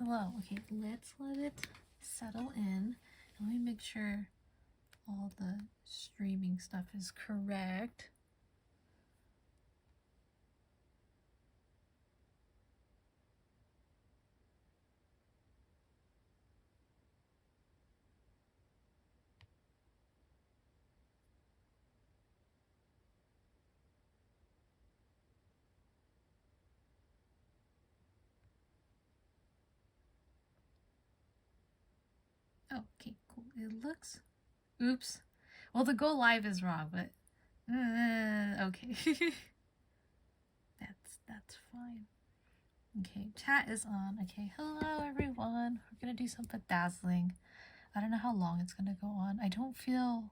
hello. Okay, let's let it settle in. Let me make sure all the streaming stuff is correct. Okay, cool. It looks... Oops. Well, the go live is wrong, but... okay. That's fine. Okay, chat is on. Okay, hello everyone. We're gonna do some bedazzling. I don't know how long it's gonna go on. I don't feel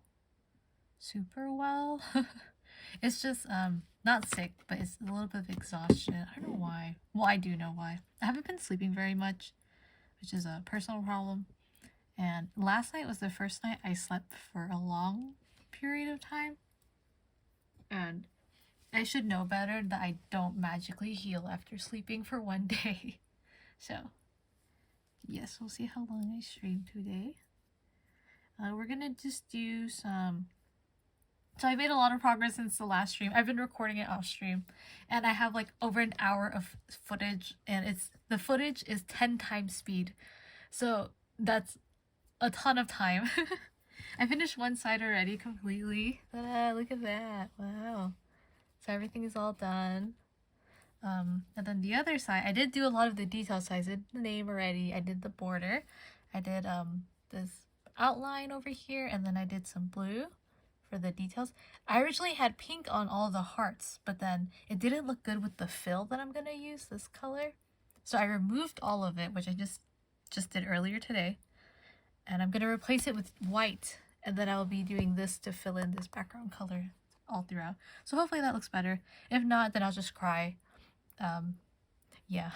super well. It's just not sick, but it's a little bit of exhaustion. I don't know why. Well, I do know why. I haven't been sleeping very much, which is a personal problem. And last night was the first night I slept for a long period of time. And I should know better that I don't magically heal after sleeping for one day. So, yes, we'll see how long I stream today. We're gonna just do some... So I made a lot of progress since the last stream. I've been recording it off stream. And I have like over an hour of footage. And the footage is 10 times speed. So that's a ton of time. I finished one side already completely. Look at that. Wow. So everything is all done. And then the other side, I did do a lot of the details. So I did the name already. I did the border. I did this outline over here. And then I did some blue for the details. I originally had pink on all the hearts, but then it didn't look good with the fill that I'm going to use, this color. So I removed all of it, which I just did earlier today. And I'm going to replace it with white. And then I'll be doing this to fill in this background color all throughout. So hopefully that looks better. If not, then I'll just cry. Yeah.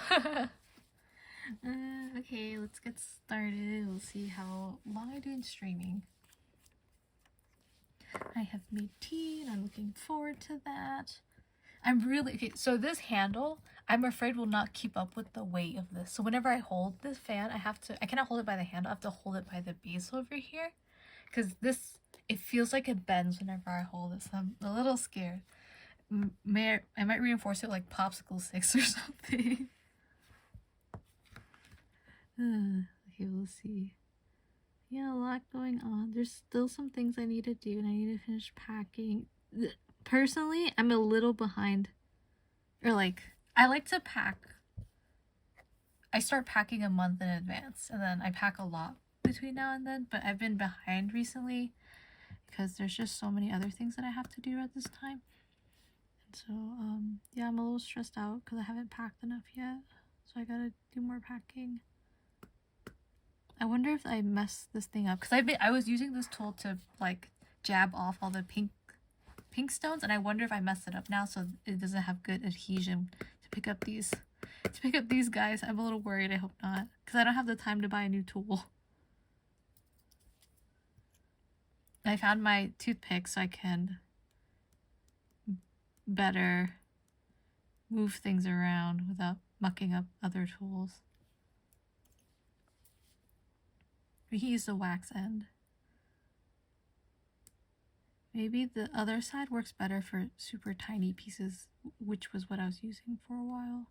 Okay, let's get started. We'll see how long I do in streaming. I have made tea and I'm looking forward to that. I'm really... Okay, so this handle, I'm afraid will not keep up with the weight of this. So whenever I hold this fan, I cannot hold it by the handle. I have to hold it by the base over here. Because this, it feels like it bends whenever I hold it. So I'm a little scared. I might reinforce it like popsicle sticks or something. Okay, we'll see. Yeah, a lot going on. There's still some things I need to do and I need to finish packing. Personally, I'm a little behind. Or like, I like to pack. I start packing a month in advance and then I pack a lot between now and then, but I've been behind recently because there's just so many other things that I have to do at this time. And so, yeah, I'm a little stressed out because I haven't packed enough yet. So I gotta do more packing. I wonder if I messed this thing up because I was using this tool to like jab off all the pink stones, and I wonder if I messed it up now so it doesn't have good adhesion to pick up these guys. I'm a little worried. I hope not, because I don't have the time to buy a new tool. I found my toothpick so I can better move things around without mucking up other tools. We can use the wax end. Maybe the other side works better for super tiny pieces, which was what I was using for a while.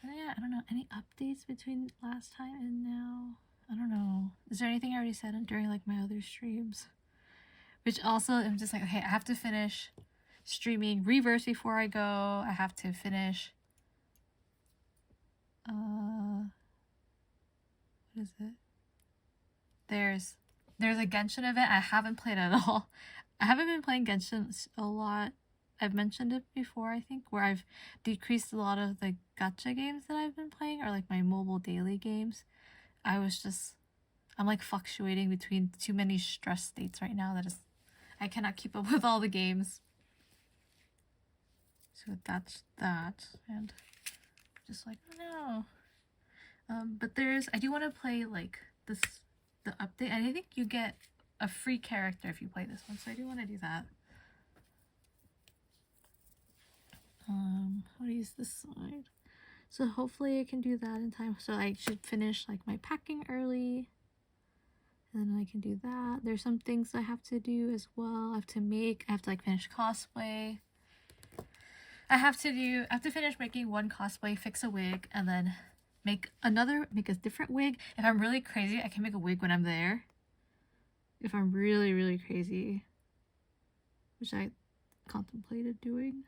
But yeah, I don't know. Any updates between last time and now? I don't know. Is there anything I already said during like my other streams? Which also, I'm just like, okay, I have to finish streaming Reverse before I go. I have to finish... what is it? There's a Genshin event I haven't played at all. I haven't been playing Genshin a lot. I've mentioned it before, I think, where I've decreased a lot of the gacha games that I've been playing, or like my mobile daily games. I'm like fluctuating between too many stress states right now that I cannot keep up with all the games. So that's that, and just like, oh no. But I do want to play like the update, and I think you get a free character if you play this one, so I do want to do that. How to use this side? So hopefully I can do that in time. So I should finish like my packing early. And then I can do that. There's some things I have to do as well. I have to like finish cosplay. I have to finish making one cosplay, fix a wig, and then make a different wig. If I'm really crazy, I can make a wig when I'm there. If I'm really, really crazy. Which I contemplated doing.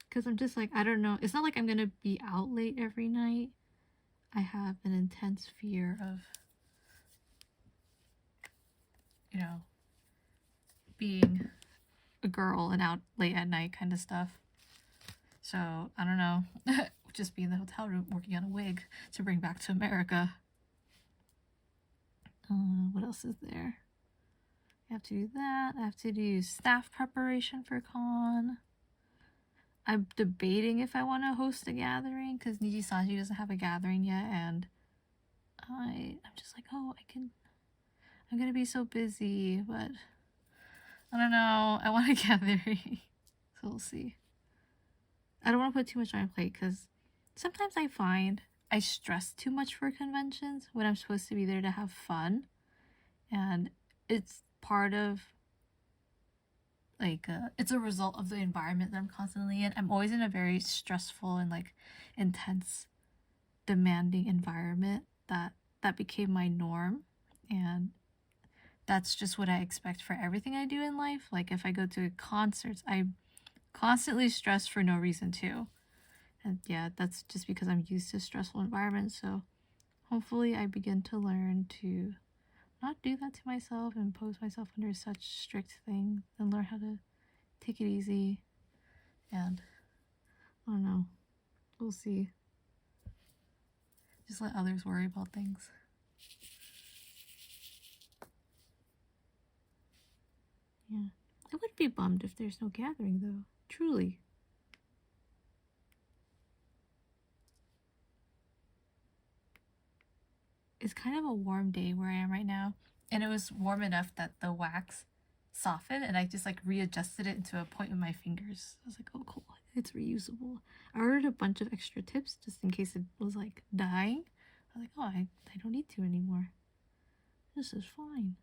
Because I'm just like, I don't know. It's not like I'm going to be out late every night. I have an intense fear of, you know, being a girl and out late at night kind of stuff. So, I don't know. Just be in the hotel room working on a wig to bring back to America. What else is there? I have to do that. I have to do staff preparation for con. I'm debating if I want to host a gathering because Niji doesn't have a gathering yet, and I'm just like, oh, I'm gonna be so busy, but I don't know. I want a gathering, so we'll see. I don't want to put too much on my plate because sometimes I find I stress too much for conventions when I'm supposed to be there to have fun, and it's part of it's a result of the environment that I'm constantly in. I'm always in a very stressful and like intense, demanding environment that became my norm, and that's just what I expect for everything I do in life. Like if I go to concerts, I constantly stress for no reason too. And yeah, that's just because I'm used to stressful environments. So hopefully I begin to learn to not do that to myself and pose myself under such strict things and learn how to take it easy. And I don't know. We'll see. Just let others worry about things. Yeah. I would be bummed if there's no gathering though. Truly. It's kind of a warm day where I am right now, and it was warm enough that the wax softened, and I just like readjusted it into a point with my fingers. I was like, oh cool, it's reusable. I ordered a bunch of extra tips just in case it was like dying. I was like, oh, I don't need to anymore. This is fine.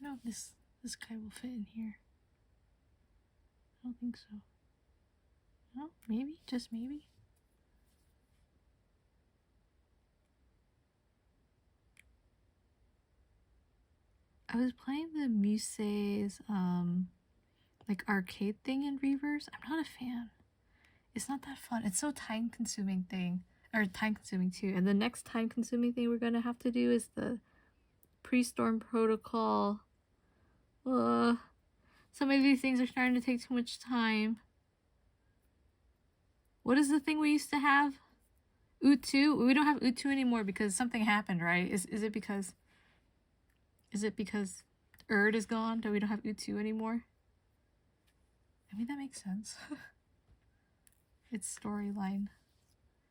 I don't know if this guy will fit in here. I don't think so. No, maybe, just maybe. I was playing the Muse's like arcade thing in Reavers. I'm not a fan. It's not that fun. It's so time consuming too. And the next time consuming thing we're gonna have to do is the pre-storm protocol. Some of these things are starting to take too much time. What is the thing we used to have? Utu? We don't have Utu anymore because something happened, right? Is it because Erd is gone that we don't have Utu anymore? I mean, that makes sense. It's storyline.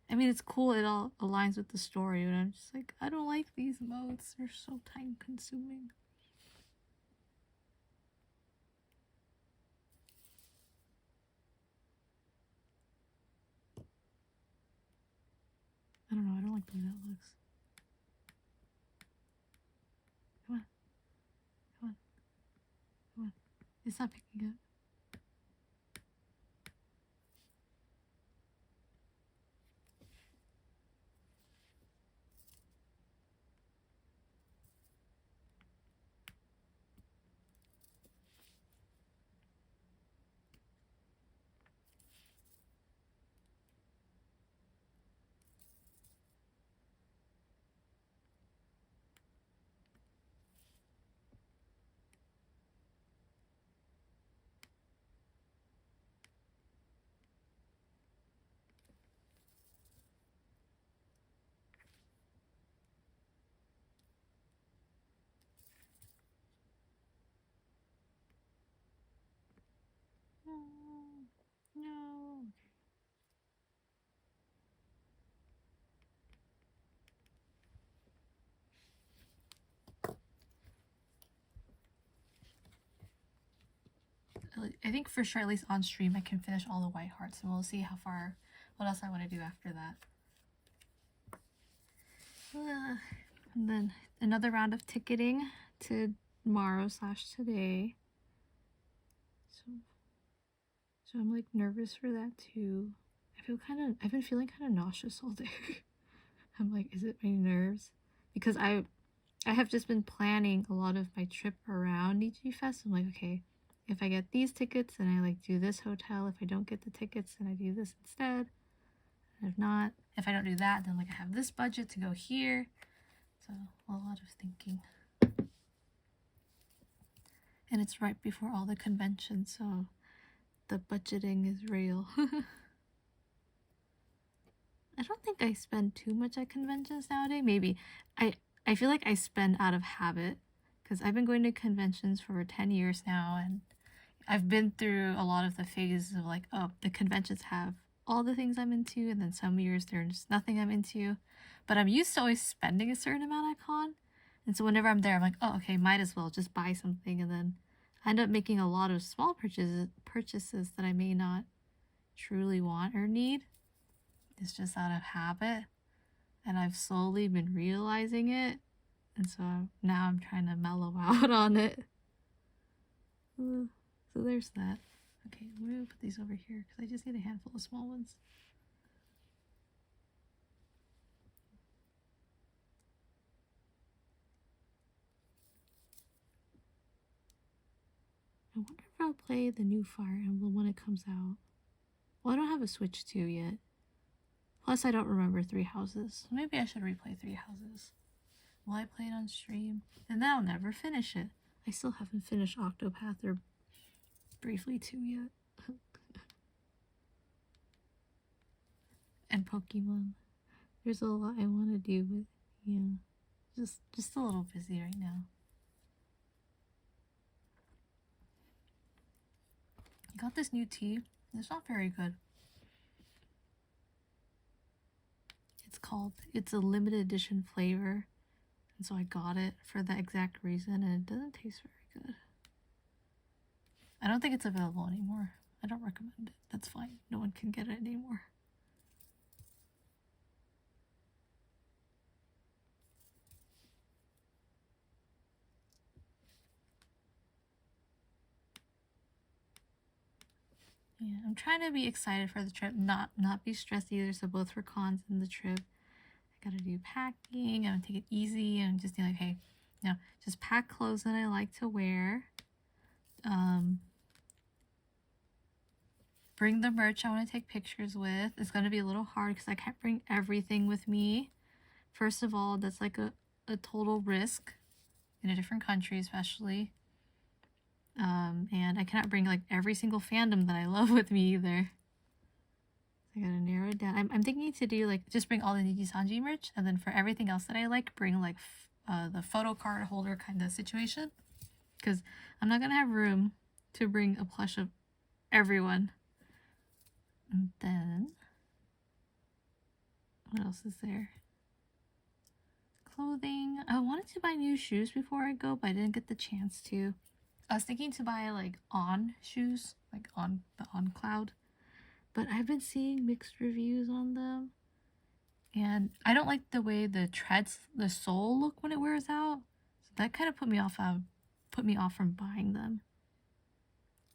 I mean, it's cool. It all aligns with the story, but I'm just like, I don't like these modes. They're so time consuming. I don't know. I don't like the way that looks. Come on. Come on. Come on. It's not picking up. I think for sure, at least on stream, I can finish all the white hearts, and we'll see how far, what else I want to do after that. And then another round of ticketing tomorrow/today. So I'm like nervous for that too. I've been feeling kind of nauseous all day. I'm like, is it my nerves? Because I have just been planning a lot of my trip around NijiFes. I'm like, okay, if I get these tickets, then I like do this hotel. If I don't get the tickets, then I do this instead. And if I don't do that, then like I have this budget to go here. So a lot of thinking. And it's right before all the conventions, so the budgeting is real. I don't think I spend too much at conventions nowadays. Maybe. I feel like I spend out of habit because I've been going to conventions for 10 years now, and I've been through a lot of the phases of like, oh, the conventions have all the things I'm into, and then some years there's nothing I'm into. But I'm used to always spending a certain amount at con. And so whenever I'm there, I'm like, oh, okay, might as well just buy something. And then I end up making a lot of small purchases that I may not truly want or need. It's just out of habit. And I've slowly been realizing it. And so now I'm trying to mellow out on it. So there's that. Okay, I'm going to put these over here because I just need a handful of small ones. I wonder if I'll play the new Fire Emblem when it comes out. Well, I don't have a Switch 2 yet. Plus, I don't remember Three Houses. Maybe I should replay Three Houses. Will I play it on stream? And then I'll never finish it. I still haven't finished Octopath or Briefly 2 yet. And Pokemon. There's a lot I want to do, but yeah. Just a little busy right now. I got this new tea. It's not very good. It's a limited edition flavor. And so I got it for that exact reason, and it doesn't taste very good. I don't think it's available anymore. I don't recommend it. That's fine. No one can get it anymore. Yeah, I'm trying to be excited for the trip, not be stressed either. So both for cons and the trip, I gotta do packing. I'm gonna take it easy and just be like, hey, just pack clothes that I like to wear. Bring the merch I want to take pictures with. It's gonna be a little hard because I can't bring everything with me. First of all, that's like a total risk in a different country, especially. And I cannot bring like every single fandom that I love with me either. I gotta narrow it down. I'm thinking to do like just bring all the Niji-sanji merch, and then for everything else that I like, bring like the photo card holder kind of situation, because I'm not gonna have room to bring a plush of everyone. And then what else is there? Clothing. I wanted to buy new shoes before I go, but I didn't get the chance to. I was thinking to buy like On shoes, like on the On Cloud, but I've been seeing mixed reviews on them, and I don't like the way the sole look when it wears out. So that kind of put me off from buying them.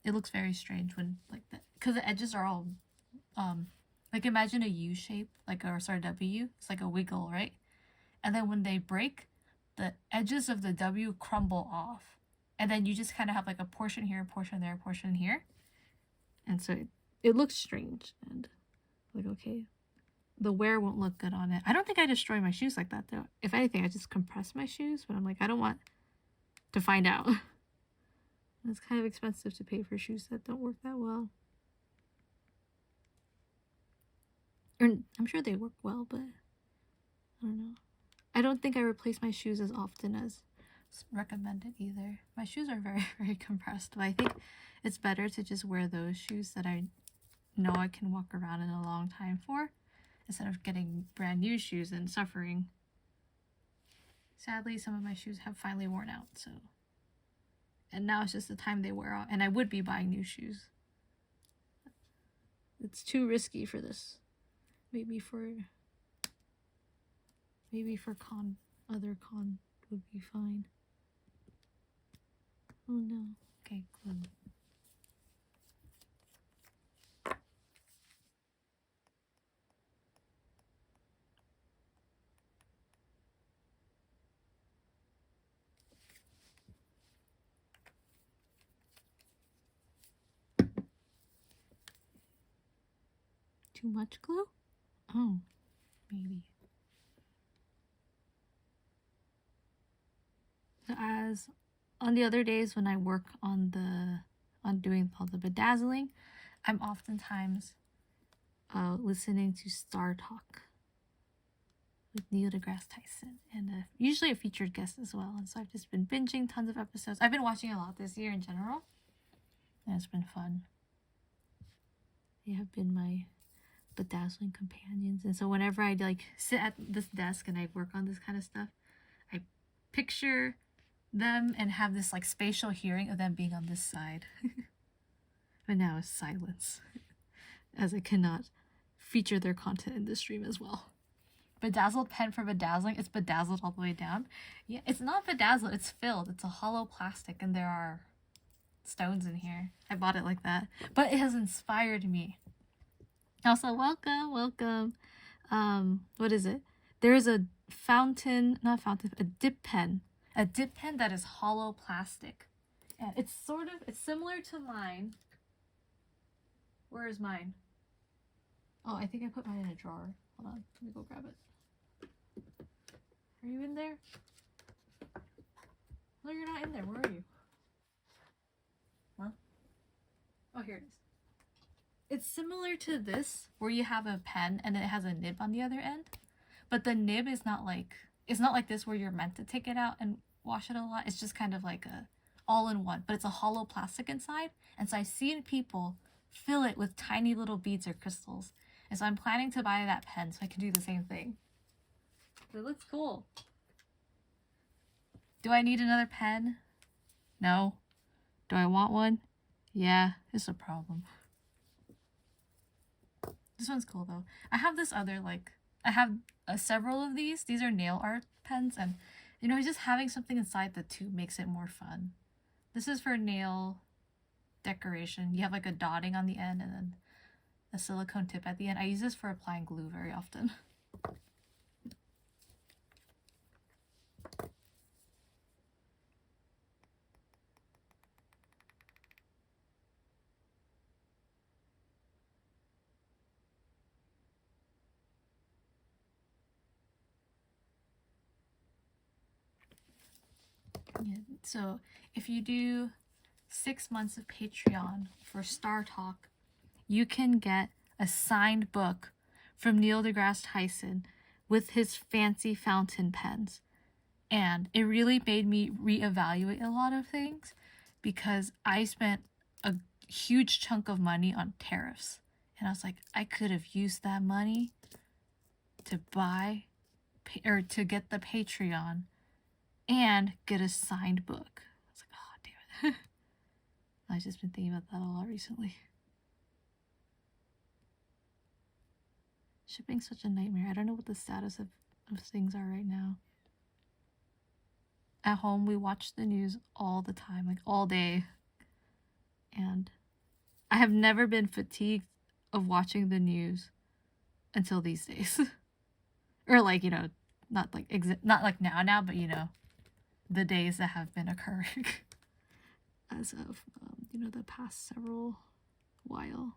It looks very strange when like that, because the edges are all like imagine a U shape, like W. It's like a wiggle, right? And then when they break, the edges of the W crumble off. And then you just kind of have like a portion here, a portion there, a portion here. And so it looks strange. And like, okay, the wear won't look good on it. I don't think I destroy my shoes like that though. If anything, I just compress my shoes. But I'm like, I don't want to find out. It's kind of expensive to pay for shoes that don't work that well. Or I'm sure they work well, but I don't know. I don't think I replace my shoes as often as recommended either. My shoes are very, very compressed, but I think it's better to just wear those shoes that I know I can walk around in a long time for, instead of getting brand new shoes and suffering. Sadly, some of my shoes have finally worn out, so And now it's just the time they wear out. And I would be buying new shoes. It's too risky for this. Maybe for other con would be fine. Oh no. Okay, glue. Too much glue? Oh, maybe. So as on the other days when I work on doing all the bedazzling, I'm oftentimes listening to Star Talk with Neil deGrasse Tyson and usually a featured guest as well. And so I've just been binging tons of episodes. I've been watching a lot this year in general, and it's been fun. They have been my bedazzling companions. And so whenever I like sit at this desk and I work on this kind of stuff, I picture them and have this like spatial hearing of them being on this side. But now it's silence, as I cannot feature their content in this stream as well. Bedazzled pen for bedazzling. It's bedazzled all the way down. Yeah, it's not bedazzled, it's filled. It's a hollow plastic and there are stones in here. I bought it like that. But it has inspired me. Also, welcome. What is it? There is a a dip pen. A dip pen that is hollow plastic. And it's similar to mine. Where is mine? Oh, I think I put mine in a drawer. Hold on, let me go grab it. Are you in there? No, you're not in there. Where are you? Huh? Oh, here it is. It's similar to this, where you have a pen and it has a nib on the other end. But the nib is not like, it's not like this where you're meant to take it out and wash it a lot. It's just kind of like a all-in-one, but it's a hollow plastic inside. And so I've seen people fill it with tiny little beads or crystals. And so I'm planning to buy that pen so I can do the same thing. It looks cool. Do I need another pen? No. Do I want one? Yeah, it's a problem. This one's cool though. I have this other I have several of these. These are nail art pens, and you know, just having something inside the tube makes it more fun. This is for nail decoration. You have like a dotting on the end and then a silicone tip at the end. I use this for applying glue very often. Yeah, so if you do 6 months of Patreon for Star Talk, you can get a signed book from Neil deGrasse Tyson with his fancy fountain pens. And it really made me reevaluate a lot of things because I spent a huge chunk of money on tariffs. And I was like, I could have used that money to buy or to get the Patreon and get a signed book. I was like, oh, damn it. I've just been thinking about that a lot recently. Shipping's such a nightmare. I don't know what the status of things are right now. At home, we watch the news all the time, like all day. And I have never been fatigued of watching the news until these days. Or like, you know, not like now, but you know, the days that have been occurring as of, you know, the past several while.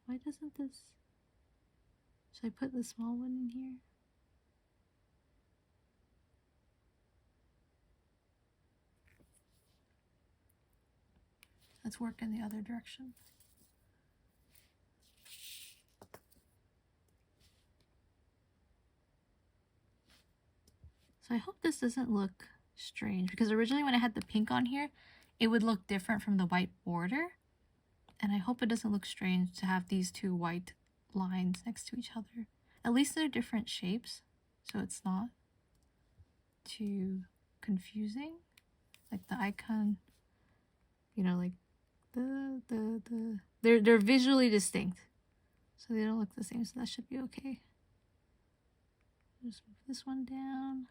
Why doesn't this... Should I put the small one in here? Let's work in the other direction. So I hope this doesn't look strange, because originally when I had the pink on here, it would look different from the white border. And I hope it doesn't look strange to have these two white lines next to each other. At least they're different shapes, so it's not too confusing. Like the icon, you know, like they're visually distinct. So they don't look the same, so that should be okay. Just move this one down.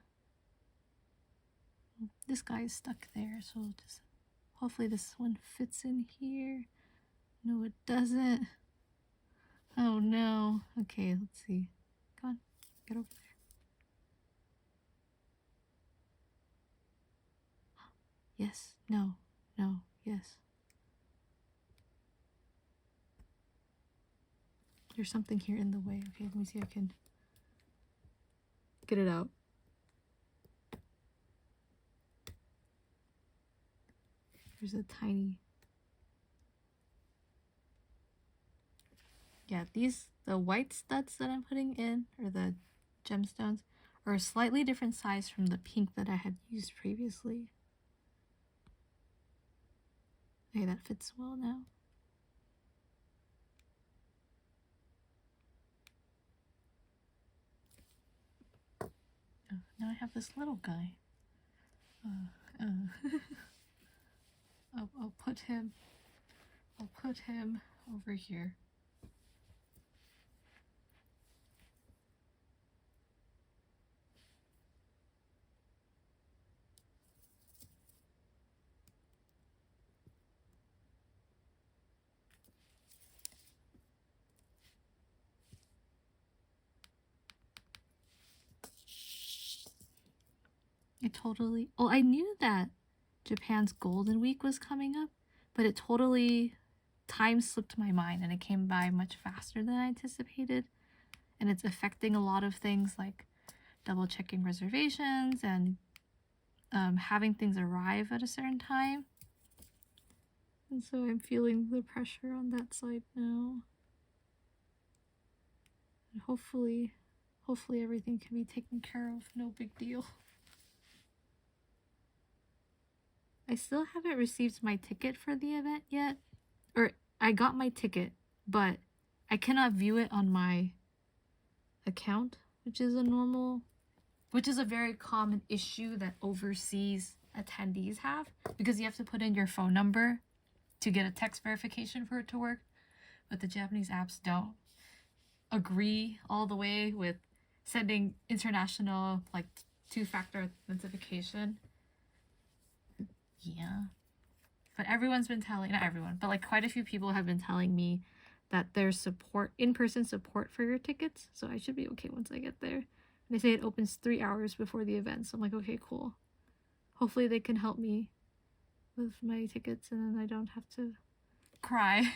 This guy is stuck there, so we'll just hopefully this one fits in here. No, it doesn't. Oh no. Okay, let's see. Come on, get over there. Yes, no, no, yes. There's something here in the way. Okay, let me see if I can get it out. There's a tiny... Yeah, the white studs that I'm putting in, or the gemstones, are a slightly different size from the pink that I had used previously. Okay, that fits well now. Oh, now I have this little guy. I'll put him over here. I knew that Japan's Golden Week was coming up, but it totally time slipped my mind and it came by much faster than I anticipated. And it's affecting a lot of things like double checking reservations and having things arrive at a certain time. And so I'm feeling the pressure on that side now. And hopefully everything can be taken care of. No big deal. I still haven't received my ticket for the event yet. Or I got my ticket, but I cannot view it on my account, which is a very common issue that overseas attendees have, because you have to put in your phone number to get a text verification for it to work. But the Japanese apps don't agree all the way with sending international like two-factor authentication. Yeah. But everyone's been telling, not everyone, but like quite a few people have been telling me that there's support, in-person support for your tickets. So I should be okay once I get there. And they say it opens 3 hours before the event. So I'm like, okay, cool. Hopefully they can help me with my tickets and then I don't have to cry.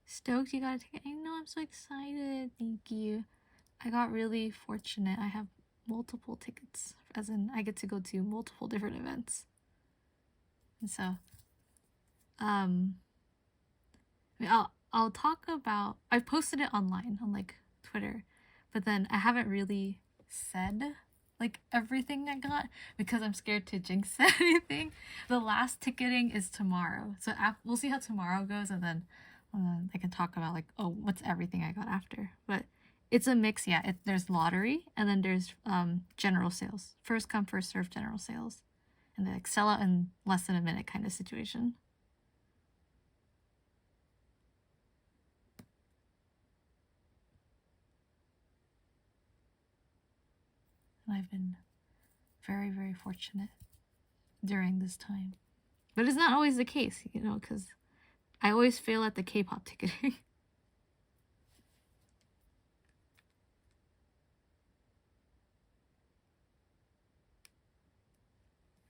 Stoked you got a ticket. I know, I'm so excited. Thank you. I got really fortunate. I have multiple tickets, as in I get to go to multiple different events. And so I'll talk about, I've posted it online on like Twitter, but then I haven't really said like everything I got because I'm scared to jinx anything. The last ticketing is tomorrow, so we'll see how tomorrow goes, and then I can talk about like, oh, what's everything I got after. But it's a mix. Yeah, there's lottery and then there's general sales, first come first serve general sales, and they like sell out in less than a minute kind of situation. And I've been very, very fortunate during this time. But it's not always the case, you know, because I always fail at the K-pop ticketing.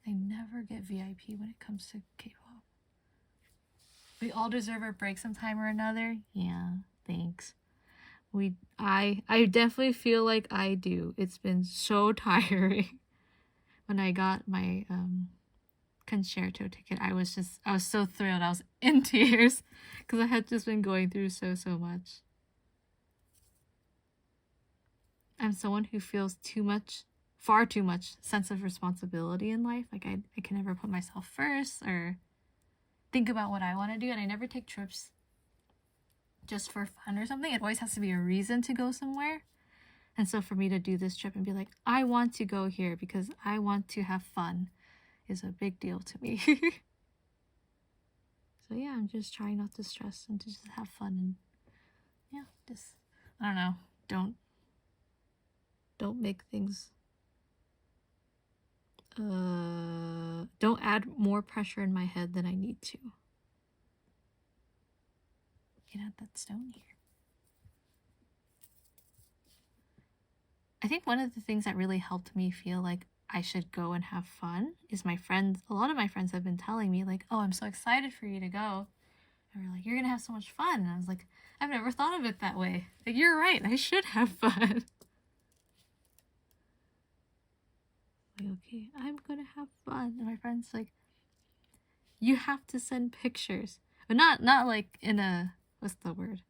I never get VIP when it comes to K-pop. We all deserve a break sometime or another. Yeah, thanks. I definitely feel like I do. It's been so tiring. When I got my concerto ticket, I was so thrilled. I was in tears because I had just been going through so much. I'm someone who feels far too much sense of responsibility in life. Like I can never put myself first or think about what I want to do, and I never take trips just for fun or something. It always has to be a reason to go somewhere. And so for me to do this trip and be like, I want to go here because I want to have fun is a big deal to me. So yeah, I'm just trying not to stress and to just have fun and yeah, just, I don't know, don't make things, don't add more pressure in my head than I need to. Get out that stone here. I think one of the things that really helped me feel like I should go and have fun is my friends. A lot of my friends have been telling me like, oh, I'm so excited for you to go. And we're like, you're gonna have so much fun. And I was like, I've never thought of it that way. Like, you're right, I should have fun. Like, okay, I'm gonna have fun. And my friend's like, you have to send pictures. But not like in a, what's the word?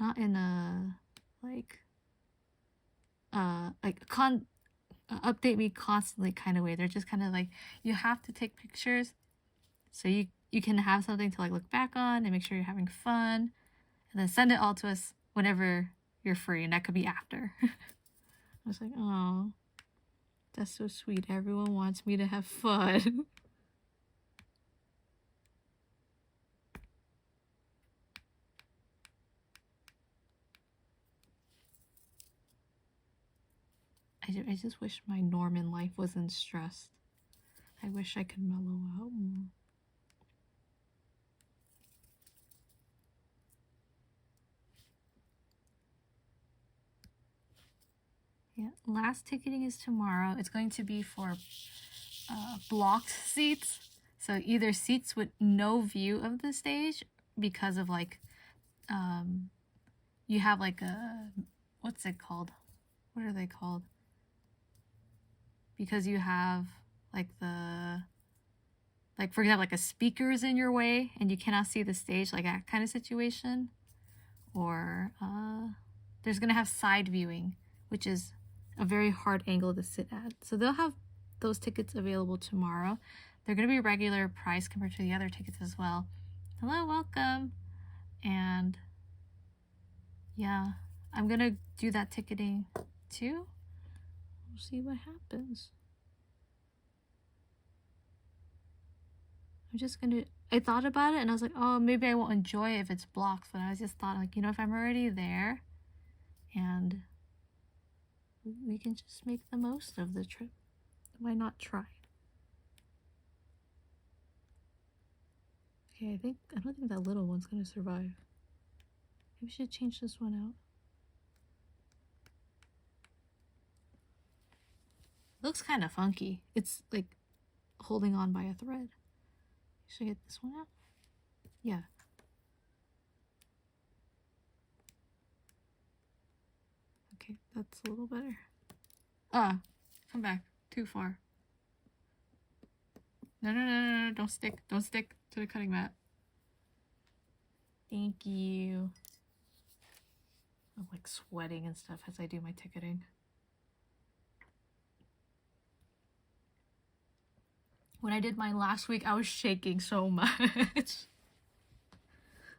Not in a, like update me constantly kind of way. They're just kind of like, you have to take pictures so you can have something to like look back on and make sure you're having fun, and then send it all to us whenever you're free, and that could be after. I was like, oh, that's so sweet. Everyone wants me to have fun. I just wish my Norman life wasn't stressed. I wish I could mellow out more. Yeah, last ticketing is tomorrow. It's going to be for blocked seats. So either seats with no view of the stage because of like, you have like a, what's it called? What are they called? Because you have like the, like for example, like a speaker is in your way and you cannot see the stage, like that kind of situation. Or there's gonna have side viewing, which is a very hard angle to sit at. So they'll have those tickets available tomorrow. They're gonna be regular price compared to the other tickets as well. Hello, welcome. And yeah, I'm gonna do that ticketing too. We'll see what happens. I'm just gonna, I thought about it and I was like, oh, maybe I won't enjoy it if it's blocked. But I just thought like, you know, if I'm already there and we can just make the most of the trip, why not try? Okay, I don't think that little one's gonna survive. Maybe we should change this one out. Looks kind of funky. It's like holding on by a thread. Should I get this one out? Yeah. Okay, that's a little better. Ah, come back. Too far. No, don't stick to the cutting mat. Thank you. I'm like sweating and stuff as I do my ticketing. When I did mine last week, I was shaking so much.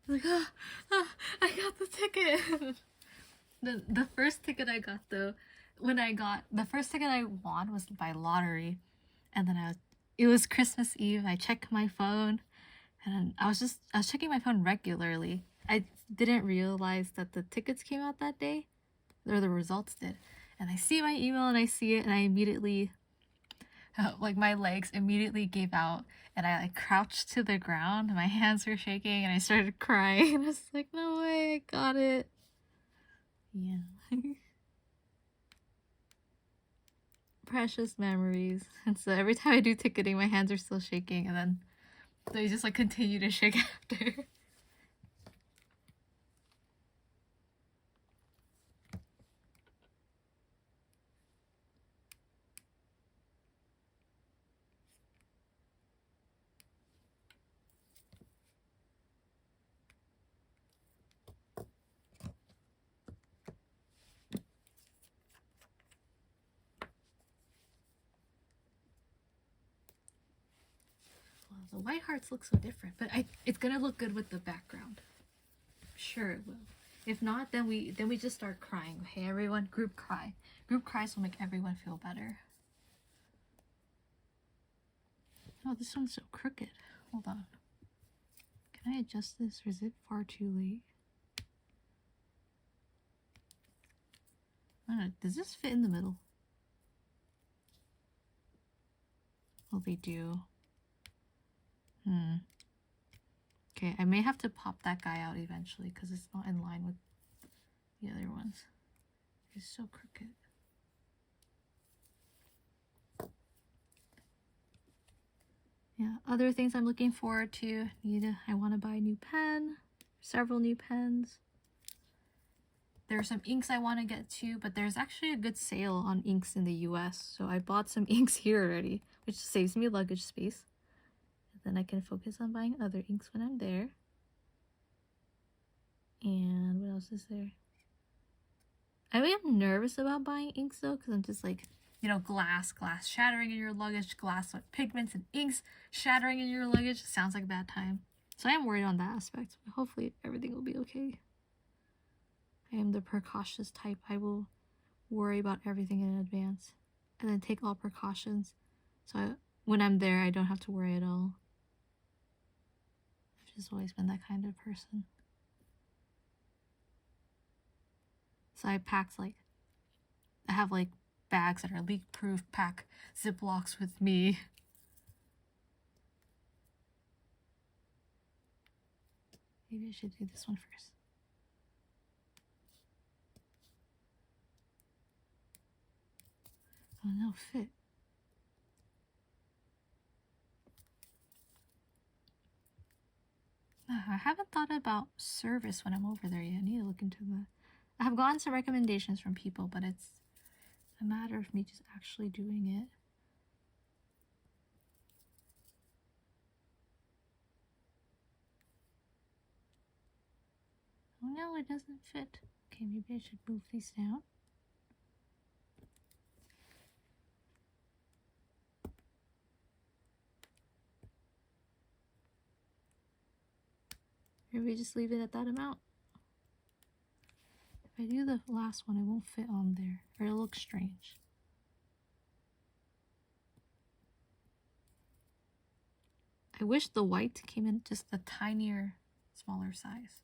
Like, I got the ticket. The first ticket I got though, the first ticket I won was by lottery, and then it was Christmas Eve. I checked my phone, and I was checking my phone regularly. I didn't realize that the tickets came out that day, or the results did. And I see my email and I see it, and I immediately, like my legs immediately gave out, and I like crouched to the ground. My hands were shaking, and I started crying. And I was like, no way, I got it. Yeah. Precious memories. And so every time I do ticketing, my hands are still shaking, and then they just like continue to shake after. The white hearts look so different, but it's gonna look good with the background. Sure it will. If not, then we just start crying. Okay, everyone, group cry. Group cries will make everyone feel better. Oh, this one's so crooked. Hold on. Can I adjust this, or is it far too late? I don't know. Does this fit in the middle? Oh, they do. Okay, I may have to pop that guy out eventually because it's not in line with the other ones. It's so crooked. Yeah, other things I'm looking forward to. I want to buy a new pen. Several new pens. There are some inks I want to get to, but there's actually a good sale on inks in the US. So I bought some inks here already, which saves me luggage space. And then I can focus on buying other inks when I'm there. And what else is there? I am nervous about buying inks though, because I'm just like, you know, glass shattering in your luggage, glass with pigments and inks shattering in your luggage. Sounds like a bad time. So I am worried on that aspect, but hopefully everything will be okay. I am the precautious type. I will worry about everything in advance and then take all precautions. So when I'm there, I don't have to worry at all. I've just always been that kind of person. So I packed I have bags that are leak proof, pack Ziplocs with me. Maybe I should do this one first. Oh no, fit. I haven't thought about service when I'm over there yet. I need to look into that. I have gotten some recommendations from people, but it's a matter of me just actually doing it. Oh no, it doesn't fit. Okay, maybe I should move these down. Maybe just leave it at that amount. If I do the last one, it won't fit on there, or it'll look strange. I wish the white came in just a tinier, smaller size.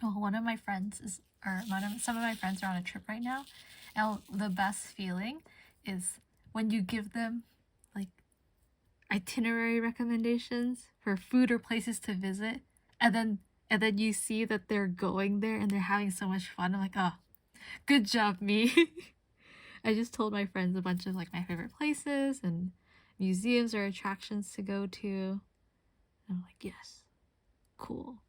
Oh, some of my friends are on a trip right now, and the best feeling is when you give them itinerary recommendations for food or places to visit, and then you see that they're going there and they're having so much fun. I'm like, oh, good job, me. I just told my friends a bunch of my favorite places and museums or attractions to go to. And I'm like, yes, cool.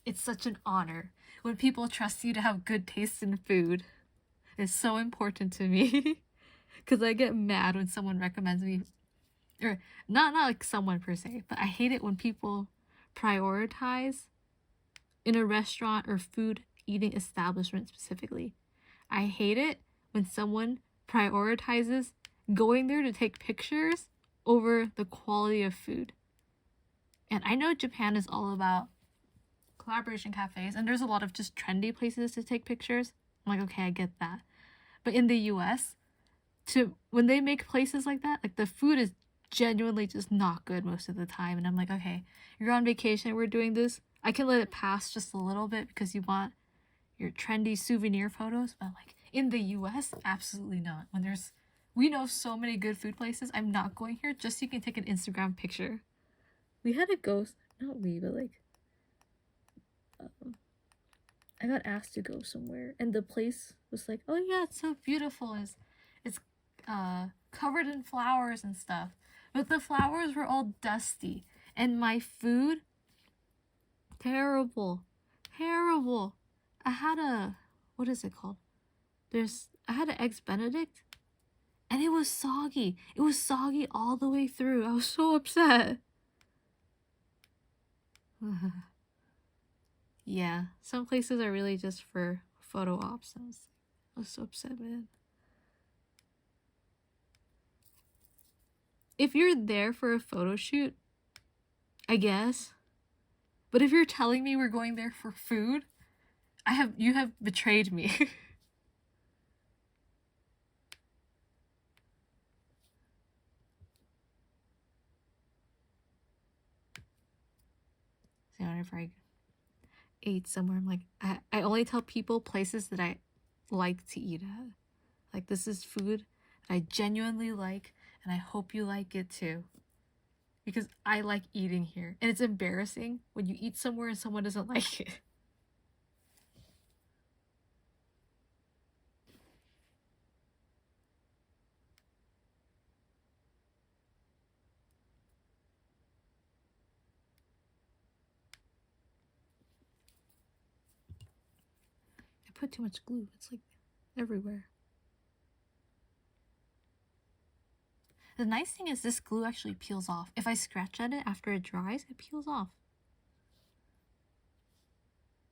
It's such an honor when people trust you to have good taste in food. It's so important to me. Because I get mad when someone recommends me, or not someone per se, but I hate it when people prioritize in a restaurant or food eating establishment specifically. I hate it when someone prioritizes going there to take pictures over the quality of food. And I know Japan is all about collaboration cafes, and there's a lot of just trendy places to take pictures. I'm like, okay, I get that. But in the US, when they make places like that, the food is genuinely just not good most of the time. And I'm like, okay, you're on vacation, we're doing this. I can let it pass just a little bit because you want your trendy souvenir photos. But in the US, absolutely not. We know so many good food places. I'm not going here just so you can take an Instagram picture. We had a ghost, not we, but I got asked to go somewhere, and the place was like, oh yeah, it's so beautiful. It's covered in flowers and stuff. But the flowers were all dusty, and my food terrible. Terrible. I had a, what is it called? I had an Eggs Benedict and it was soggy. It was soggy all the way through. I was so upset. Yeah, some places are really just for photo ops. I was so upset, man. If you're there for a photo shoot, I guess. But if you're telling me we're going there for food, you have betrayed me. So whenever I ate somewhere, I'm like, I only tell people places that I like to eat at. Like, this is food that I genuinely like, and I hope you like it too. Because I like eating here. And it's embarrassing when you eat somewhere and someone doesn't like it. I put too much glue. It's like everywhere. The nice thing is this glue actually peels off. If I scratch at it after it dries, it peels off.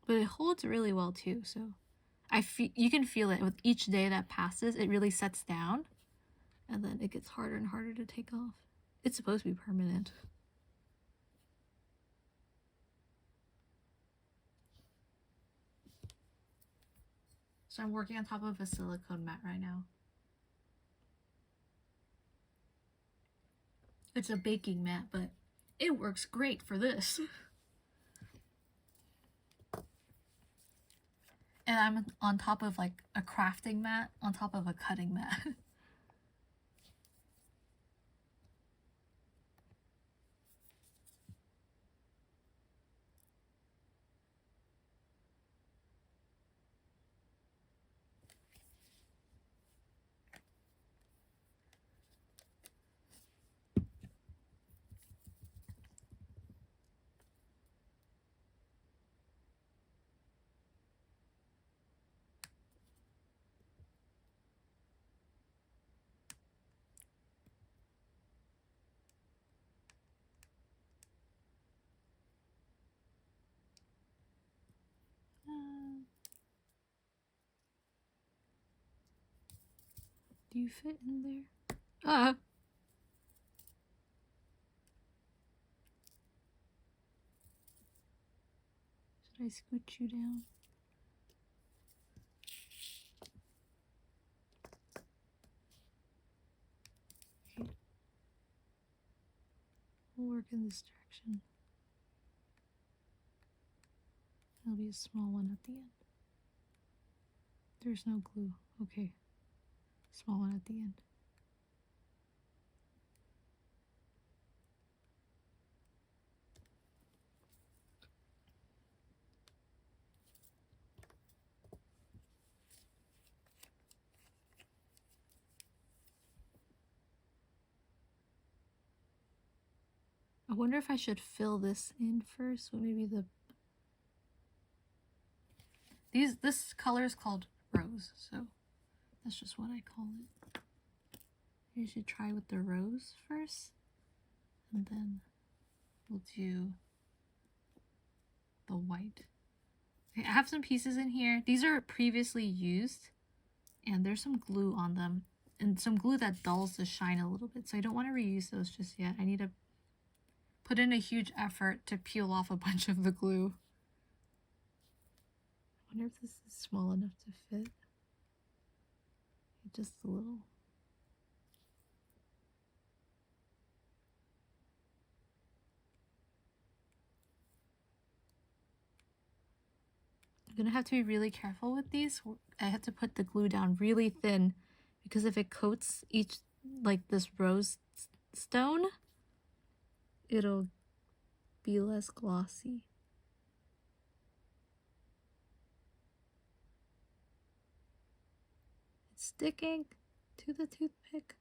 But it holds really well too, so you can feel it with each day that passes. It really sets down, and then it gets harder and harder to take off. It's supposed to be permanent. So I'm working on top of a silicone mat right now. It's a baking mat, but it works great for this. And I'm on top of like a crafting mat on top of a cutting mat. Do you fit in there? Should I scoot you down? Okay. We'll work in this direction. There'll be a small one at the end. There's no glue. Okay. Small one at the end. I wonder if I should fill this in first. What maybe this color is called rose, so that's just what I call it. You should try with the rose first, and then we'll do the white. Okay, I have some pieces in here. These are previously used, and there's some glue on them, and some glue that dulls the shine a little bit, so I don't want to reuse those just yet. I need to put in a huge effort to peel off a bunch of the glue. I wonder if this is small enough to fit. Just a little. I'm gonna have to be really careful with these. I have to put the glue down really thin because if it coats each, like this rose stone, it'll be less glossy. It's sticking to the toothpick.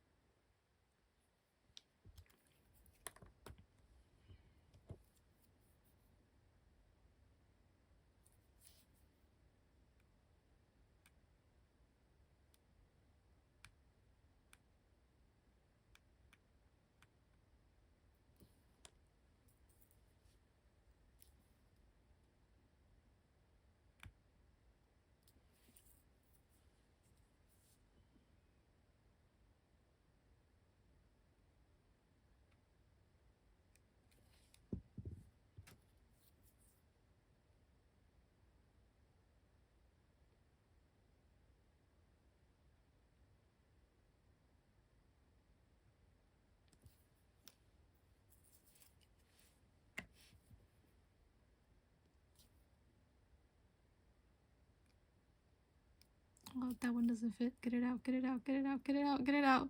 Oh, that one doesn't fit. Get it out, get it out, get it out, get it out, get it out.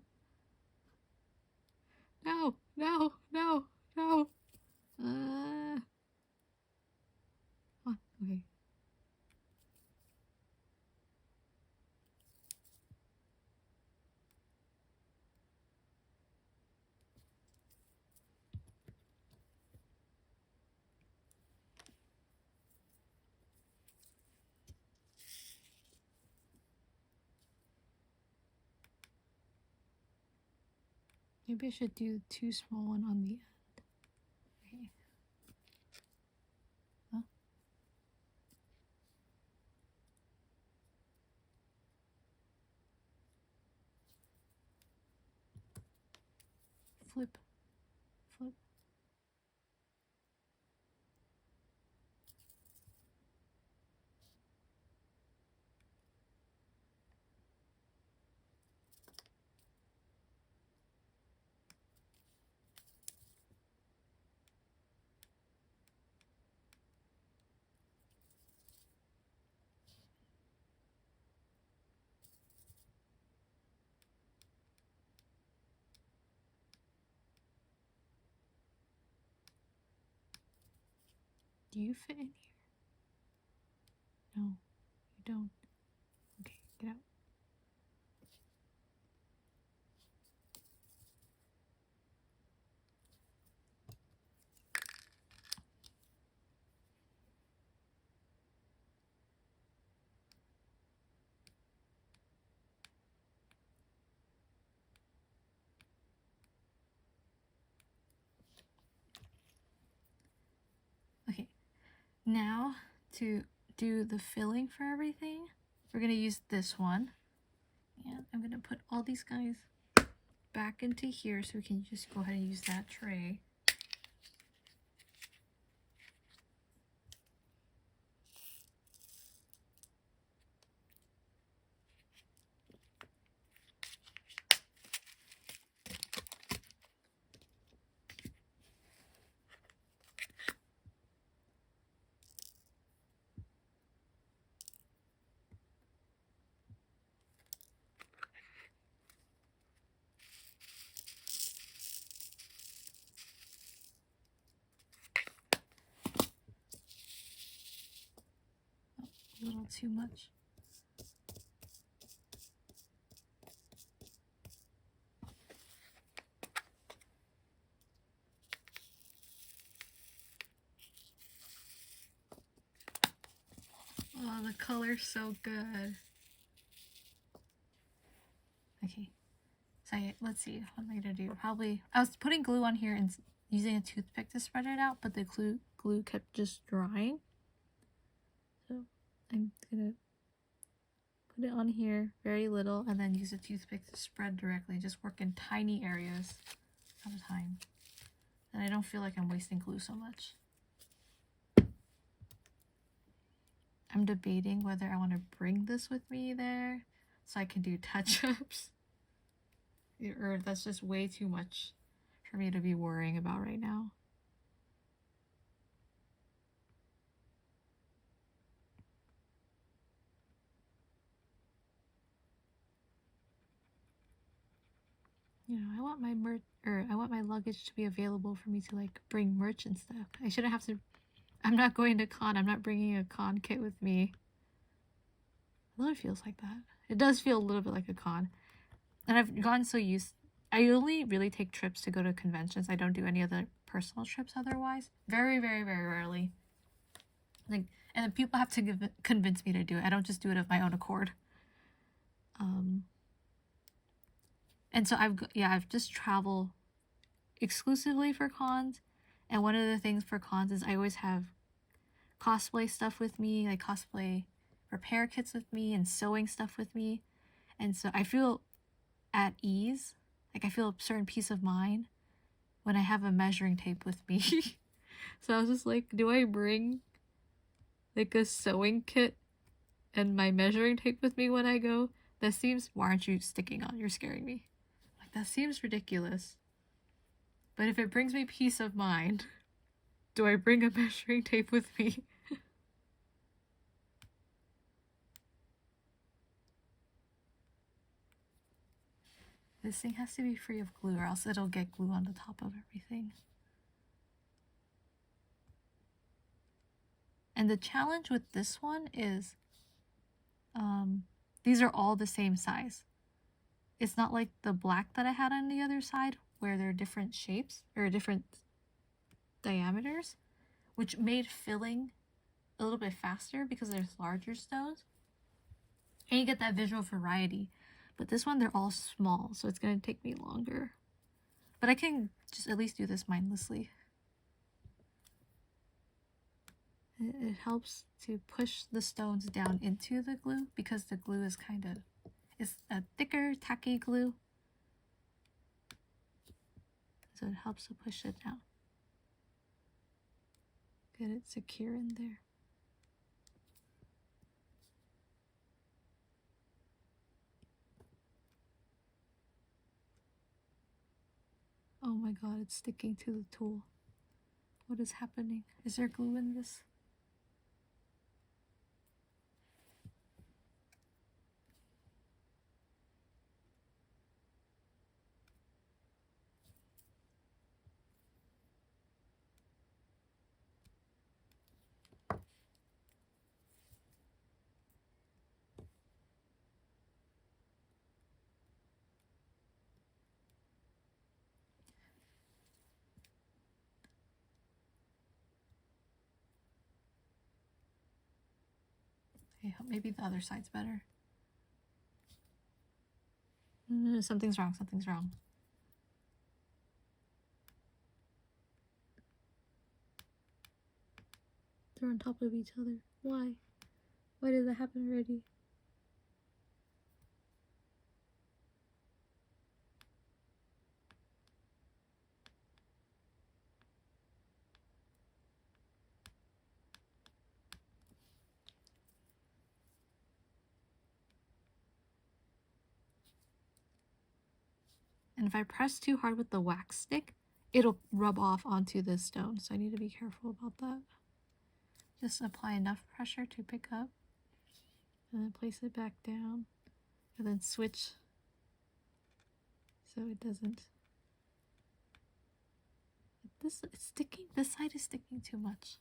No, no, no, no. Come on, okay. Maybe I should do the two small one on the end. Okay. Huh? Flip. Flip. Do you fit in here? No, you don't. Okay, get out. Okay, now to do the filling for everything, we're gonna use this one. And I'm gonna put all these guys back into here so we can just go ahead and use that tray. A little too much. Oh, the color's so good. Okay, so let's see, what am I gonna do? Probably, I was putting glue on here and using a toothpick to spread it out, but the glue kept just drying. So I'm gonna put it on here, very little, and then use a toothpick to spread directly. Just work in tiny areas at a time. And I don't feel like I'm wasting glue so much. I'm debating whether I want to bring this with me there so I can do touch-ups. Or that's just way too much for me to be worrying about right now. You know, I want my luggage to be available for me to like bring merch and stuff. I shouldn't have to. I'm not going to con. I'm not bringing a con kit with me. Although it feels like that. It does feel a little bit like a con. And I've gotten so used. I only really take trips to go to conventions. I don't do any other personal trips otherwise. Very, very, very rarely. Like, and then people have to convince me to do it. I don't just do it of my own accord. And so I've just traveled exclusively for cons. And one of the things for cons is I always have cosplay stuff with me, like cosplay repair kits with me and sewing stuff with me. And so I feel at ease, like I feel a certain peace of mind when I have a measuring tape with me. So I was just like, do I bring like a sewing kit and my measuring tape with me when I go? That seems, why aren't you sticking on? You're scaring me. Like, that seems ridiculous. But if it brings me peace of mind, do I bring a measuring tape with me? This thing has to be free of glue or else it'll get glue on the top of everything. And the challenge with this one is these are all the same size. It's not like the black that I had on the other side where they're different shapes or different diameters, which made filling a little bit faster because there's larger stones. And you get that visual variety. But this one, they're all small, so it's going to take me longer. But I can just at least do this mindlessly. It helps to push the stones down into the glue because the glue is it's a thicker, tacky glue. So it helps to push it down. Get it secure in there. Oh my god, it's sticking to the tool. What is happening? Is there glue in this? Okay, maybe the other side's better. Something's wrong, something's wrong. They're on top of each other. Why? Why did that happen already? And if I press too hard with the wax stick, it'll rub off onto the stone. So I need to be careful about that. Just apply enough pressure to pick up. And then place it back down. And then switch so it doesn't. It's sticking. This side is sticking too much.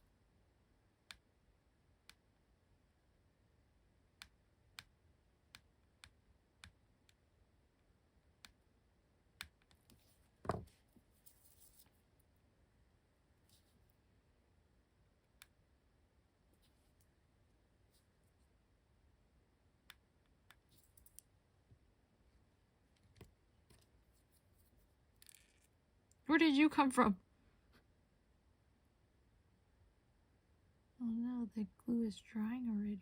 Where did you come from? Oh no, the glue is drying already.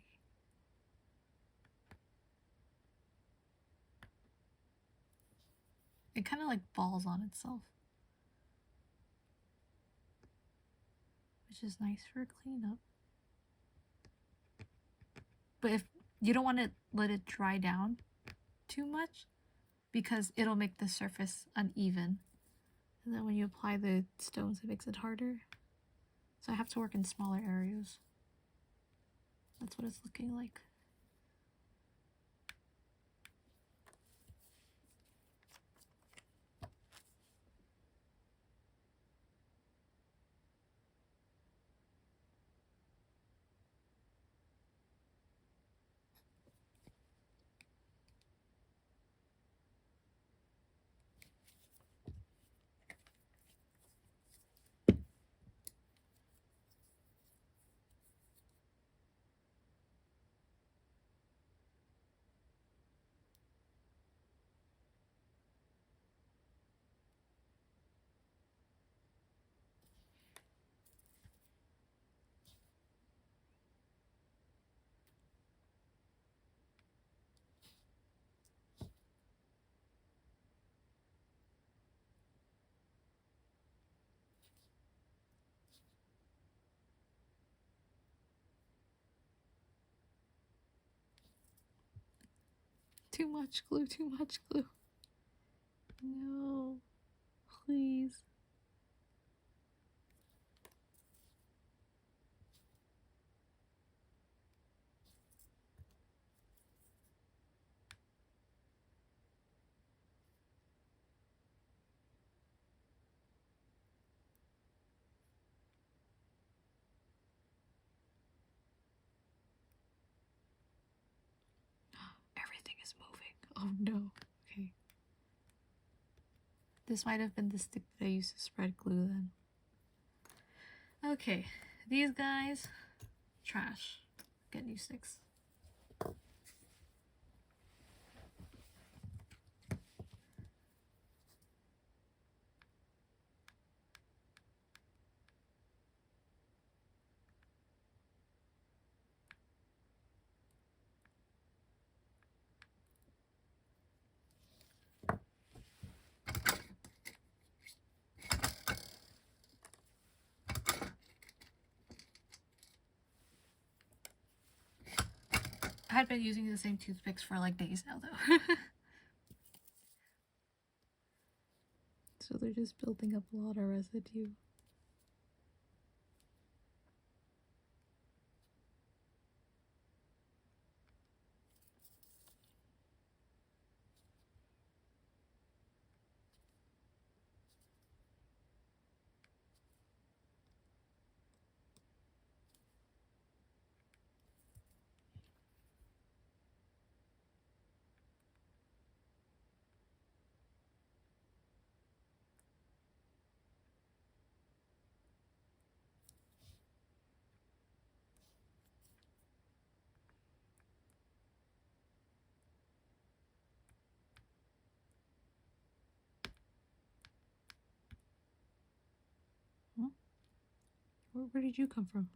It kind of like balls on itself, which is nice for cleanup. But if you don't want to let it dry down too much because it'll make the surface uneven. And then when you apply the stones, it makes it harder. So I have to work in smaller areas. That's what it's looking like. Too much glue, too much glue. No, please. Oh no. Okay. This might have been the stick that I used to spread glue then. Okay, these guys, trash. Get new sticks. I had been using the same toothpicks for like days now though. So they're just building up a lot of residue. Where did you come from?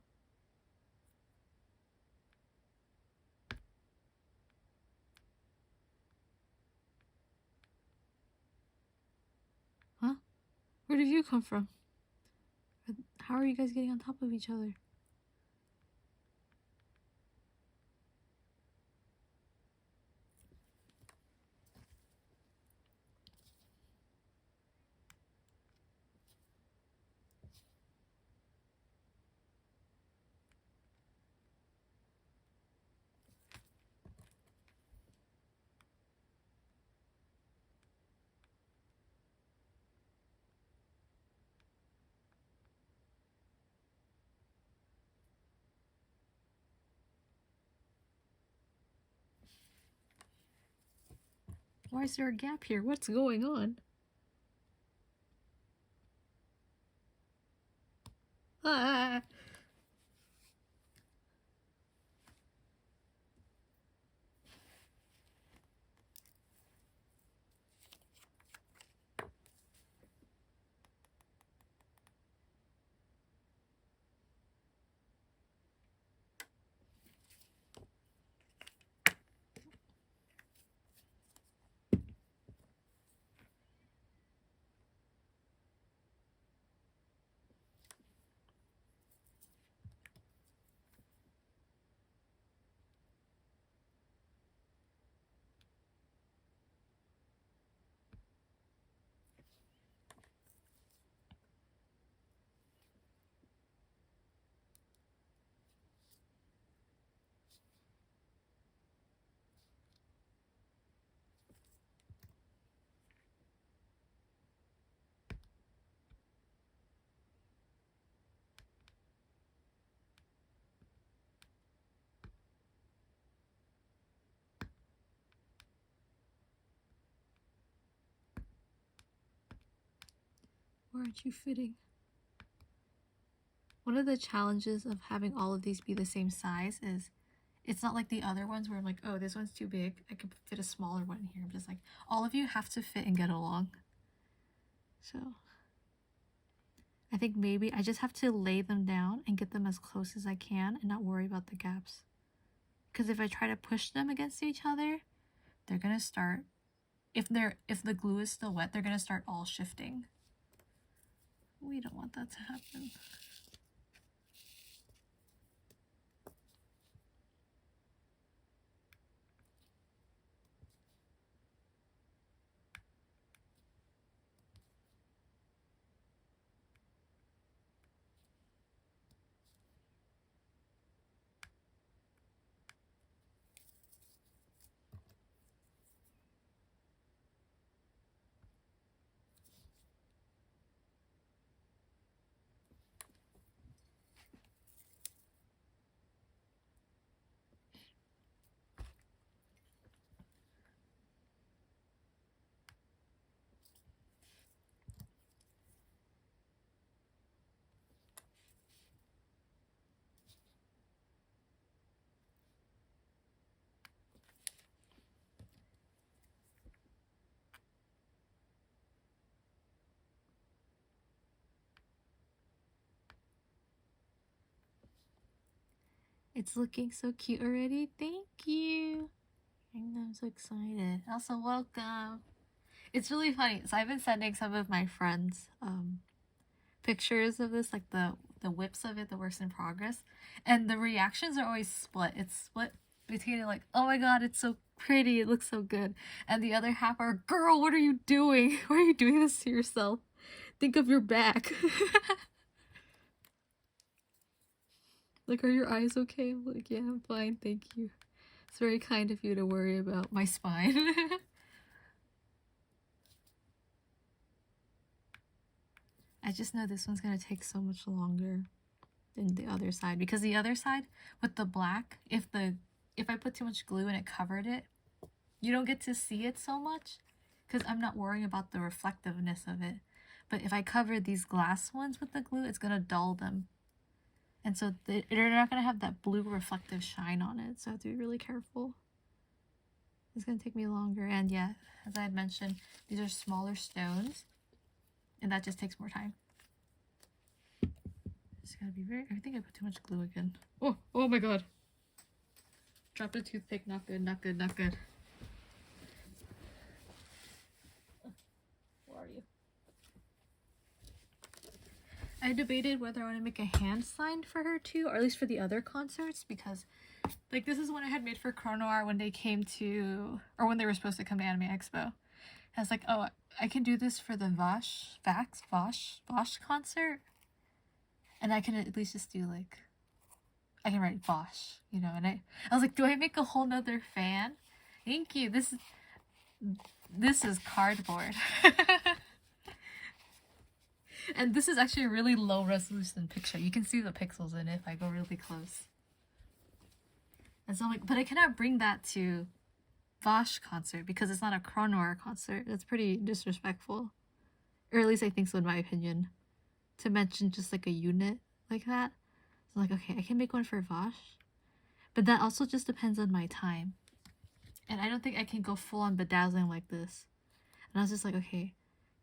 Huh? Where did you come from? How are you guys getting on top of each other? Why is there a gap here? What's going on? Ah! Where aren't you fitting? One of the challenges of having all of these be the same size is it's not like the other ones where I'm like, oh, this one's too big. I could fit a smaller one here. I'm just like, all of you have to fit and get along. So I think maybe I just have to lay them down and get them as close as I can and not worry about the gaps. Because if I try to push them against each other, they're gonna start, if the glue is still wet, they're gonna start all shifting. We don't want that to happen. It's looking so cute already. Thank you. I'm so excited. Also, welcome. It's really funny. So I've been sending some of my friends pictures of this, like the whips of it, the works in progress, and the reactions are always split. It's split between like, oh my god, it's so pretty, it looks so good, and the other half are, girl, what are you doing? Why are you doing this to yourself? Think of your back. Like, are your eyes okay? I'm like, yeah, I'm fine, thank you. It's very kind of you to worry about my spine. I just know this one's gonna take so much longer than the other side, because the other side with the black, if I put too much glue and it covered it, you don't get to see it so much because I'm not worrying about the reflectiveness of it. But if I cover these glass ones with the glue, it's gonna dull them, and so they're not gonna have that blue reflective shine on it, so I have to be really careful. It's gonna take me longer, and yeah, as I had mentioned, these are smaller stones, and that just takes more time. It's gotta be very, I think I put too much glue again. Oh my god. Dropped a toothpick, not good, not good, not good. Where are you? I debated whether I want to make a hand sign for her too, or at least for the other concerts, because like this is one I had made for Chronoir when they came to, or when they were supposed to come to Anime Expo. I was like, oh, I can do this for the Vosh concert, and I can at least just do like, I can write Vosh, you know, and I was like, do I make a whole nother fan? Thank you. This is cardboard. And this is actually a really low resolution picture. You can see the pixels in it if I go really close. And so I'm like, but I cannot bring that to Vosh concert because it's not a Chronoir concert. That's pretty disrespectful. Or at least I think so in my opinion. To mention just like a unit like that. So I'm like, okay, I can make one for Vosh. But that also just depends on my time. And I don't think I can go full on bedazzling like this. And I was just like, okay,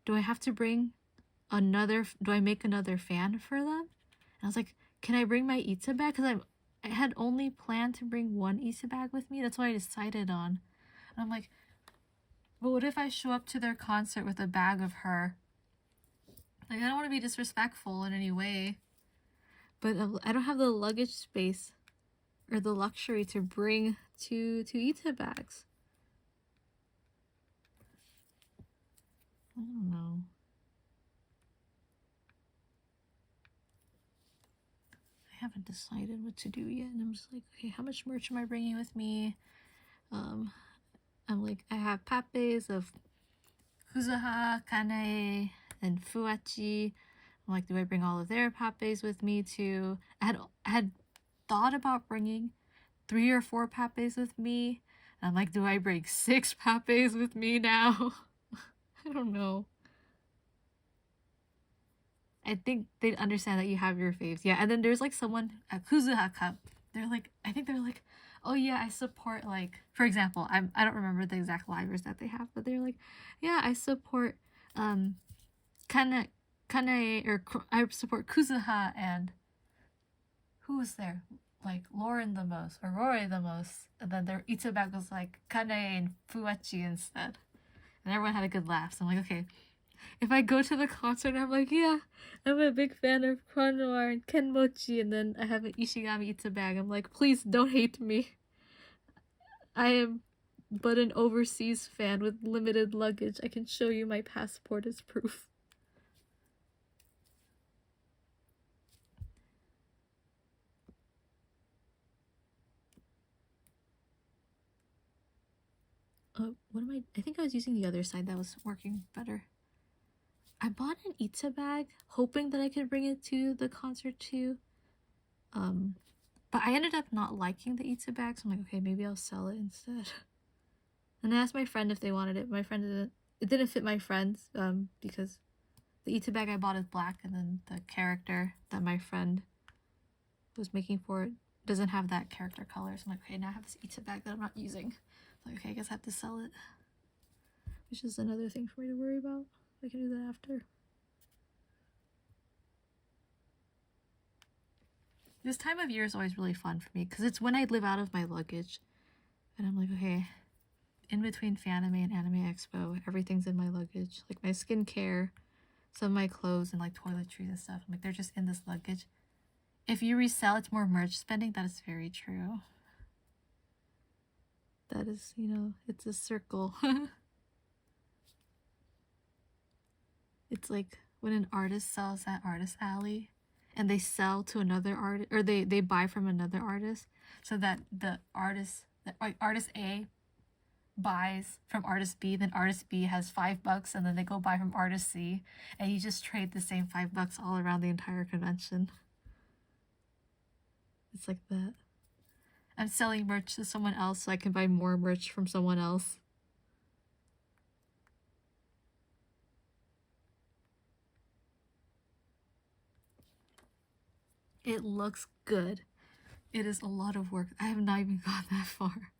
do I have to bring do I make another fan for them? And I was like, can I bring my Ita bag? Because I had only planned to bring one Ita bag with me. That's what I decided on. And I'm like, but what if I show up to their concert with a bag of her? Like, I don't want to be disrespectful in any way. But I don't have the luggage space or the luxury to bring two Ita bags. I don't know. I haven't decided what to do yet, and I'm just like, okay, how much merch am I bringing with me? I'm like, I have papes of Kuzuha, Kanae, and Fuachi. I'm like, do I bring all of their papes with me too? I had thought about bringing 3 or 4 papes with me. And I'm like, do I bring 6 papes with me now? I don't know. I think they'd understand that you have your faves. Yeah, and then there's like someone at Kuzuha Cup. They're like, I think they're like, oh yeah, I support, like, for example, I don't remember the exact livers that they have, but they're like, yeah, I support Kanae, or I support Kuzuha, and who was there? Like Lauren the most, or Rory the most, and then their Ita bag was like Kanae and Fuachi instead. And everyone had a good laugh. So I'm like, okay, if I go to the concert, I'm like, yeah, I'm a big fan of Chronoir and Kenmochi, and then I have an Ishigami Ita bag. I'm like, please don't hate me. I am but an overseas fan with limited luggage. I can show you my passport as proof. What am I think I was using the other side that was working better. I bought an Ita bag hoping that I could bring it to the concert too. But I ended up not liking the Ita bag, so I'm like, okay, maybe I'll sell it instead. And I asked my friend if they wanted it. My friend didn't fit my friends, because the Ita bag I bought is black, and then the character that my friend was making for it doesn't have that character color. So I'm like, okay, now I have this Ita bag that I'm not using. I'm like, okay, I guess I have to sell it. Which is another thing for me to worry about. I can do that after. This time of year is always really fun for me because it's when I live out of my luggage. And I'm like, okay, in between Fanime and Anime Expo, everything's in my luggage. Like my skincare, some of my clothes, and like toiletries and stuff. I'm like, they're just in this luggage. If you resell, it's more merch spending. That is very true. That is, you know, it's a circle. It's like when an artist sells at Artist Alley and they sell to another artist, or they buy from another artist, so that the artist A buys from artist B, then artist B has $5 and then they go buy from artist C, and you just trade the same $5 all around the entire convention. It's like that. I'm selling merch to someone else so I can buy more merch from someone else. It looks good. It is a lot of work. I have not even got that far.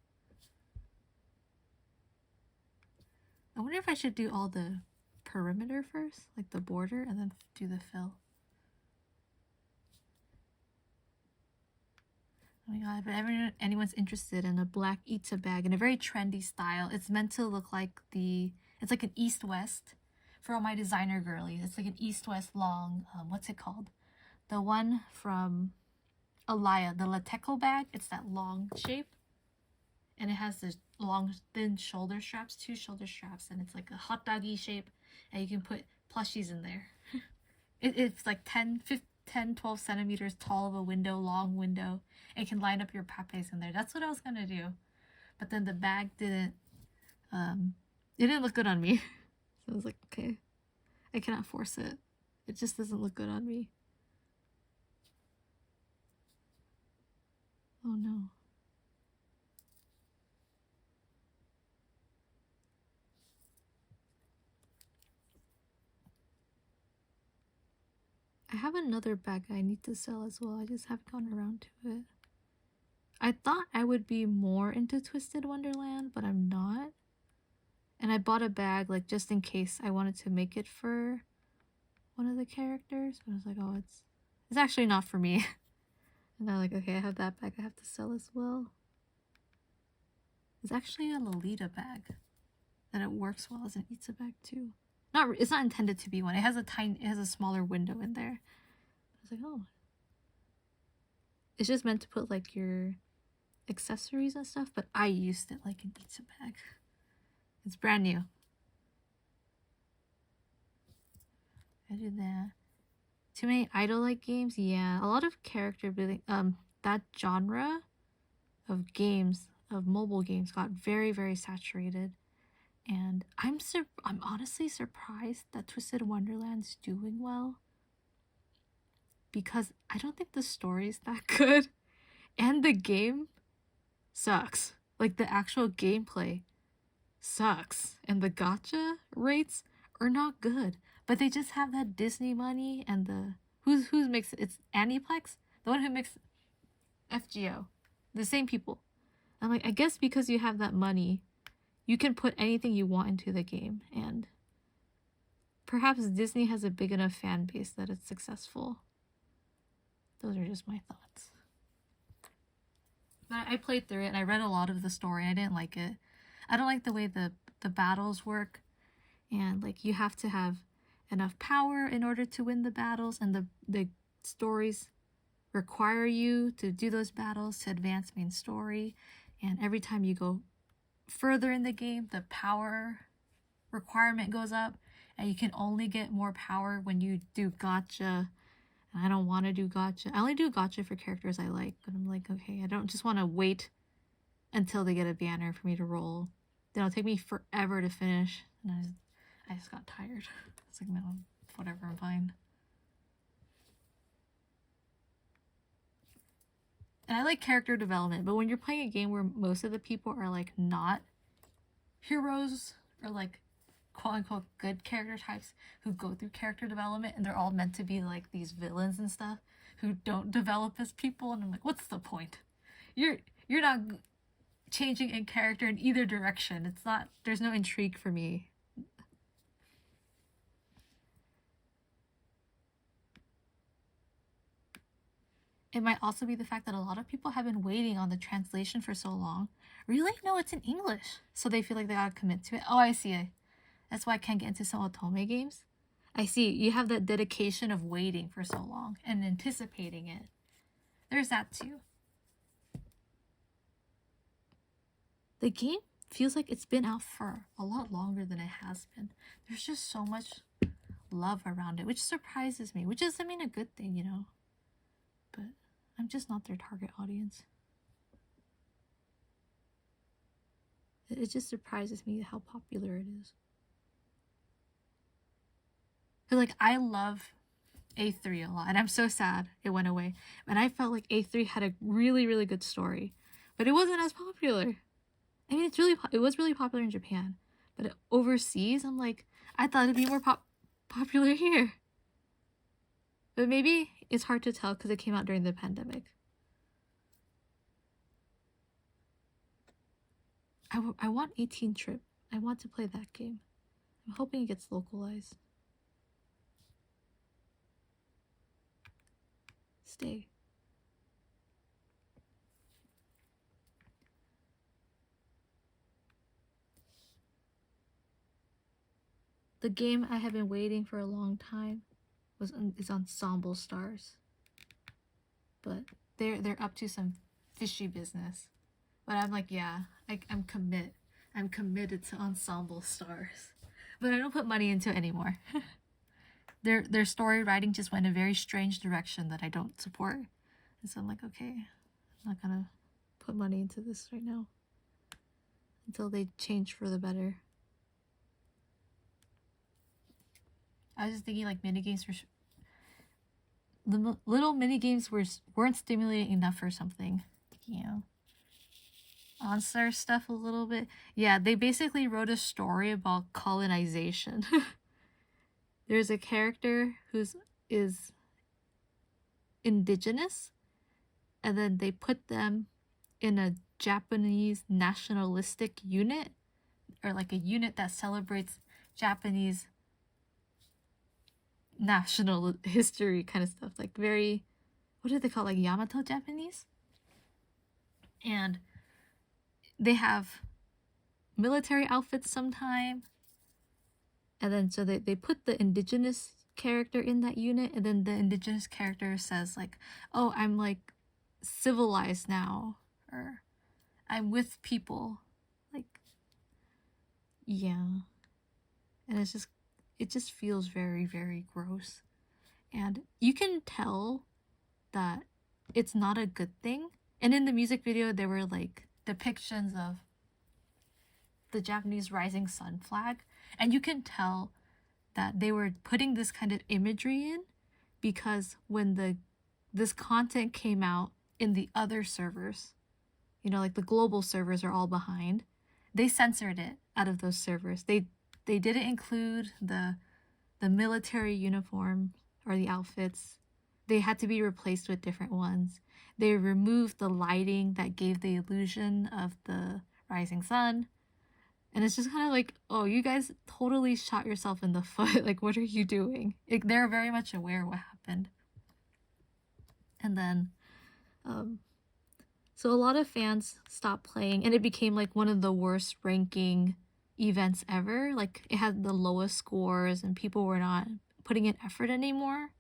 I wonder if I should do all the perimeter first, like the border, and then do the fill. Oh my god, if anyone's interested in a black Ita bag in a very trendy style, it's meant to look like it's like an east-west for all my designer girlies. It's like an east-west long, what's it called? The one from Alaya, the Lateco bag. It's that long shape. And it has the long, thin shoulder straps, 2 shoulder straps, and it's like a hot doggy shape, and you can put plushies in there. It's like 12 centimeters tall of a window, long window. It can line up your papes in there. That's what I was gonna do. But then the bag didn't, it didn't look good on me. So I was like, okay, I cannot force it. It just doesn't look good on me. Oh no. I have another bag I need to sell as well. I just haven't gotten around to it. I thought I would be more into Twisted Wonderland, but I'm not. And I bought a bag like just in case I wanted to make it for one of the characters. But I was like, oh, it's actually not for me. And they're like, okay, I have that bag I have to sell as well. It's actually a Lolita bag. That it works well as an Itza bag too. It's not intended to be one. It has a smaller window in there. I was like, oh. It's just meant to put like your accessories and stuff, but I used it like an Itza bag. It's brand new. I did that. Too many idol-like games? Yeah, a lot of character building. That genre of games, of mobile games, got very, very saturated. And I'm honestly surprised that Twisted Wonderland's doing well. Because I don't think the story's that good. And the game sucks. Like, the actual gameplay sucks. And the gacha rates are not good. But they just have that Disney money and the... Who's makes it? It's Aniplex? The one who makes FGO. The same people. I'm like, I guess because you have that money, you can put anything you want into the game. And perhaps Disney has a big enough fan base that it's successful. Those are just my thoughts. But I played through it and I read a lot of the story. I didn't like it. I don't like the way the battles work. And like you have to have enough power in order to win the battles. And the stories require you to do those battles to advance main story. And every time you go further in the game, the power requirement goes up. And you can only get more power when you do gacha. I don't want to do gacha. I only do gacha for characters I like, but I'm like, okay, I don't just want to wait until they get a banner for me to roll. Then it'll take me forever to finish. And I just got tired. It's like, no, whatever, I'm fine. And I like character development, but when you're playing a game where most of the people are like not heroes or like quote-unquote good character types who go through character development and they're all meant to be like these villains and stuff who don't develop as people, and I'm like, what's the point? You're not changing in character in either direction. It's not, there's no intrigue for me. It might also be the fact that a lot of people have been waiting on the translation for so long. Really? No, it's in English. So they feel like they gotta commit to it. Oh, I see it. That's why I can't get into some otome games. I see. You have that dedication of waiting for so long and anticipating it. There's that too. The game feels like it's been out for a lot longer than it has been. There's just so much love around it, which surprises me, which is, I mean, a good thing, you know. But I'm just not their target audience. It just surprises me how popular it is. But like, I love A3 a lot, and I'm so sad it went away. And I felt like A3 had a really, really good story, but it wasn't as popular. I mean, it was really popular in Japan, but overseas, I'm like, I thought it'd be more popular here. But maybe it's hard to tell because it came out during the pandemic. I want 18 Trip. I want to play that game. I'm hoping it gets localized. Stay. The game I have been waiting for a long time is Ensemble Stars. But they're up to some fishy business. But I'm like, yeah, I'm committed to Ensemble Stars. But I don't put money into it anymore. Their story writing just went a very strange direction that I don't support. And so I'm like, okay, I'm not gonna put money into this right now until they change for the better. I was just thinking like minigames were the little minigames weren't stimulating enough for something, you know. Onstar stuff a little bit. Yeah, they basically wrote a story about colonization. There's a character is indigenous, and then they put them in a Japanese nationalistic unit, or like a unit that celebrates Japanese national history kind of stuff, like very, what do they call, like Yamato Japanese? And they have military outfits sometime, and then so they put the indigenous character in that unit, and then the indigenous character says like, oh, I'm like civilized now, or I'm with people, like, yeah. And it just feels very, very gross. And you can tell that it's not a good thing. And in the music video, there were like depictions of the Japanese rising sun flag. And you can tell that they were putting this kind of imagery in because when this content came out in the other servers, you know, like the global servers are all behind, they censored it out of those servers. They didn't include the military uniform or the outfits. They had to be replaced with different ones. They removed the lighting that gave the illusion of the rising sun. And it's just kind of like, oh, you guys totally shot yourself in the foot. Like, what are you doing? They're very much aware of what happened. And then, so a lot of fans stopped playing, and it became like one of the worst ranking events ever. Like, it had the lowest scores, and people were not putting in effort anymore.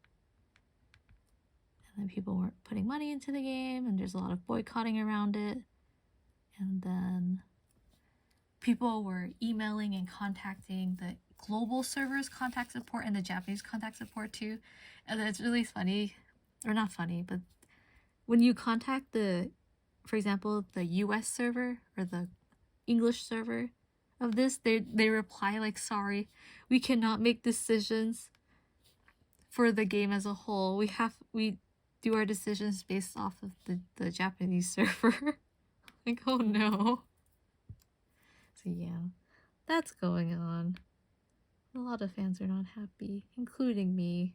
And then people weren't putting money into the game, and there's a lot of boycotting around it. And then people were emailing and contacting the global servers contact support and the Japanese contact support too. And it's really funny, or not funny, but when you contact for example, the US server or the English server of this, they reply like, sorry, we cannot make decisions for the game as a whole. We do our decisions based off of the Japanese server. Like, oh no. So yeah, that's going on. A lot of fans are not happy, including me.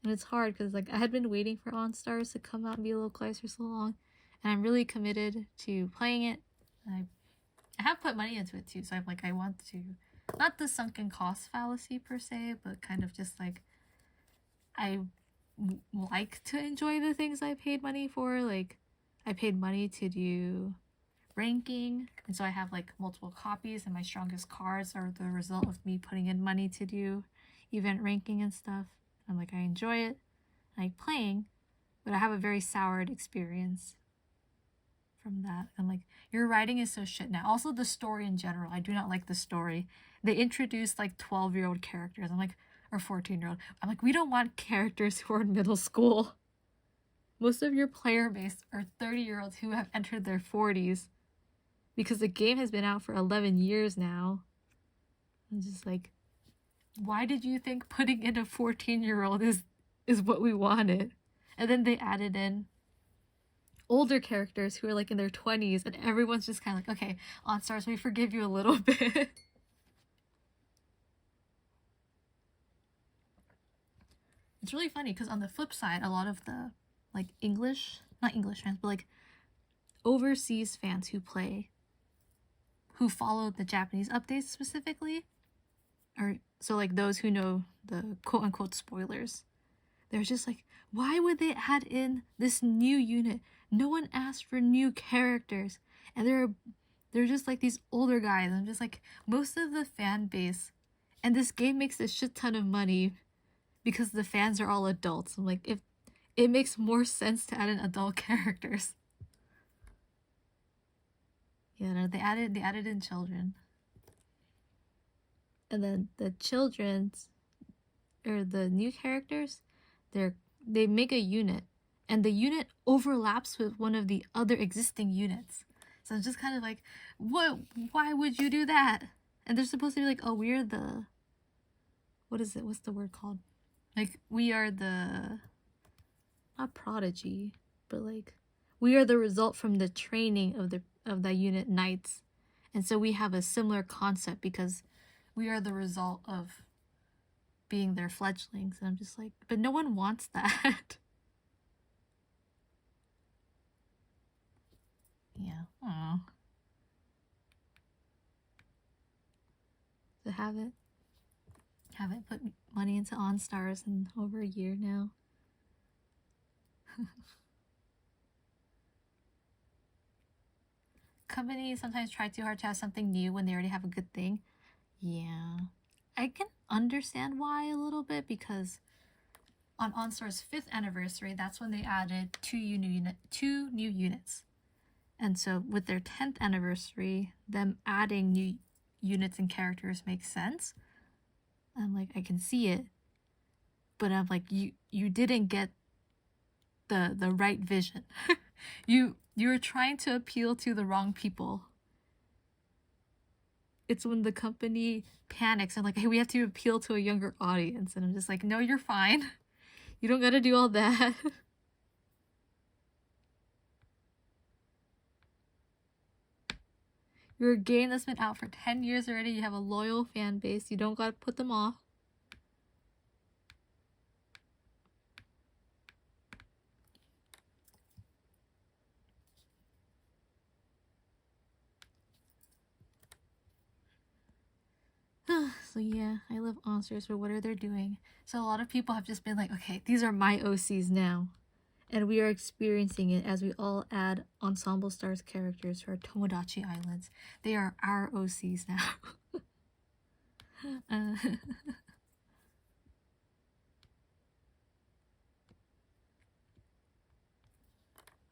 And it's hard because like I had been waiting for OnStars to come out and be localized for so long, and I'm really committed to playing it. And I have put money into it too, so I'm like, I want to, not the sunken cost fallacy per se, but kind of just like, I like to enjoy the things I paid money for. Like, I paid money to do ranking, and so I have like multiple copies, and my strongest cards are the result of me putting in money to do event ranking and stuff. I'm like, I enjoy it, I like playing, but I have a very soured experience from that. I'm like, your writing is so shit now. Also, the story in general, I do not like the story. They introduced like 12-year-old characters. I'm like, or 14-year-old. I'm like, we don't want characters who are in middle school. Most of your player base are 30-year-olds who have entered their 40s because the game has been out for 11 years now. I'm just like, why did you think putting in a 14-year-old is what we wanted? And then they added in older characters who are like in their 20s, and everyone's just kind of like, okay, on Stars, we forgive you a little bit. It's really funny because on the flip side, a lot of the like not English fans, but like overseas fans who follow the Japanese updates specifically, or so like those who know the quote-unquote spoilers, they're just like, why would they add in this new unit? No one asked for new characters. And they're just like these older guys. I'm just like, most of the fan base, and this game makes a shit ton of money because the fans are all adults. I'm like, if it makes more sense to add in adult characters. Yeah, no, they added in children. And then the children's, or the new characters, they make a unit, and the unit overlaps with one of the other existing units. So I'm just kind of like, why would you do that? And they're supposed to be like, oh, we're the, what is it? What's the word called? Like, we are the, not prodigy, but like, we are the result from the training of that unit knights. And so we have a similar concept because we are the result of being their fledglings. And I'm just like, but no one wants that. Yeah. Aww. So haven't put money into OnStars in over a year now. Companies sometimes try too hard to have something new when they already have a good thing. Yeah. I can understand why a little bit, because on OnStar's 5th anniversary, that's when they added two new units. And so with their 10th anniversary, them adding new units and characters makes sense. I'm like, I can see it. But I'm like, you didn't get the right vision. you were trying to appeal to the wrong people. It's when the company panics and like, hey, we have to appeal to a younger audience. And I'm just like, no, you're fine. You don't gotta do all that. You're a game that's been out for 10 years already. You have a loyal fan base. You don't gotta put them off. So yeah, I love OnStars for what they're doing. So a lot of people have just been like, okay, these are my OCs now. And we are experiencing it as we all add Ensemble Stars characters to our Tomodachi Islands. They are our OCs now.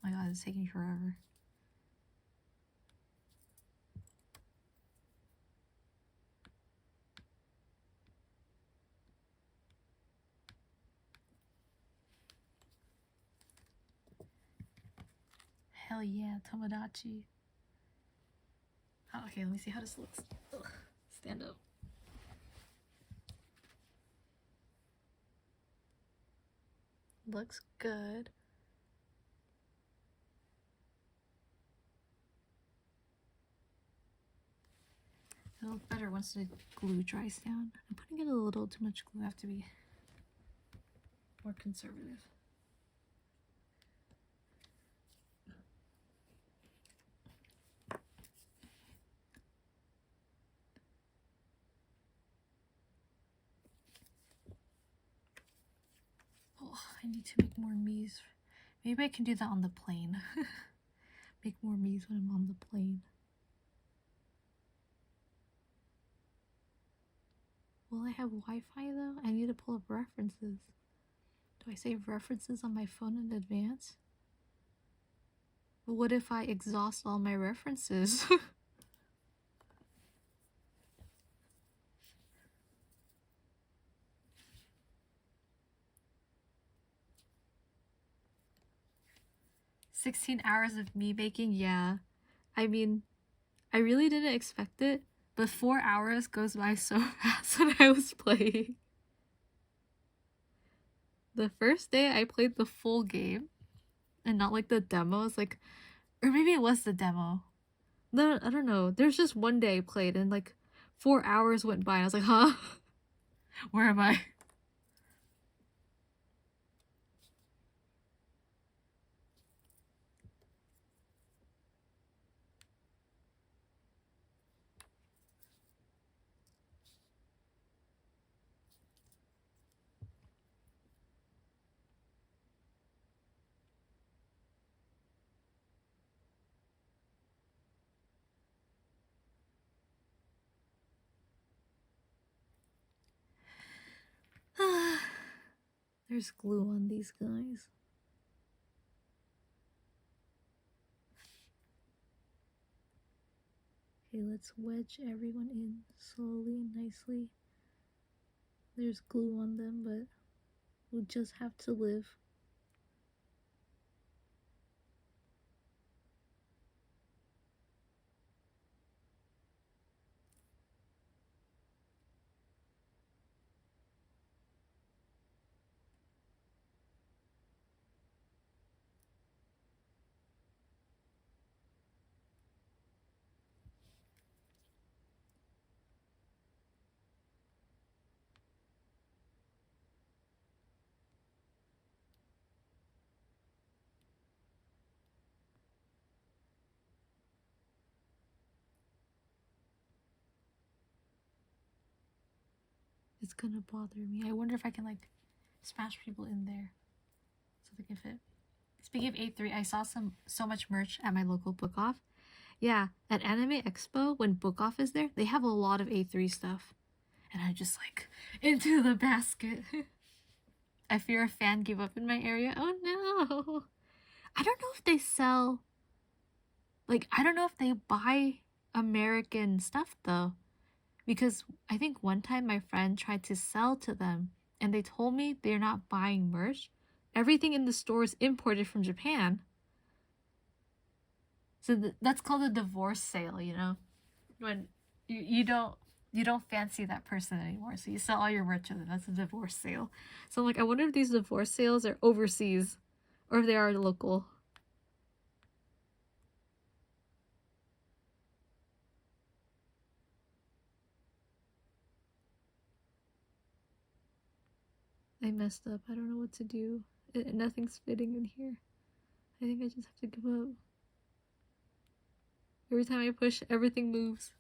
My god, it's taking forever. Hell yeah, Tomodachi. Oh, okay, let me see how this looks. Ugh, stand up. Looks good. It'll look better once the glue dries down. I'm putting in a little too much glue. I have to be more conservative. Oh, I need to make more me's. Maybe I can do that on the plane. Make more me's when I'm on the plane. Will I have Wi-Fi though? I need to pull up references. Do I save references on my phone in advance? But what if I exhaust all my references? 16 hours of me baking, yeah. I mean, I really didn't expect it, but 4 hours goes by so fast when I was playing. The first day I played the full game, and not like the demos, like, or maybe it was the demo. No, I don't know. There's just one day I played, and like 4 hours went by, and I was like, huh? Where am I? There's glue on these guys. Okay, let's wedge everyone in slowly and nicely. There's glue on them, but we'll just have to live. It's gonna bother me. I wonder if I can like smash people in there so they can fit. Speaking of A3, I saw so much merch at my local book off. Yeah, at Anime Expo, when book off is there, they have a lot of A3 stuff. And I just like, into the basket. I fear a fan gave up in my area. Oh no. I don't know if they sell, like, I don't know if they buy American stuff though. Because I think one time my friend tried to sell to them and they told me they're not buying merch. Everything in the store is imported from Japan. So that's called a divorce sale, you know? When you don't fancy that person anymore, so you sell all your merch to them. That's a divorce sale. So I'm like, I wonder if these divorce sales are overseas or if they are local. I messed up. I don't know what to do. Nothing's fitting in here. I think I just have to give up. Every time I push, everything moves.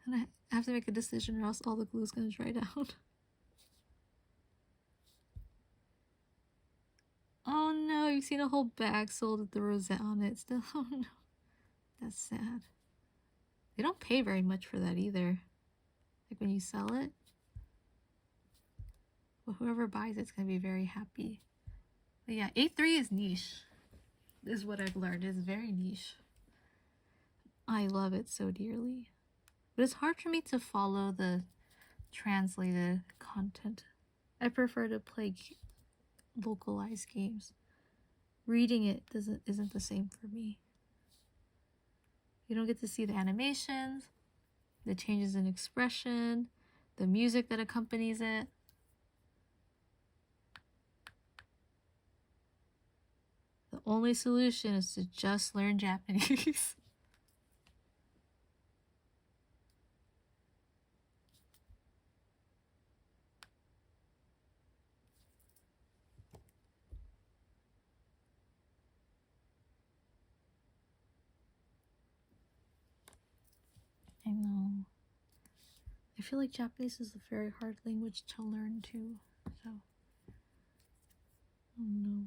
And I have to make a decision or else all the glue's gonna dry down. Oh no, you've seen a whole bag sold with the rosette on it still. Oh no. That's sad. They don't pay very much for that either. Like when you sell it. But whoever buys it's gonna be very happy. But yeah, A3 is niche. This is what I've learned. It's very niche. I love it so dearly. But it's hard for me to follow the translated content. I prefer to play localized games. Reading it isn't the same for me. You don't get to see the animations, the changes in expression, the music that accompanies it. The only solution is to just learn Japanese. I know. I feel like Japanese is a very hard language to learn too, so oh no.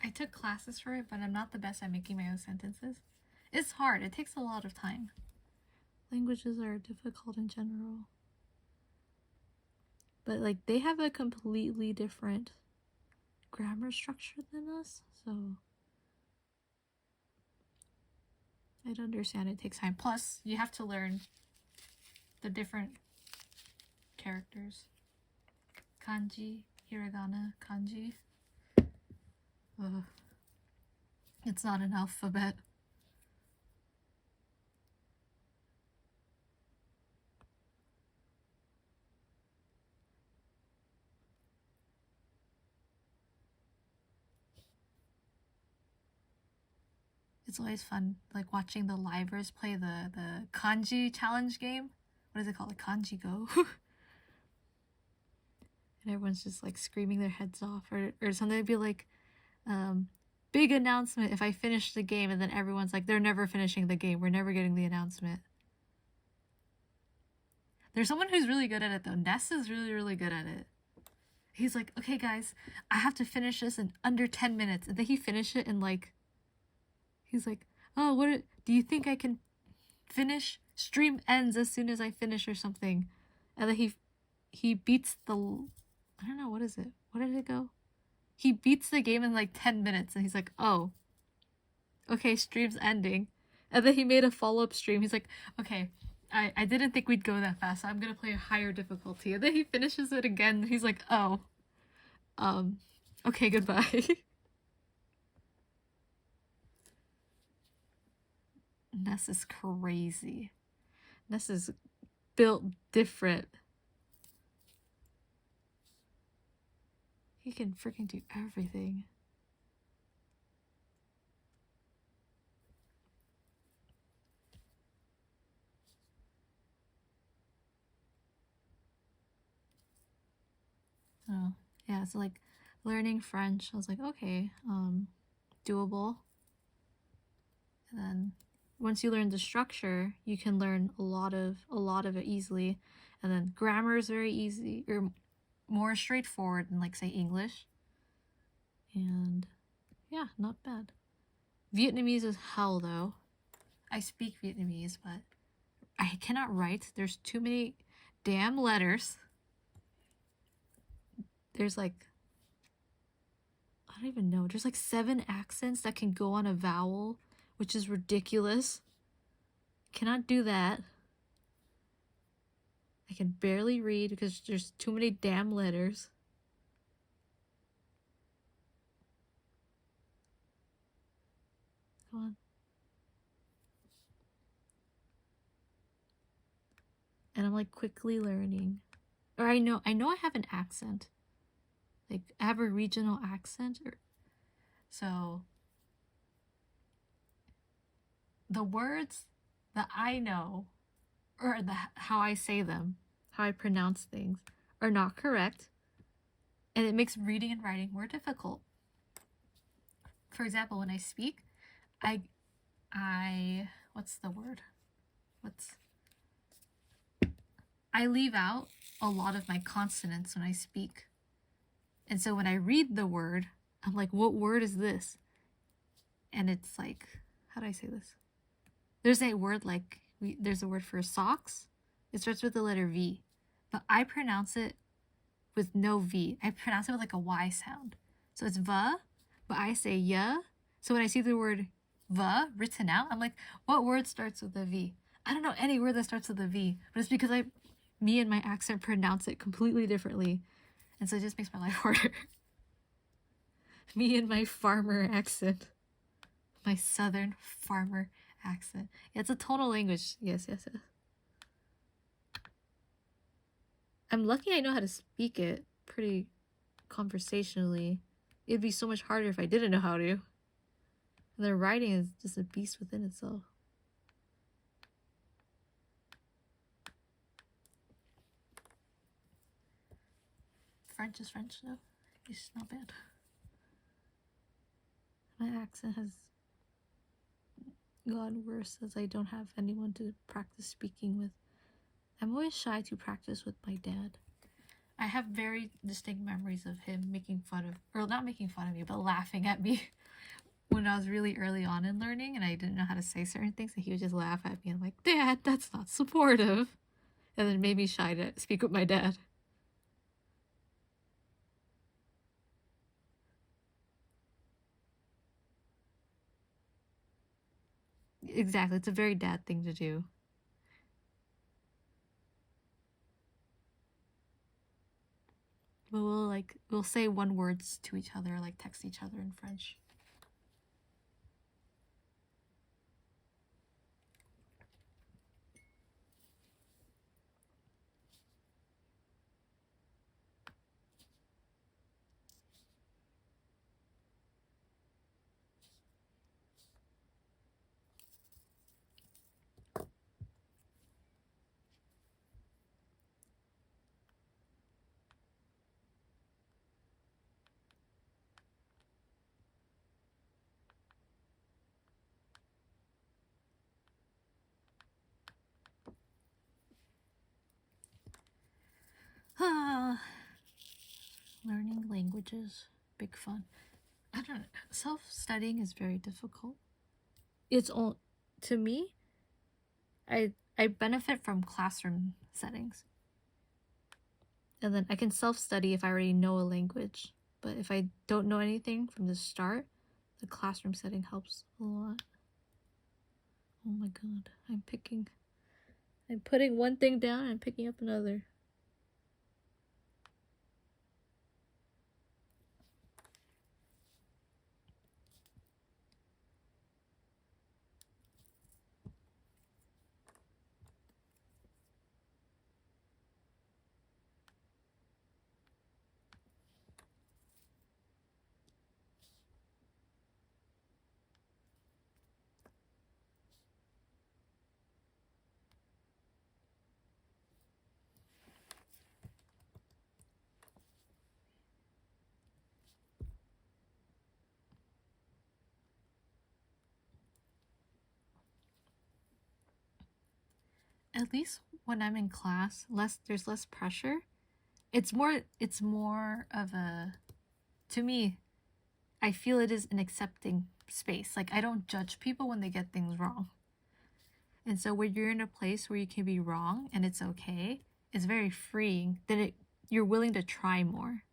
I took classes for it, but I'm not the best at making my own sentences. It's hard. It takes a lot of time. Languages are difficult in general. But like they have a completely different grammar structure than us, so I'd understand it takes time. Plus, you have to learn the different characters. Kanji, hiragana, kanji. Ugh. It's not an alphabet. It's always fun, like watching the livers play the kanji challenge game. What is it called? The kanji go. And everyone's just like screaming their heads off, or something. Would be like, big announcement if I finish the game, and then everyone's like, they're never finishing the game. We're never getting the announcement. There's someone who's really good at it though. Ness is really, really good at it. He's like, okay guys, I have to finish this in under 10 minutes. And then he finished it in like, he's like, oh, what do you think I can finish? Stream ends as soon as I finish or something. And then he beats the, I don't know, what is it? What did it go? He beats the game in like 10 minutes and he's like, oh, okay, stream's ending. And then he made a follow-up stream. He's like, okay, I didn't think we'd go that fast, so I'm gonna play a higher difficulty. And then he finishes it again. He's like, oh, okay, goodbye. Ness is crazy. Ness is built different. He can freaking do everything. Oh, yeah, so like learning French, I was like, okay, doable. And then once you learn the structure, you can learn a lot of it easily. And then grammar is very easy, or more straightforward than like say English. And yeah, not bad. Vietnamese is hell though. I speak Vietnamese, but I cannot write. There's too many damn letters. There's like, I don't even know. There's like 7 accents that can go on a vowel, which is ridiculous. Cannot do that. I can barely read because there's too many damn letters. Come on. And I'm like quickly learning. Or I know I have an accent. Like I have a regional accent. So the words that I know, or how I say them, how I pronounce things, are not correct. And it makes reading and writing more difficult. For example, when I speak, what's the word? I leave out a lot of my consonants when I speak. And so when I read the word, I'm like, what word is this? And it's like, how do I say this? There's a word like, there's a word for socks. It starts with the letter V. But I pronounce it with no V. I pronounce it with like a Y sound. So it's va, but I say ya. So when I see the word va written out, I'm like, what word starts with a V? I don't know any word that starts with a V, but it's because me and my accent pronounce it completely differently. And so it just makes my life harder. Me and my farmer accent. My southern farmer accent. Yeah, it's a tonal language. Yes. I'm lucky I know how to speak it pretty conversationally. It'd be so much harder if I didn't know how to. And the writing is just a beast within itself. French is French though. It's not bad. My accent has gotten worse as I don't have anyone to practice speaking with. I'm always shy to practice with my dad. I have very distinct memories of him making fun of, or not making fun of me, but laughing at me when I was really early on in learning and I didn't know how to say certain things, and he would just laugh at me. I'm like, Dad, that's not supportive. And then it made me shy to speak with my dad. Exactly, it's a very dad thing to do. But we'll say one words to each other, like text each other in French. Learning languages, big fun. I don't know. Self-studying is very difficult. It's all, to me, I benefit from classroom settings. And then I can self-study if I already know a language. But if I don't know anything from the start, the classroom setting helps a lot. Oh my god, I'm putting one thing down and picking up another. At least when I'm in class, there's less pressure. It's more of a, to me, I feel it is an accepting space. Like, I don't judge people when they get things wrong. And so when you're in a place where you can be wrong and it's okay, it's very freeing. Then you're willing to try more.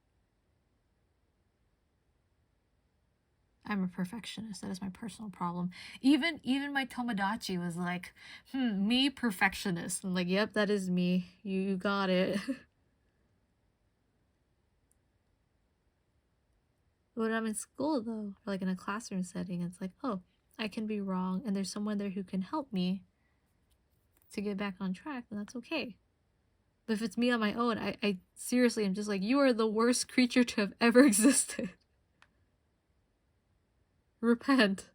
I'm a perfectionist. That is my personal problem. Even my Tomodachi was like, me perfectionist. I'm like, yep, that is me. You got it. When I'm in school though, or like in a classroom setting, it's like, oh, I can be wrong and there's someone there who can help me to get back on track, and that's okay. But if it's me on my own, I seriously am just like, you are the worst creature to have ever existed. Repent.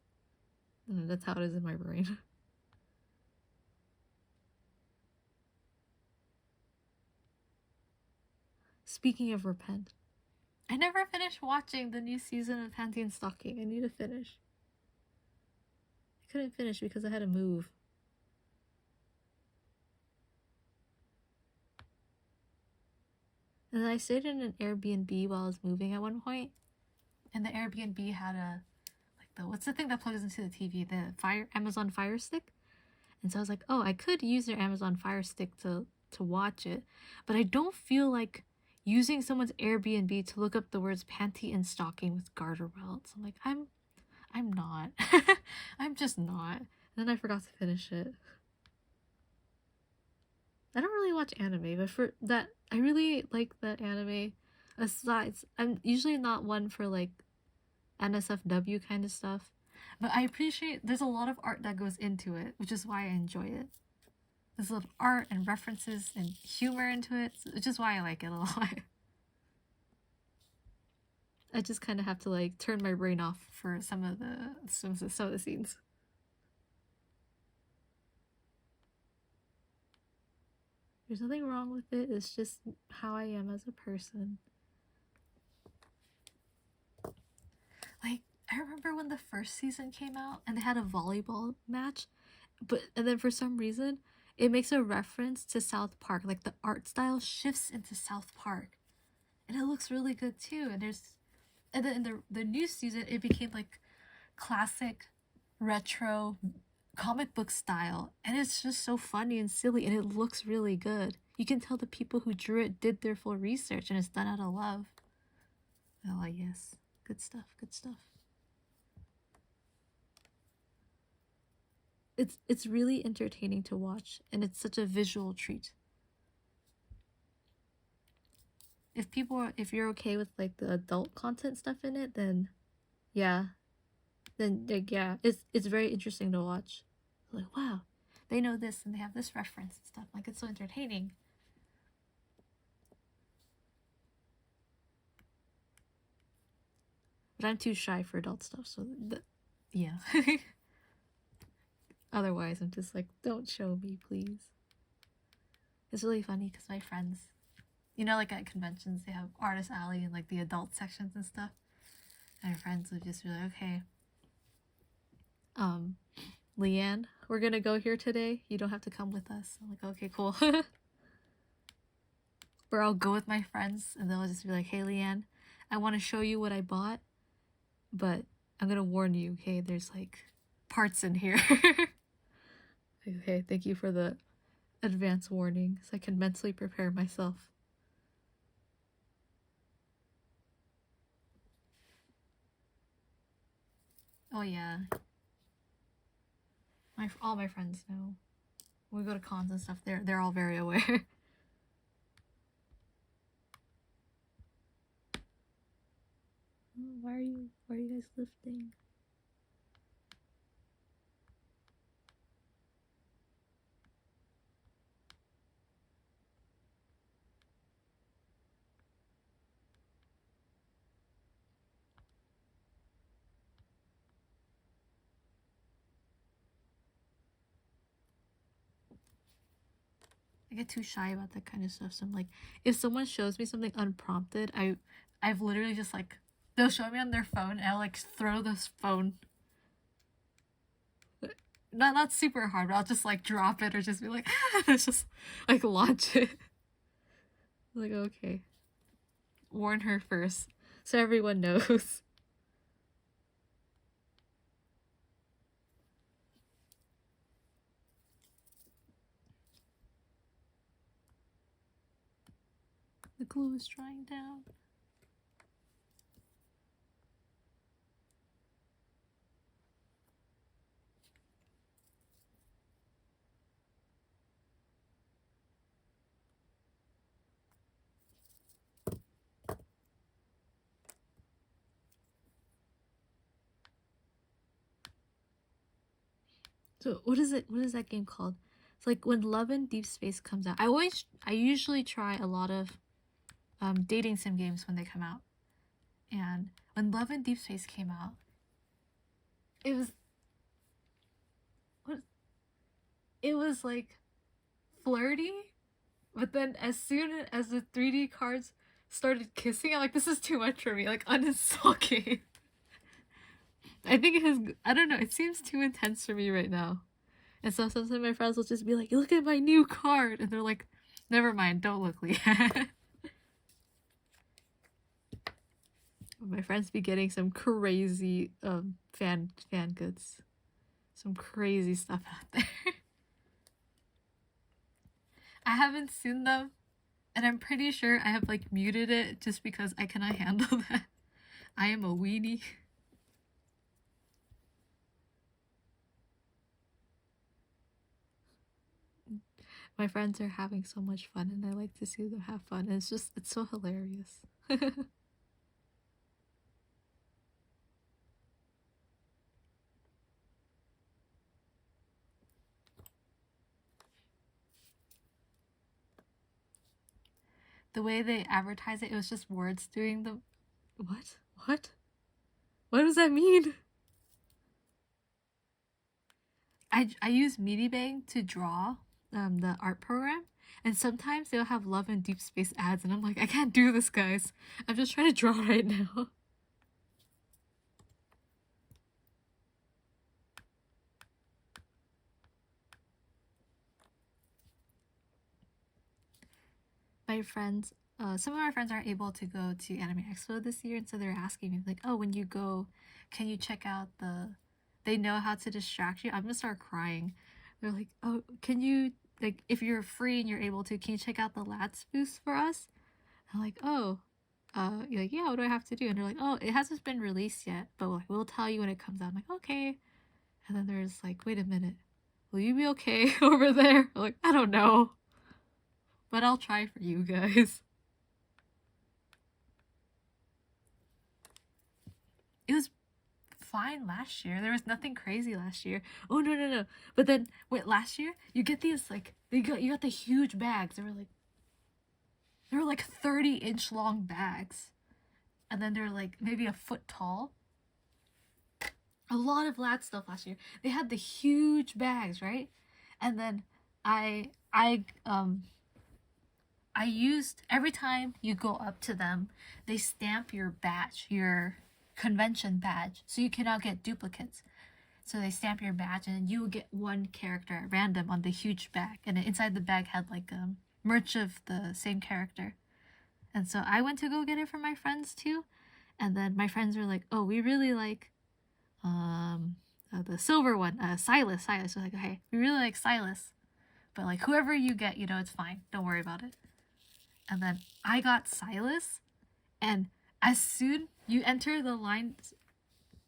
That's how it is in my brain. Speaking of repent, I never finished watching the new season of Panty and Stocking. I need to finish. I couldn't finish because I had to move. And then I stayed in an Airbnb while I was moving at one point. And the Airbnb had what's the thing that plugs into the TV? The Amazon Fire Stick? And so I was like, oh, I could use their Amazon Fire Stick to watch it. But I don't feel like using someone's Airbnb to look up the words panty and stocking with garter belts. I'm like, I'm not. I'm just not. And then I forgot to finish it. I don't really watch anime, but for that, I really like that anime. Besides, I'm usually not one for like NSFW kind of stuff, but I appreciate there's a lot of art that goes into it, which is why I enjoy it. There's a lot of art and references and humor into it, which is why I like it a lot. I just kind of have to like turn my brain off for some of the scenes. There's nothing wrong with it. It's just how I am as a person. Like, I remember when the first season came out and they had a volleyball match, and then for some reason it makes a reference to South Park. Like the art style shifts into South Park, and it looks really good too. And then in the new season, it became like classic retro comic book style, and it's just so funny and silly, and it looks really good. You can tell the people who drew it did their full research, and it's done out of love. Oh yes, good stuff, good stuff. It's really entertaining to watch, and it's such a visual treat. If you're okay with like the adult content stuff in it, then yeah, it's very interesting to watch. Like, wow, they know this and they have this reference and stuff. Like, it's so entertaining. But I'm too shy for adult stuff, so yeah. Otherwise, I'm just like, don't show me, please. It's really funny because my friends, you know, like at conventions, they have Artist Alley and like the adult sections and stuff. And my friends would just be like, okay, Leanne, we're gonna go here today. You don't have to come with us. I'm like, okay, cool. Or I'll go with my friends and they'll just be like, hey, Leanne, I want to show you what I bought, but I'm gonna warn you, okay? There's like parts in here. Okay, thank you for the advance warning so I can mentally prepare myself. Oh yeah. All my friends know. When we go to cons and stuff, they're all very aware. Why are you guys lifting? I get too shy about that kind of stuff. So I'm like, if someone shows me something unprompted, I've literally just like, they'll show me on their phone and I'll like throw this phone. Not super hard, but I'll just like drop it or just be like, it's just like launch it. Like, okay. Warn her first so everyone knows. The glue is drying down. So what is that game called? It's like when Love in Deep Space comes out. I usually try a lot of dating sim games when they come out. And when Love in Deep Space came out, it was like flirty, but then as soon as the 3D cards started kissing, I'm like, this is too much for me. Like, uninstall game. I think I don't know, it seems too intense for me right now. And so sometimes my friends will just be like, look at my new card. And they're like, never mind, don't look, Leanne. My friends be getting some crazy fan goods. Some crazy stuff out there. I haven't seen them, And I'm pretty sure I have like muted it just because I cannot handle that. I am a weenie. My friends are having so much fun and I like to see them have fun. And it's so hilarious. The way they advertise it was just words doing the... What? What? What does that mean? I use Medibang to draw the art program, and sometimes they'll have Love and Deep Space ads, and I'm like, I can't do this, guys. I'm just trying to draw right now. My friends, some of my friends aren't able to go to Anime Expo this year, and so they're asking me like, oh, when you go, can you check out the... They know how to distract you. I'm gonna start crying. They're like, oh, can you, like, if you're free and you're able to, can you check out the Lats booth for us? I'm like, oh, you're like, yeah, what do I have to do? And they're like, oh, it hasn't been released yet, but like, we'll tell you when it comes out. I'm like, okay. And then there's like, wait a minute, will you be okay over there? I'm like, I don't know, but I'll try for you guys. It was fine last year. There was nothing crazy last year. Oh no. But then wait, last year you get these like you got the huge bags. They were like 30-inch long bags. And then they're like maybe a foot tall. A lot of lad stuff last year. They had the huge bags, right? And then I used, every time you go up to them, they stamp your badge, your convention badge, so you cannot get duplicates. So they stamp your badge and you will get one character at random on the huge bag, and inside the bag had like merch of the same character. And so I went to go get it for my friends too, and then my friends were like, oh, we really like the silver one, Silas. So like, okay, we really like Silas, but like whoever you get, you know, it's fine, don't worry about it. And then I got Silas, and as soon you enter the line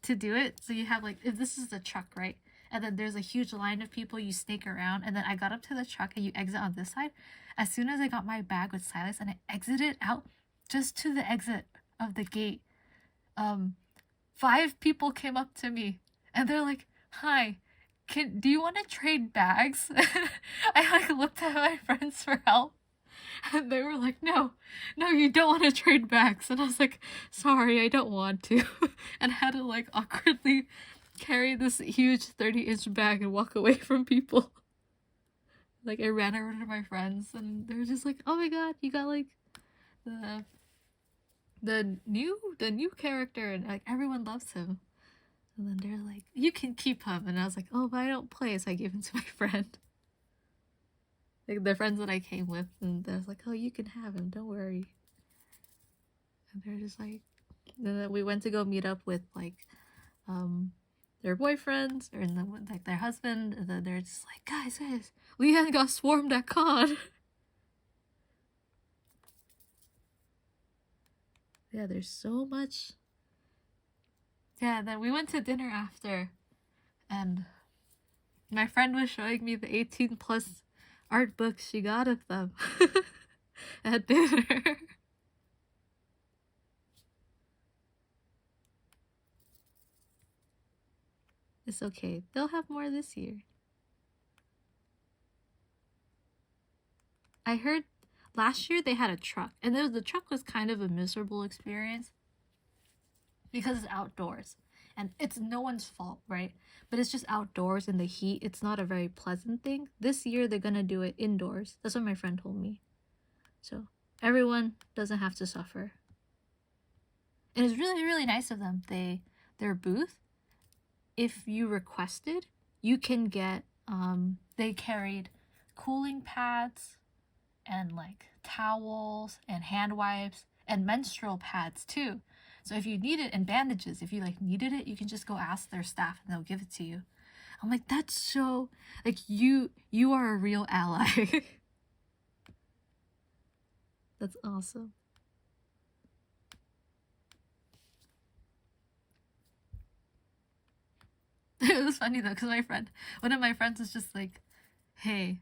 to do it, so you have like, if this is the truck, right? And then there's a huge line of people, you snake around, and then I got up to the truck and you exit on this side. As soon as I got my bag with Silas and I exited out just to the exit of the gate, 5 people came up to me and they're like, hi, do you want to trade bags? I like looked at my friends for help. And they were like, no, you don't want to trade bags. And I was like, sorry, I don't want to. And I had to like awkwardly carry this huge 30-inch bag and walk away from people. Like I ran over to my friends and they were just like, oh my god, you got like the new character, and like everyone loves him. And then they're like, you can keep him. And I was like, oh, but I don't play, so I gave him to my friend. Like the friends that I came with, and I was like, oh, you can have him, don't worry. And they're just like, and then we went to go meet up with like their boyfriends or like their husband, and then they're just like, guys, Leanne got swarmed at con. Yeah, there's so much. Yeah, then we went to dinner after, and my friend was showing me the 18+ art books she got of them at dinner. It's okay. They'll have more this year. I heard last year they had a truck, and the truck was kind of a miserable experience because it's outdoors. And it's no one's fault, right? But it's just outdoors in the heat. It's not a very pleasant thing. This year they're gonna do it indoors. That's what my friend told me. So everyone doesn't have to suffer. And it's really, really nice of them. Their booth, if you requested, you can get they carried cooling pads and like towels and hand wipes and menstrual pads too. So if you need it, and bandages, if you like needed it, you can just go ask their staff and they'll give it to you. I'm like, that's so like you are a real ally. That's awesome. It was funny though, because one of my friends was just like, hey,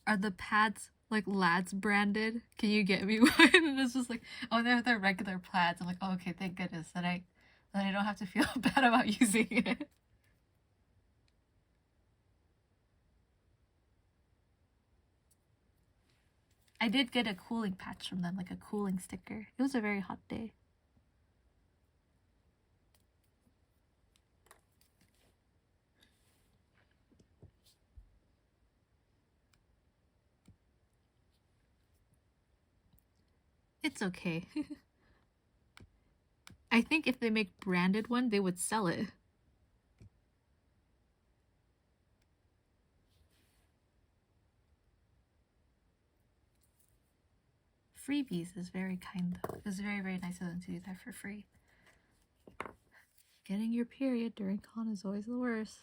are the pads like lads branded? Can you get me one? And it's just like, oh, they're regular plaids. I'm like, oh, okay, thank goodness that I don't have to feel bad about using it. I did get a cooling patch from them, like a cooling sticker. It was a very hot day. It's okay. I think if they make branded one, they would sell it. Freebies is very kind though. It was very, very nice of them to do that for free. Getting your period during con is always the worst.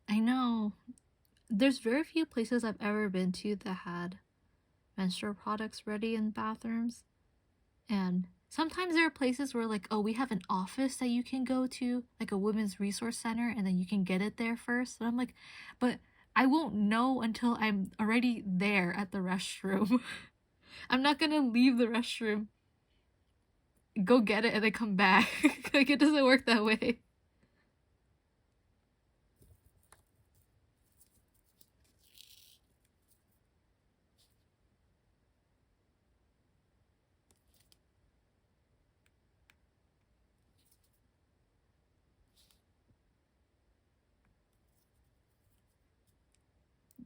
I know. There's very few places I've ever been to that had menstrual products ready in bathrooms. And sometimes there are places where like, oh, we have an office that you can go to, like a women's resource center, and then you can get it there first. And I'm like, but I won't know until I'm already there at the restroom. I'm not gonna leave the restroom, go get it, and then come back. Like, it doesn't work that way.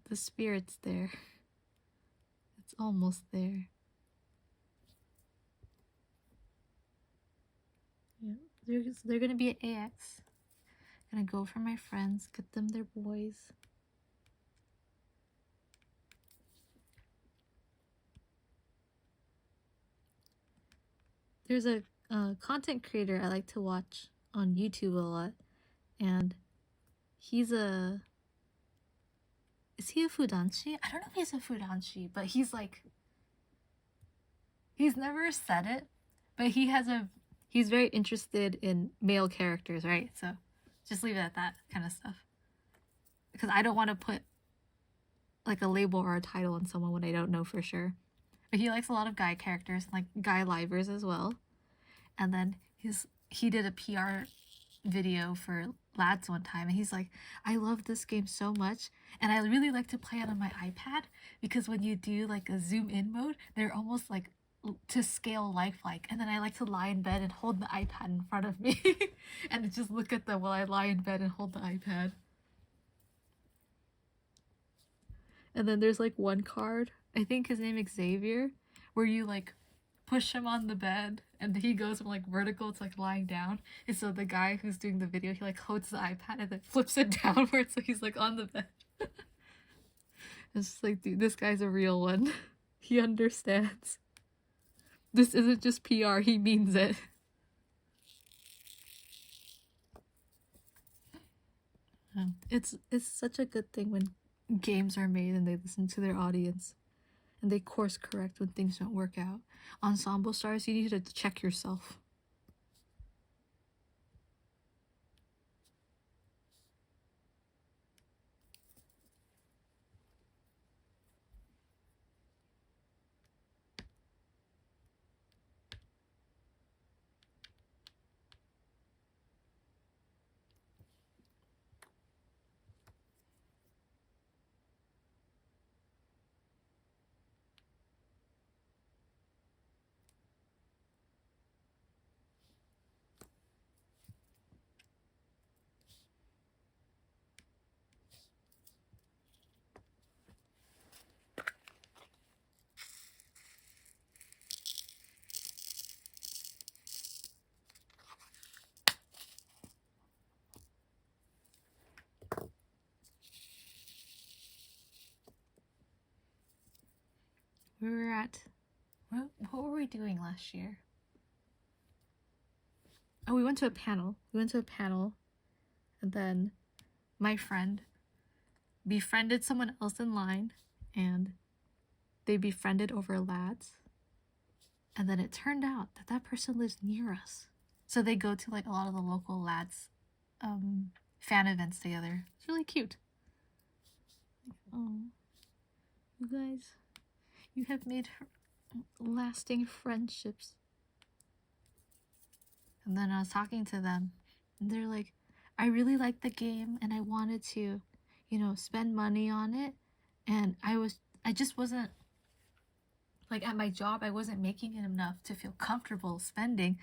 The spirit's there. It's almost there. Yeah, they're gonna be at AX. Gonna go for my friends, get them their boys. There's a content creator I like to watch on YouTube a lot, and he's a... Is he a fudanshi? I don't know if he's a fudanshi, but he's like... He's never said it, but he's very interested in male characters, right? So just leave it at that kind of stuff. Because I don't want to put like a label or a title on someone when I don't know for sure. But he likes a lot of guy characters, like guy livers as well. And then he did a PR video for lads one time, and he's like, I love this game so much, and I really like to play it on my iPad because when you do like a zoom in mode, they're almost like to scale lifelike, and then I like to lie in bed and hold the iPad in front of me and just look at them while I lie in bed and hold the iPad. And then there's like one card, I think his name is Xavier, where you like push him on the bed and he goes from like vertical to like lying down. And so the guy who's doing the video, he like holds the iPad and then flips it downward so he's like on the bed. It's just like, dude, this guy's a real one. He understands. This isn't just PR, he means it. It's such a good thing when games are made and they listen to their audience and they course correct when things don't work out. Ensemble stars, you need to check yourself. What were we doing last year? Oh, we went to a panel. And then my friend befriended someone else in line, and they befriended over lads. And then it turned out that that person lives near us. So they go to like a lot of the local lads fan events together. It's really cute. Oh, you guys, you have made lasting friendships. And then I was talking to them, and they're like, I really like the game, and I wanted to, you know, spend money on it. And I just wasn't, like at my job, I wasn't making enough to feel comfortable spending.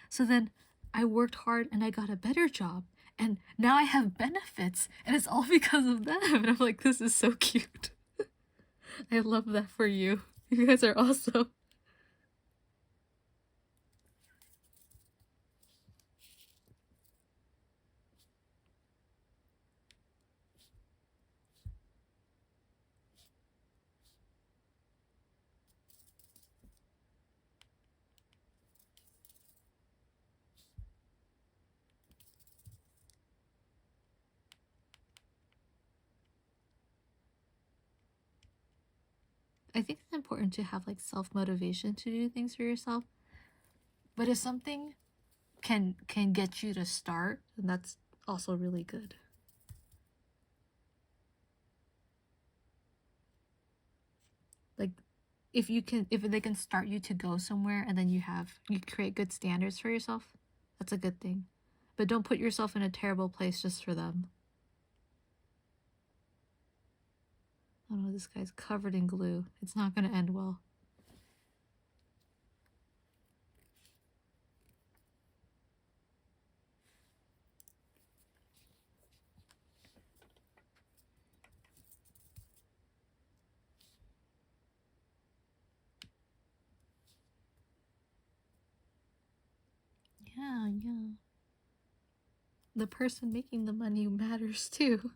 So then I worked hard and I got a better job. And now I have benefits, and it's all because of them. And I'm like, this is so cute. I love that for you. You guys are awesome. I think it's important to have like self-motivation to do things for yourself. But if something can get you to start, then that's also really good. Like if they can start you to go somewhere, and then you create good standards for yourself, that's a good thing. But don't put yourself in a terrible place just for them. Oh no, this guy's covered in glue. It's not gonna end well. Yeah. The person making the money matters too.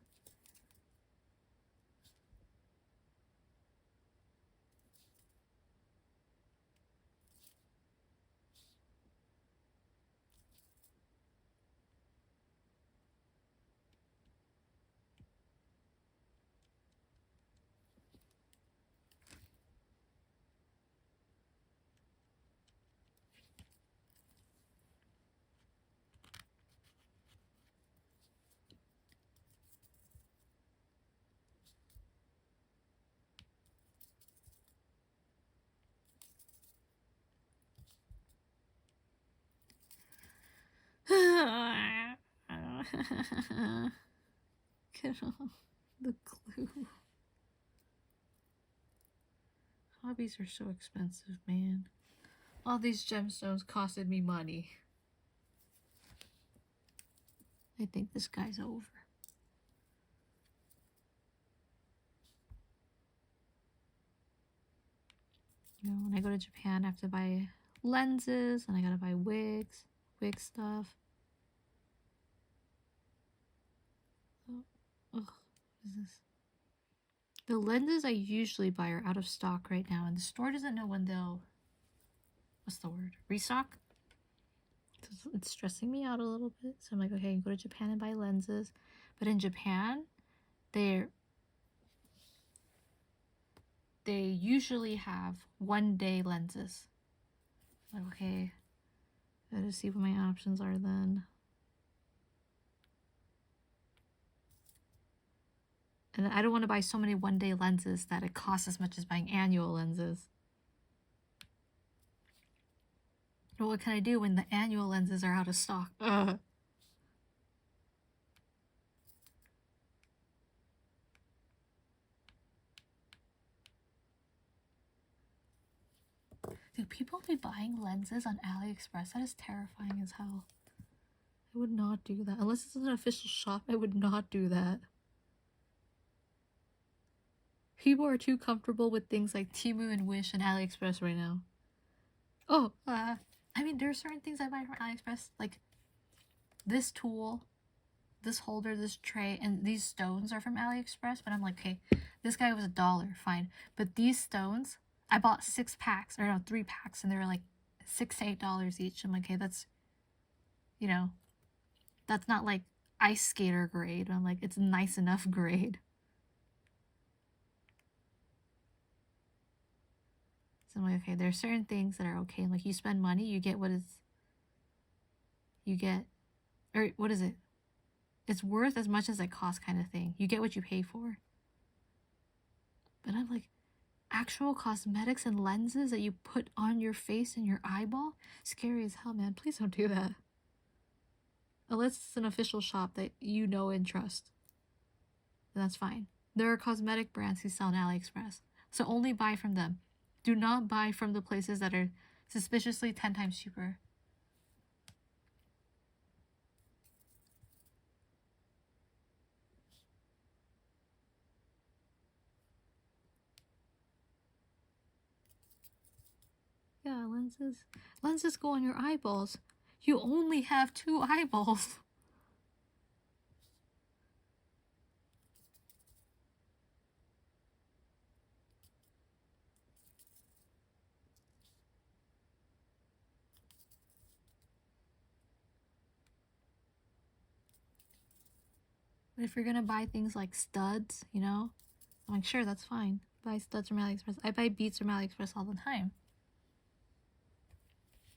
Get off the glue. Hobbies are so expensive, man. All these gemstones costed me money. I think this guy's over. You know, when I go to Japan, I have to buy lenses, and I gotta buy wig stuff. Oh, what is this? The lenses I usually buy are out of stock right now, and the store doesn't know when they'll, what's the word, restock? So it's stressing me out a little bit. So I'm like, okay, I can go to Japan and buy lenses. But in Japan, they usually have 1-day lenses. Like, okay, gotta see what my options are then. And I don't want to buy so many 1-day lenses that it costs as much as buying annual lenses. But what can I do when the annual lenses are out of stock? Do people be buying lenses on AliExpress? That is terrifying as hell. I would not do that. Unless it's an official shop, I would not do that. People are too comfortable with things like Temu and Wish and AliExpress right now. Oh, I mean, there are certain things I buy from AliExpress, like this tool, this holder, this tray, and these stones are from AliExpress, but I'm like, okay, this guy was $1, fine. But these stones, I bought 6 packs, or no, 3 packs, and they were like $6 to $8 each. I'm like, okay, that's, you know, that's not like ice skater grade. I'm like, it's nice enough grade. So I'm like, okay, there are certain things that are okay. Like, you spend money, you get what is, you get, or what is it? It's worth as much as it costs, kind of thing. You get what you pay for. But I'm like, actual cosmetics and lenses that you put on your face and your eyeball? Scary as hell, man. Please don't do that. Unless it's an official shop that you know and trust. Then that's fine. There are cosmetic brands who sell on AliExpress. So only buy from them. Do not buy from the places that are suspiciously 10 times cheaper. Yeah, lenses. Lenses go on your eyeballs. You only have 2 eyeballs. But if you're gonna buy things like studs, you know, I'm like, sure, that's fine. Buy studs from AliExpress. I buy beads from AliExpress all the time.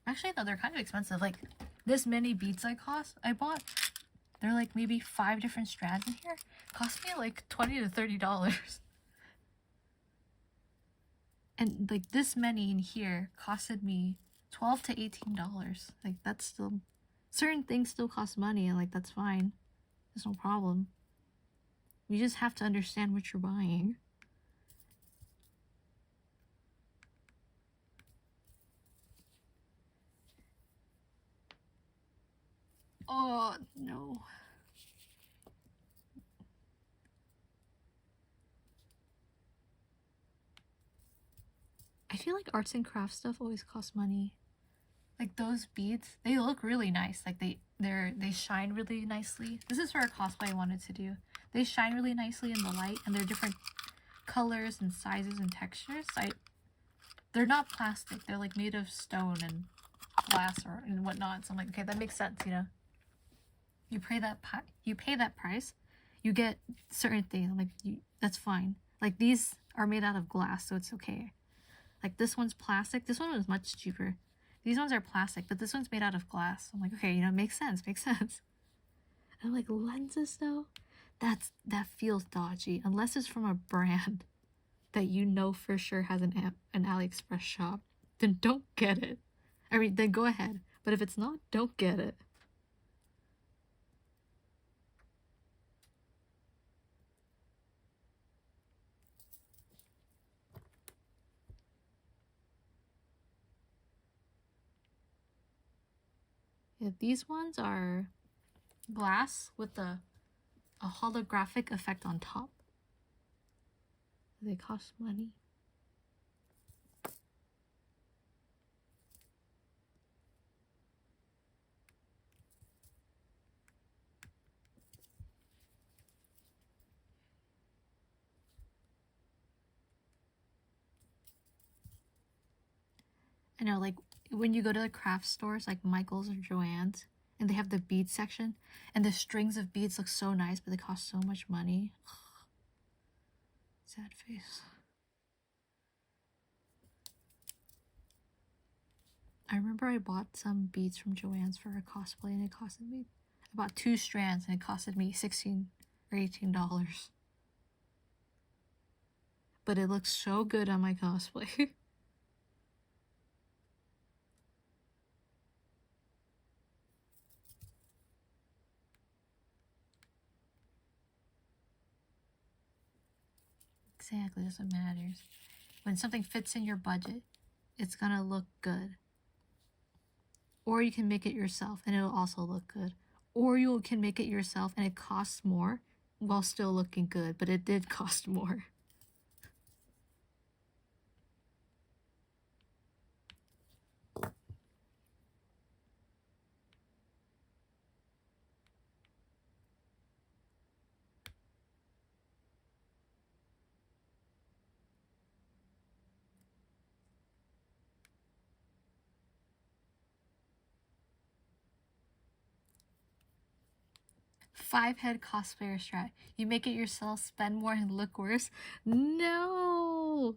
Actually, though, they're kind of expensive. Like, this many beads I bought, they're like maybe 5 different strands in here. Cost me like $20 to $30. And like this many in here costed me $12 to $18. Like, that's still, certain things still cost money, and like, that's fine. There's no problem. You just have to understand what you're buying. Oh, no. I feel like arts and crafts stuff always costs money. Like, those beads, they look really nice. Like, they shine really nicely. This is for a cosplay I wanted to do. They shine really nicely in the light, and they're different colors and sizes and textures. They're not plastic. They're like made of stone and glass and whatnot. So I'm like, okay, that makes sense, you know. You pay that price, you get certain things. I'm like, that's fine. Like, these are made out of glass, so it's okay. Like, this one's plastic. This one was much cheaper. These ones are plastic, but this one's made out of glass. I'm like, okay, you know, makes sense. And I'm like, lenses though, that feels dodgy. Unless it's from a brand that you know for sure has an AliExpress shop, then don't get it. I mean, then go ahead. But if it's not, don't get it. Yeah, these ones are glass with a holographic effect on top. They cost money. I know, like, when you go to the craft stores like Michael's or Joann's, and they have the bead section, and the strings of beads look so nice, but they cost so much money. Sad face. I remember I bought some beads from Joann's for a cosplay, and it costed me, I bought 2 strands, and it costed me $16 or $18. But it looks so good on my cosplay. Exactly, that's what matters. When something fits in your budget, it's gonna look good. Or you can make it yourself and it'll also look good. Or you can make it yourself and it costs more while still looking good, but it did cost more. 5-head cosplayer strat. You make it yourself, spend more, and look worse. No!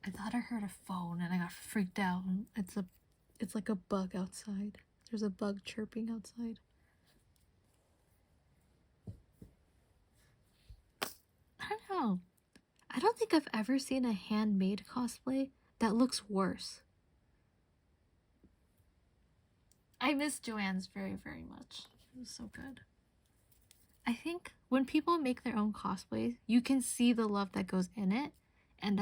I thought I heard a phone and I got freaked out. It's like a bug outside. There's a bug chirping outside. I don't know. I don't think I've ever seen a handmade cosplay that looks worse. I miss Joanne's very, very much. It was so good. I think when people make their own cosplays, you can see the love that goes in it. And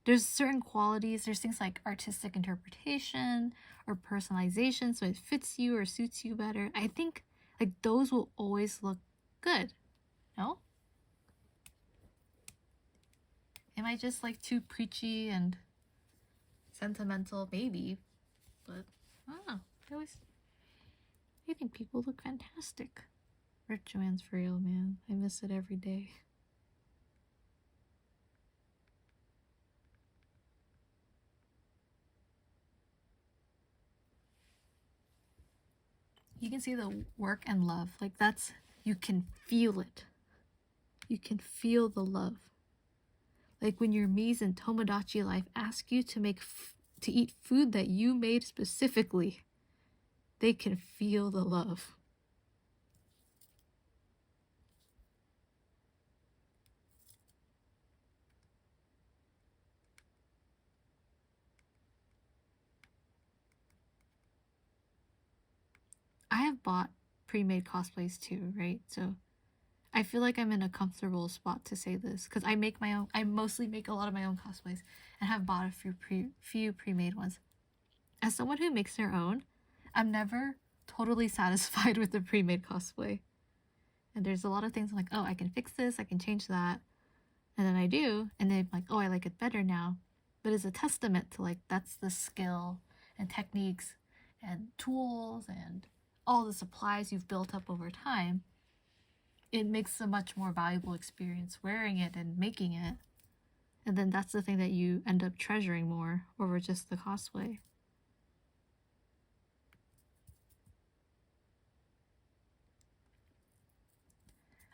there's certain qualities. There's things like artistic interpretation or personalization, so it fits you or suits you better. I think like those will always look good. No? Am I just like too preachy and sentimental? Maybe. But I don't know. I think people look fantastic. Rip Joanne's for real, man. I miss it every day. You can see the work and love. Like you can feel it. You can feel the love. Like when your Mies in Tomodachi Life ask you to eat food that you made specifically, they can feel the love. I have bought pre-made cosplays too, right? So I feel like I'm in a comfortable spot to say this because I mostly make a lot of my own cosplays and have bought a few pre-made ones. As someone who makes their own, I'm never totally satisfied with the pre-made cosplay. And there's a lot of things I'm like, oh, I can fix this, I can change that. And then I do, and then I'm like, oh, I like it better now. But it's a testament to like, that's the skill and techniques and tools and all the supplies you've built up over time. It makes a much more valuable experience wearing it and making it. And then that's the thing that you end up treasuring more over just the cosplay.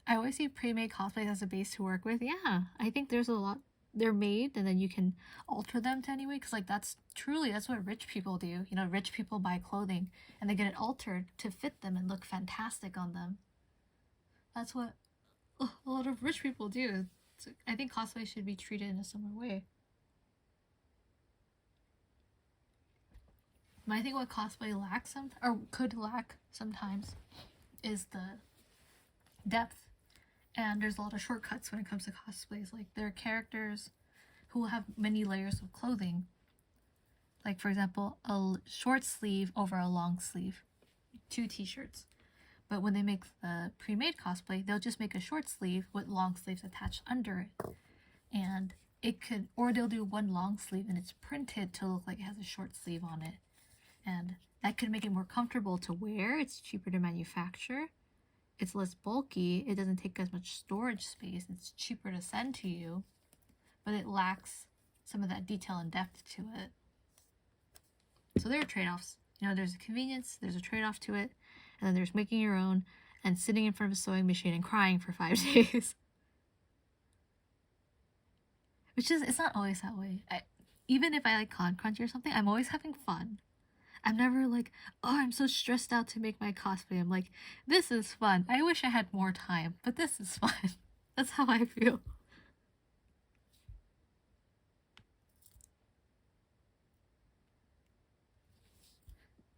I always see pre-made cosplays as a base to work with. Yeah, I think there's a lot. They're made and then you can alter them to any way. Because like that's what rich people do. You know, rich people buy clothing and they get it altered to fit them and look fantastic on them. That's what a lot of rich people do. So I think cosplay should be treated in a similar way. But I think what cosplay lacks could lack sometimes is the depth. And there's a lot of shortcuts when it comes to cosplays. Like there are characters who will have many layers of clothing. Like for example, a short sleeve over a long sleeve. 2 t-shirts. But when they make the pre-made cosplay, they'll just make a short sleeve with long sleeves attached under it. And or they'll do one long sleeve and it's printed to look like it has a short sleeve on it. And that could make it more comfortable to wear. It's cheaper to manufacture. It's less bulky. It doesn't take as much storage space. It's cheaper to send to you. But it lacks some of that detail and depth to it. So there are trade-offs. You know, there's a convenience, there's a trade-off to it. And then there's making your own and sitting in front of a sewing machine and crying for 5 days. It's not always that way. Even if I like Con Crunch or something, I'm always having fun. I'm never like, oh, I'm so stressed out to make my cosplay. I'm like, this is fun. I wish I had more time, but this is fun. That's how I feel.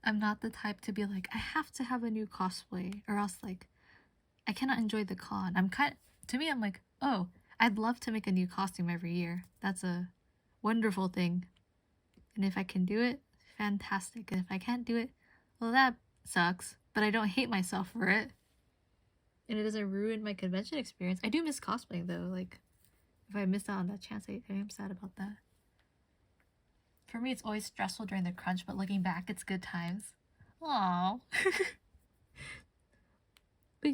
I'm not the type to be like, I have to have a new cosplay or else like I cannot enjoy the con. To me, I'm like, oh, I'd love to make a new costume every year. That's a wonderful thing. And if I can do it, fantastic. And if I can't do it, well, that sucks. But I don't hate myself for it. And it doesn't ruin my convention experience. I do miss cosplaying though. Like, if I miss out on that chance, I am sad about that. For me, it's always stressful during the crunch, but looking back, it's good times. Aww. But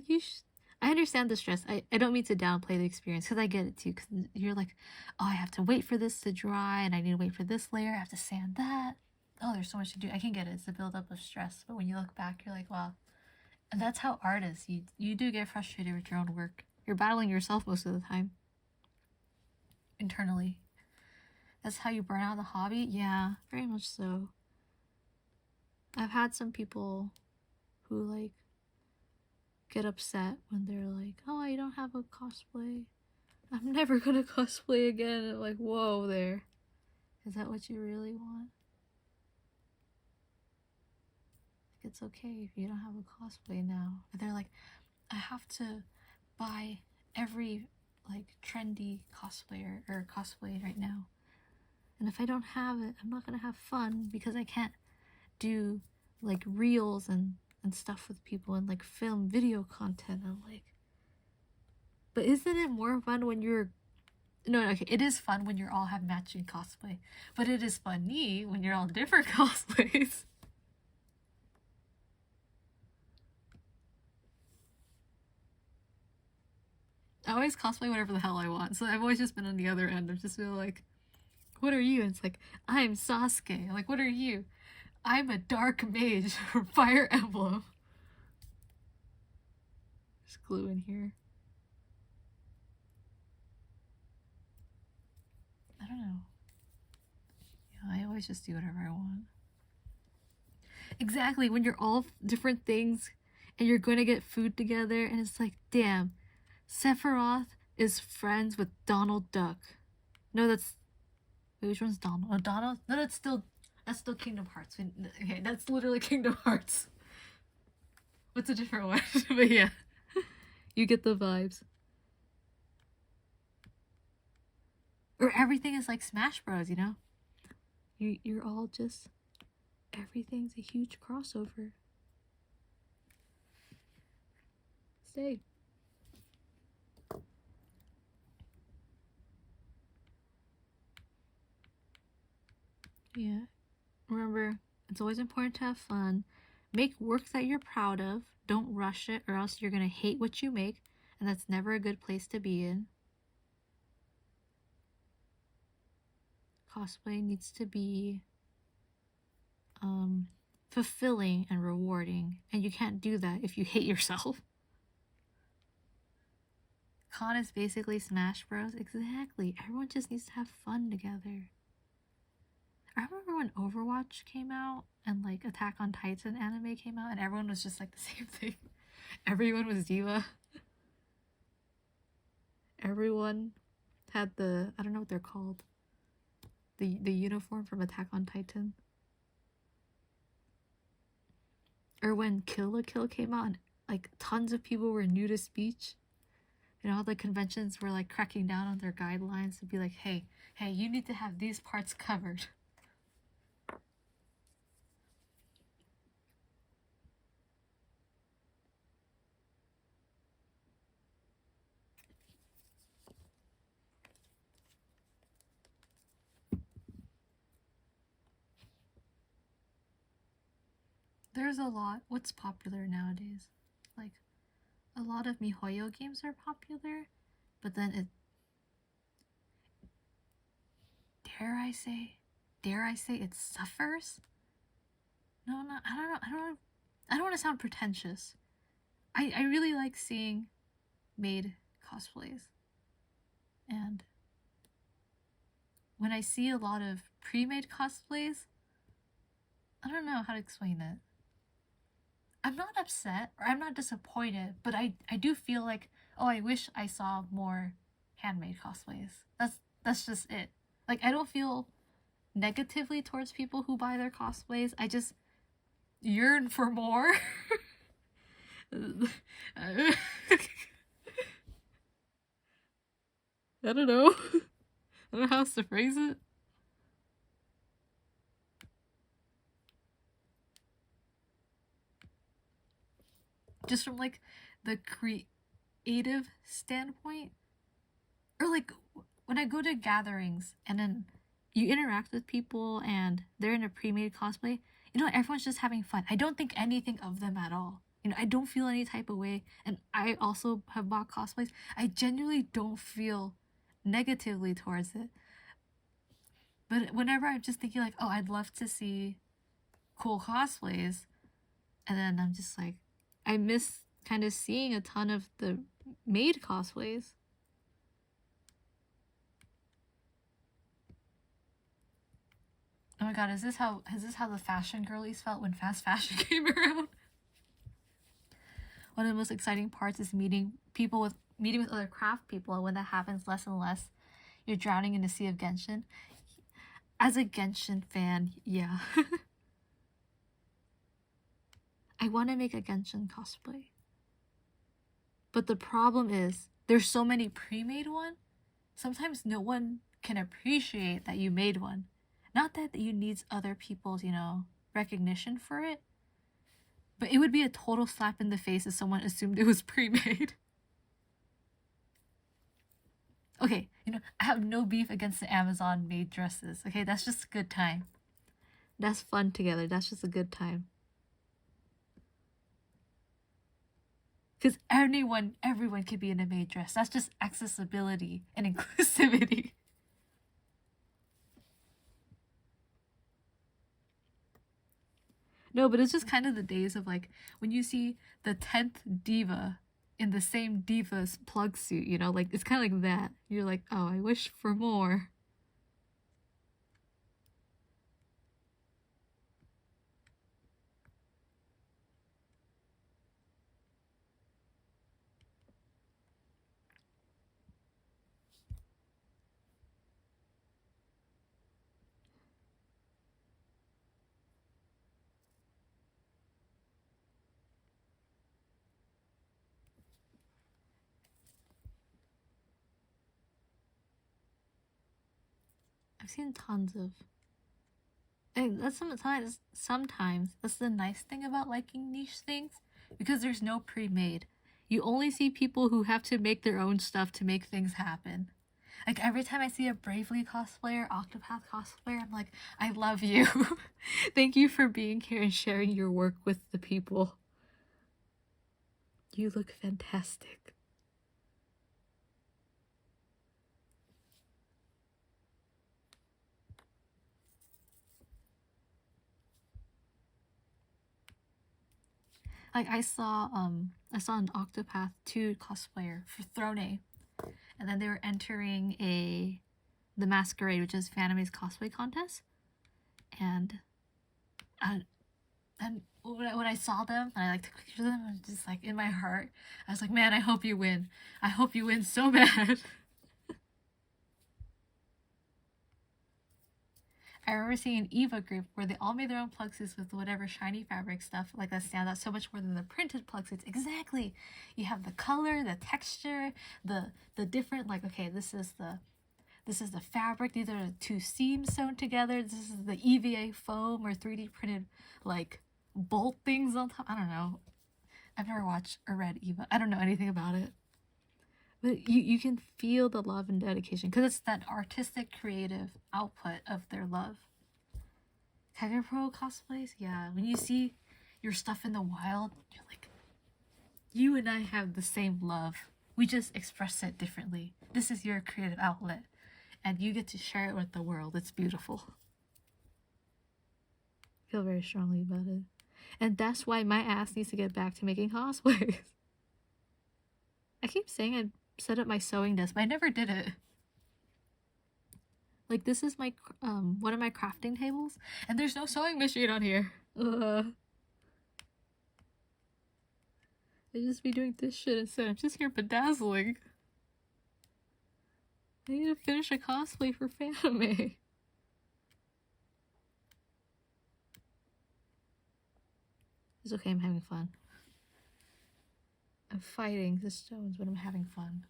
I understand the stress. I don't mean to downplay the experience because I get it too. Because you're like, oh, I have to wait for this to dry and I need to wait for this layer. I have to sand that. oh, there's so much to do. I can get it. It's a buildup of stress. But when you look back, you're like, wow. And that's how art is. You do get frustrated with your own work. You're battling yourself most of the time. Internally. That's how you burn out the hobby? Yeah, very much so. I've had some people who, like, get upset when they're like, oh, I don't have a cosplay. I'm never gonna cosplay again. And I'm like, whoa there. Is that what you really want? It's okay if you don't have a cosplay now. And they're like, I have to buy every, like, trendy cosplayer or cosplay right now. And if I don't have it, I'm not gonna have fun because I can't do, like, reels and stuff with people and, like, film video content. I'm like, but isn't it more fun when you're... No, okay, it is fun when you all have matching cosplay. But it is funny when you're all different cosplays. I always cosplay whatever the hell I want. So I've always just been on the other end. I'm just feel like, what are you? And it's like, I'm Sasuke. I'm like, what are you? I'm a dark mage from Fire Emblem. There's glue in here. I don't know. Yeah, I always just do whatever I want. Exactly, when you're all different things and you're going to get food together and it's like, damn, Sephiroth is friends with Donald Duck. No, that's... Wait, which one's Donald? Oh, Donald? No, that's still Kingdom Hearts. Okay, that's literally Kingdom Hearts. What's a different one? But yeah, you get the vibes. Or everything is like Smash Bros, you know? You're all just... Everything's a huge crossover. Stay. Yeah. Remember, it's always important to have fun. Make work that you're proud of. Don't rush it or else you're gonna hate what you make. And that's never a good place to be in. Cosplay needs to be fulfilling and rewarding. And you can't do that if you hate yourself. Con is basically Smash Bros. Exactly. Everyone just needs to have fun together. I remember when Overwatch came out and like Attack on Titan anime came out and everyone was just like the same thing. Everyone was diva. Everyone had the, I don't know what they're called. The uniform from Attack on Titan. Or when Kill la Kill came out and like tons of people were new to speech. You know, the conventions were like cracking down on their guidelines to be like, hey, you need to have these parts covered. There's a lot. What's popular nowadays? Like, a lot of MiHoYo games are popular, but then it... Dare I say it suffers? No, I don't want to sound pretentious. I really like seeing made cosplays. And when I see a lot of pre-made cosplays, I don't know how to explain it. I'm not upset or I'm not disappointed, but I do feel like, oh, I wish I saw more handmade cosplays. That's just it. Like, I don't feel negatively towards people who buy their cosplays. I just yearn for more. I don't know. I don't know how else to phrase it. Just from like the creative standpoint, or like when I go to gatherings and then you interact with people and they're in a pre-made cosplay, you know, everyone's just having fun. I don't think anything of them at all. You know, I don't feel any type of way. And I also have bought cosplays. I genuinely don't feel negatively towards it. But whenever I'm just thinking like, oh, I'd love to see cool cosplays. And then I'm just like, I miss kind of seeing a ton of the maid cosplays. Oh my god, is this how the fashion girlies felt when fast fashion came around? One of the most exciting parts is meeting with other craft people, and when that happens less and less, you're drowning in a sea of Genshin. As a Genshin fan, yeah. I want to make a Genshin cosplay. But the problem is, there's so many pre-made ones. Sometimes no one can appreciate that you made one. Not that you need other people's, recognition for it. But it would be a total slap in the face if someone assumed it was pre-made. Okay, I have no beef against the Amazon made dresses. Okay, that's just a good time. That's fun together. That's just a good time. Because everyone could be in a maid dress. That's just accessibility and inclusivity. No, but it's just kind of the days of like when you see the 10th diva in the same diva's plug suit, like it's kind of like that. You're like, oh, I wish for more. I've seen tons of. And that's sometimes that's the nice thing about liking niche things, because there's no pre-made. You only see people who have to make their own stuff to make things happen. Like every time I see a Bravely cosplayer, Octopath cosplayer, I'm like, I love you. Thank you for being here and sharing your work with the people. You look fantastic. Like I saw an Octopath 2 cosplayer for Throne, and then they were entering the Masquerade, which is Fanime's cosplay contest, and when I saw them and I took pictures of them, I was just like, in my heart, I was like, man, I hope you win. I hope you win so bad. I remember seeing an Eva group where they all made their own plug suits with whatever shiny fabric stuff like that stands out so much more than the printed plug suits. Exactly. You have the color, the texture, the different, like, okay, this is the fabric. These are the two seams sewn together. This is the EVA foam or 3D printed like bolt things on top. I don't know. I've never watched or read Eva. I don't know anything about it. But you can feel the love and dedication because it's that artistic, creative output of their love. Kagero cosplays, yeah. When you see your stuff in the wild, you're like, you and I have the same love. We just express it differently. This is your creative outlet, and you get to share it with the world. It's beautiful. I feel very strongly about it. And that's why my ass needs to get back to making cosplays. I keep saying I'd set up my sewing desk, but I never did it. Like, this is my one of my crafting tables, and there's no sewing machine on here. I just be doing this shit instead. I'm just here bedazzling. I need to finish a cosplay for Fanime. It's okay, I'm having fun. I'm fighting the stones, but I'm having fun.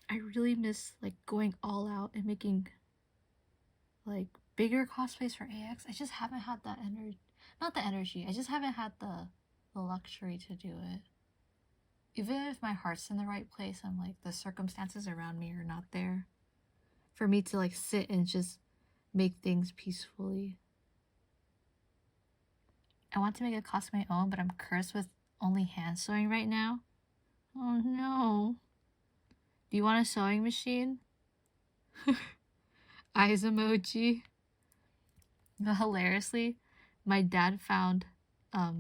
I really miss like going all out and making like bigger cosplays for AX. I just haven't had that energy. Not the energy. I just haven't had the luxury to do it. Even if my heart's in the right place, I'm like, the circumstances around me are not there for me to like sit and just make things peacefully. I want to make a cosplay my own, but I'm cursed with only hand sewing right now. Oh no. Do you want a sewing machine? Eyes emoji. Hilariously, my dad found a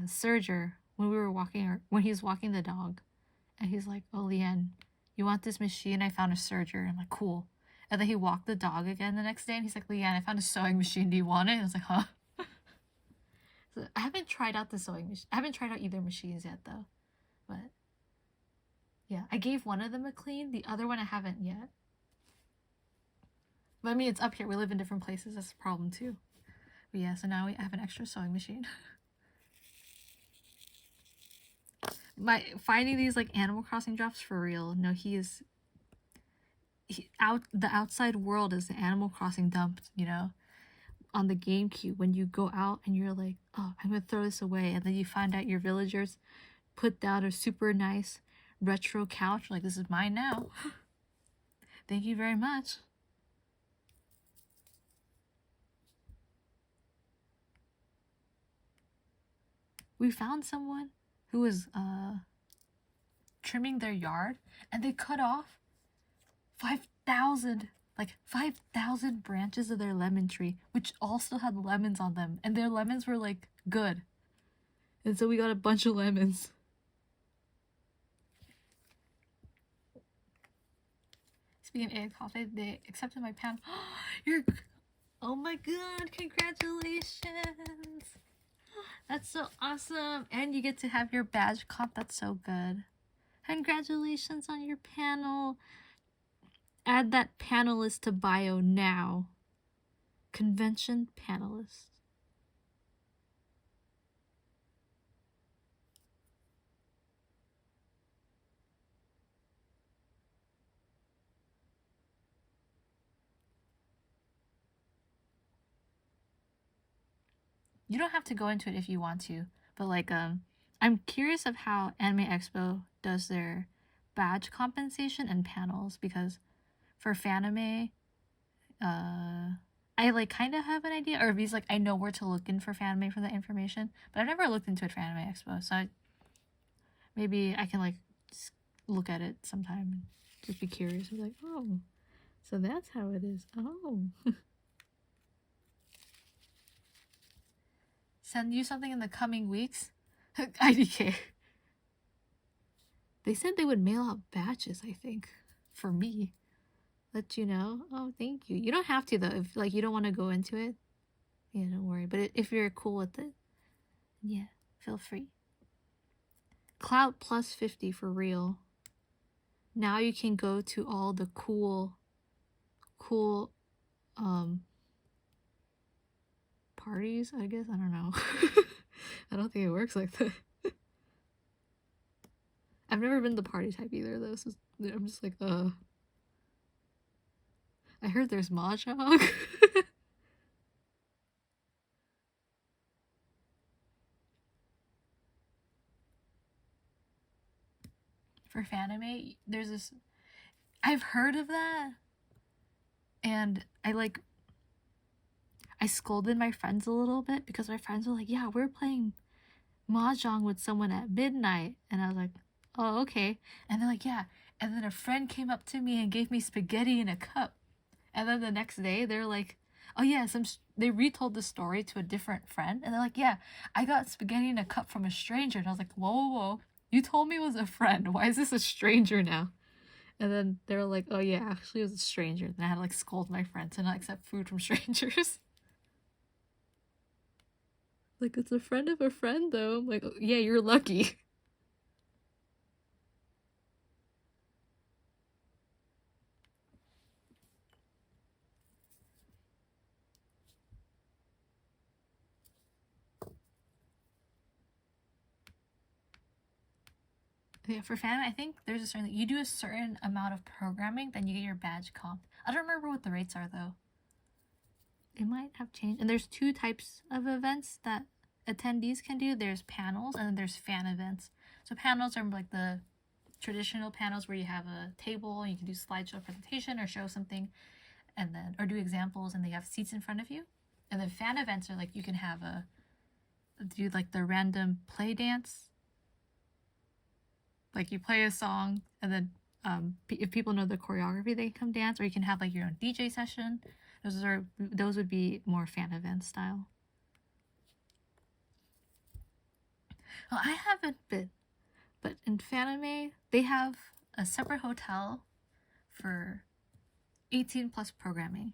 serger when we were walking, or when he was walking the dog, and he's like, "Oh, Leanne, you want this machine? I found a serger." I'm like, "Cool." And then he walked the dog again the next day, and he's like, "Leanne, I found a sewing machine. Do you want it?" And I was like, "Huh?" So I haven't tried out the sewing machine. I haven't tried out either machines yet, though. But yeah, I gave one of them a clean. The other one I haven't yet. But I mean, it's up here. We live in different places. That's a problem too. But yeah, so now we have an extra sewing machine. Finding these like Animal Crossing drops for real. No, the outside world is the Animal Crossing dump, you know, on the GameCube. When you go out and you're like, oh, I'm gonna throw this away, and then you find out your villagers put down a super nice retro couch. Like, this is mine now. Thank you very much. We found someone who was trimming their yard, and they cut off 5,000 branches of their lemon tree, which also had lemons on them, and their lemons were like good. And so we got a bunch of lemons. Speaking of egg coffee, they accepted my pan. Oh my god, congratulations! That's so awesome! And you get to have your badge comp. That's so good. Congratulations on your panel. Add that panelist to bio now. Convention panelist. You don't have to go into it if you want to, but like I'm curious of how Anime Expo does their badge compensation and panels, because for Fanime, I like kind of have an idea, or at least like I know where to look in for Fanime for that information, but I've never looked into it for Anime Expo, so maybe I can like just look at it sometime and just be curious and be like, oh, so that's how it is. Oh. Send you something in the coming weeks? IDK. They said they would mail out batches, I think, for me. Let you know. Oh, thank you. You don't have to, though. If like you don't want to go into it, yeah, don't worry. But if you're cool with it, yeah, feel free. Clout plus 50 for real. Now you can go to all the cool parties, I guess. I don't know. I don't think it works like that. I've never been the party type either, though, so I'm just like, I heard there's mahjong. For Fanime, there's this... I've heard of that, and I scolded my friends a little bit, because my friends were like, yeah, we're playing mahjong with someone at midnight, and I was like, oh, okay. And they're like, yeah. And then a friend came up to me and gave me spaghetti in a cup. And then the next day, they're like, oh yeah, they retold the story to a different friend. And they're like, yeah, I got spaghetti in a cup from a stranger. And I was like, whoa, whoa, whoa. You told me it was a friend. Why is this a stranger now? And then they were like, oh yeah, actually it was a stranger. And I had to like scold my friends and not accept food from strangers. Like, it's a friend of a friend, though. I'm like, oh, yeah, you're lucky. Yeah, for fan, I think there's a certain... You do a certain amount of programming, then you get your badge comp. I don't remember what the rates are, though. It might have changed. And there's two types of events that attendees can do. There's panels, and then there's fan events. So panels are like the traditional panels where you have a table and you can do slideshow presentation or show something, and then or do examples, and they have seats in front of you. And then fan events are like you can have do like the random play dance Like you play a song and then if people know the choreography, they come dance, or you can have like your own DJ session. Those would be more fan event style. Well, I haven't been, but in Fanime, they have a separate hotel for 18 plus programming.